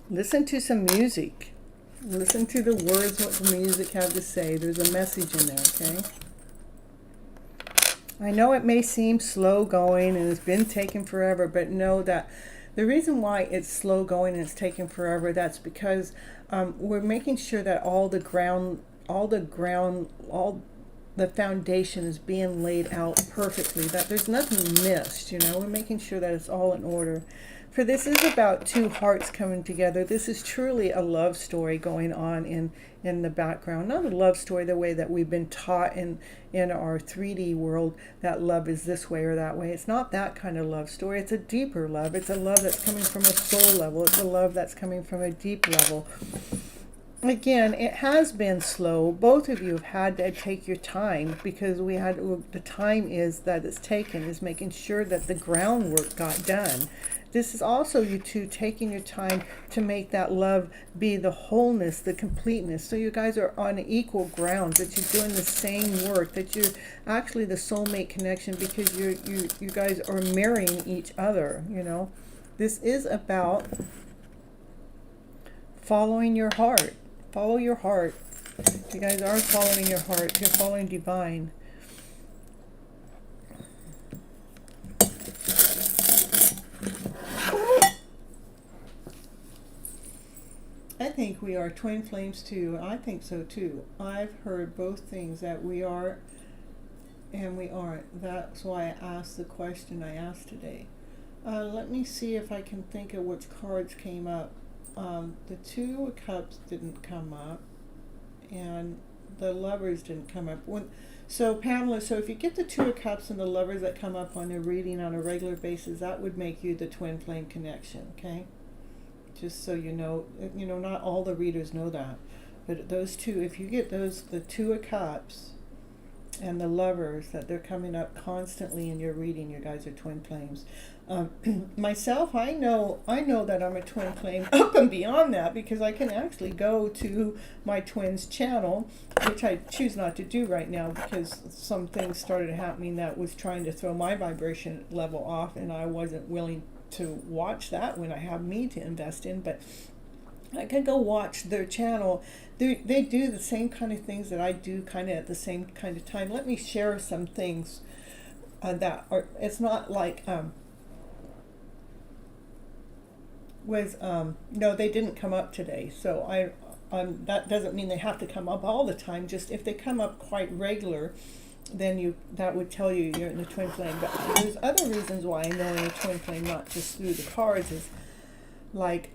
Listen to some music. Listen to the words, what the music have to say. There's a message in there, okay? I know it may seem slow going and it's been taking forever, but know that the reason why it's slow going and it's taking forever, that's because we're making sure that all the foundation is being laid out perfectly, that there's nothing missed, We're making sure that it's all in order. For this is about two hearts coming together. This is truly a love story going on in the background. Not a love story the way that we've been taught in our 3D world, that love is this way or that way. It's not that kind of love story. It's a deeper love. It's a love that's coming from a soul level. It's a love that's coming from a deep level. Again, it has been slow. Both of you have had to take your time, because the time is that it's taken is making sure that the groundwork got done. This is also you two taking your time to make that love be the wholeness, the completeness. So you guys are on equal ground, that you're doing the same work, that you're actually the soulmate connection, because you guys are marrying each other, This is about following your heart. Follow your heart. You guys are following your heart. You're following divine. I think we are twin flames too. I think so too. I've heard both things, that we are and we aren't. That's why I asked the question I asked today. Let me see if I can think of which cards came up. The Two of Cups didn't come up, and the Lovers didn't come up. So Pamela, so if you get the Two of Cups and the Lovers that come up on a reading on a regular basis, that would make you the twin flame connection, okay? Just so you know, not all the readers know that, but those two, if you get the Two of Cups and the Lovers, that they're coming up constantly in your reading, you guys are twin flames. Myself, I know that I'm a twin flame up and beyond that, because I can actually go to my twins channel, which I choose not to do right now because some things started happening that was trying to throw my vibration level off, and I wasn't willing to watch that when I have me to invest in. But I can go watch their channel. They do the same kind of things that I do, kind of at the same kind of time. Let me share some things that are, it's not like no, they didn't come up today, so that doesn't mean they have to come up all the time. Just if they come up quite regular, then that would tell you you're in the twin flame. But there's other reasons why I know in a twin flame, not just through the cards, is like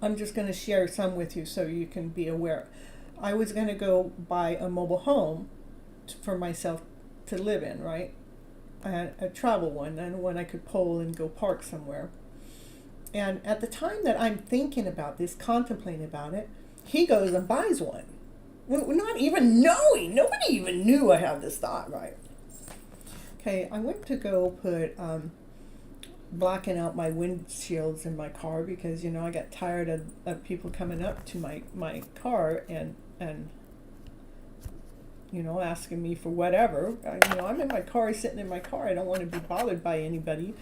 I'm just going to share some with you so you can be aware. I was going to go buy a mobile home for myself to live in, right? A travel one, and one I could pull and go park somewhere. And at the time that I'm thinking about this, contemplating about it, he goes and buys one. Not even knowing. Nobody even knew I had this thought, right? Okay, I went to go put blocking out my windshields in my car because, you know, I got tired of people coming up to my car and you know, asking me for whatever. I'm in my car, sitting in my car. I don't want to be bothered by anybody.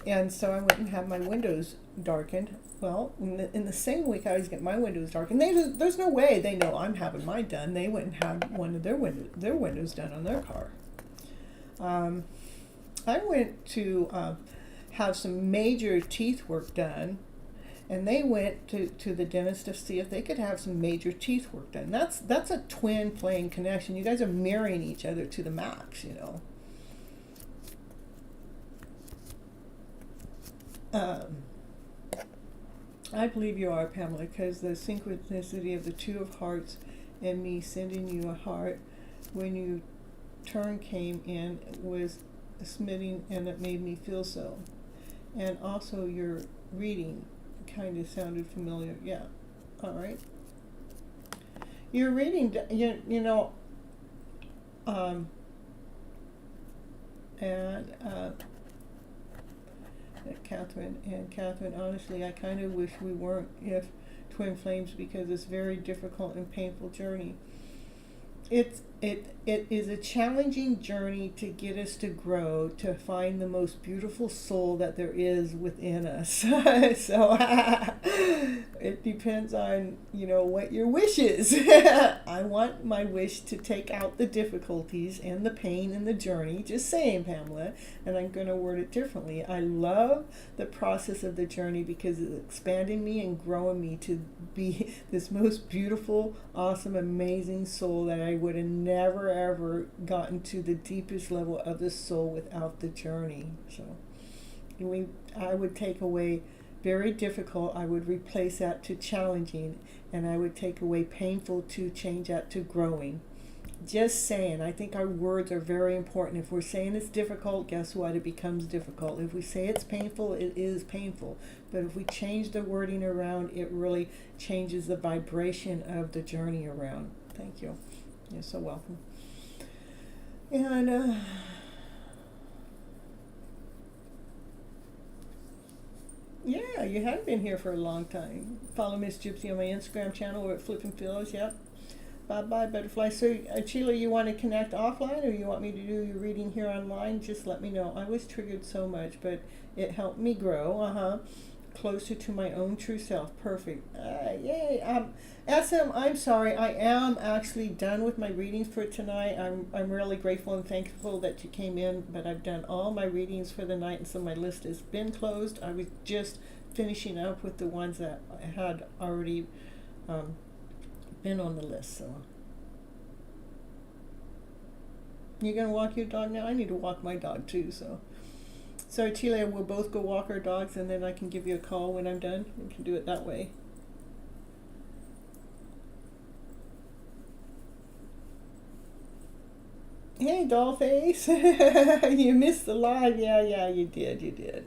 And so I went and had my windows darkened. Well, in the same week I was getting my windows darkened. There's no way they know I'm having mine done. They went and had one of their windows done on their car. I went to have some major teeth work done, and they went to the dentist to see if they could have some major teeth work done. That's a twin flame connection. You guys are mirroring each other to the max, you know. I believe you are, Pamela, because the synchronicity of the Two of Hearts and me sending you a heart when you turn came in was smitten, and it made me feel so. And also your reading kind of sounded familiar. Yeah. All right. Your reading, you know, Catherine, honestly, I kind of wish we weren't if twin flames, because it's a very difficult and painful journey. It is a challenging journey to get us to grow, to find the most beautiful soul that there is within us. So it depends on, you know, what your wish is. I want my wish to take out the difficulties and the pain and the journey. Just saying, Pamela, and I'm going to word it differently. I love the process of the journey because it's expanding me and growing me to be this most beautiful, awesome, amazing soul that I would have never ever gotten to the deepest level of the soul without the journey. So I would take away very difficult, I would replace that to challenging, and I would take away painful to change that to growing. Just saying, I think our words are very important. If we're saying it's difficult, guess what? It becomes difficult. If we say it's painful, it is painful. But if we change the wording around, it really changes the vibration of the journey around. Thank you. You're so welcome. And yeah, you have been here for a long time. Follow Miss Gypsy on my Instagram channel or at FlipN Pillows. Yep. Bye-bye, butterfly. So, Sheila, you want to connect offline, or you want me to do your reading here online? Just let me know. I was triggered so much, but it helped me grow. Closer to my own true self. Perfect. Yay. SM, I'm sorry. I am actually done with my readings for tonight. I'm really grateful and thankful that you came in, but I've done all my readings for the night, and so my list has been closed. I was just finishing up with the ones that I had already been on the list. So you're gonna walk your dog now? I need to walk my dog too. So Chile, we'll both go walk our dogs, and then I can give you a call when I'm done. We can do it that way. Hey, Dollface. You missed the live. Yeah, you did.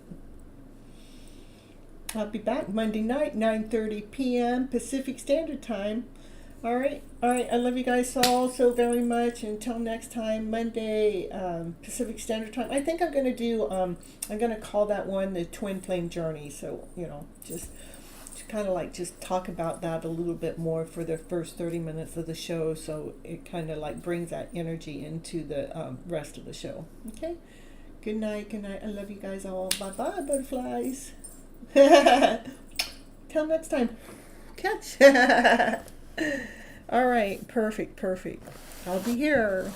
I'll be back Monday night, 9:30 p.m. Pacific Standard Time. All right. I love you guys all so very much. Until next time, Monday, Pacific Standard Time. I think I'm going to do, I'm going to call that one the Twin Flame Journey. So, you know, just kind of like just talk about that a little bit more for the first 30 minutes of the show. So it kind of like brings that energy into the rest of the show. Okay. Good night. I love you guys all. Bye-bye, butterflies. Till next time. Catch. All right, perfect. I'll be here.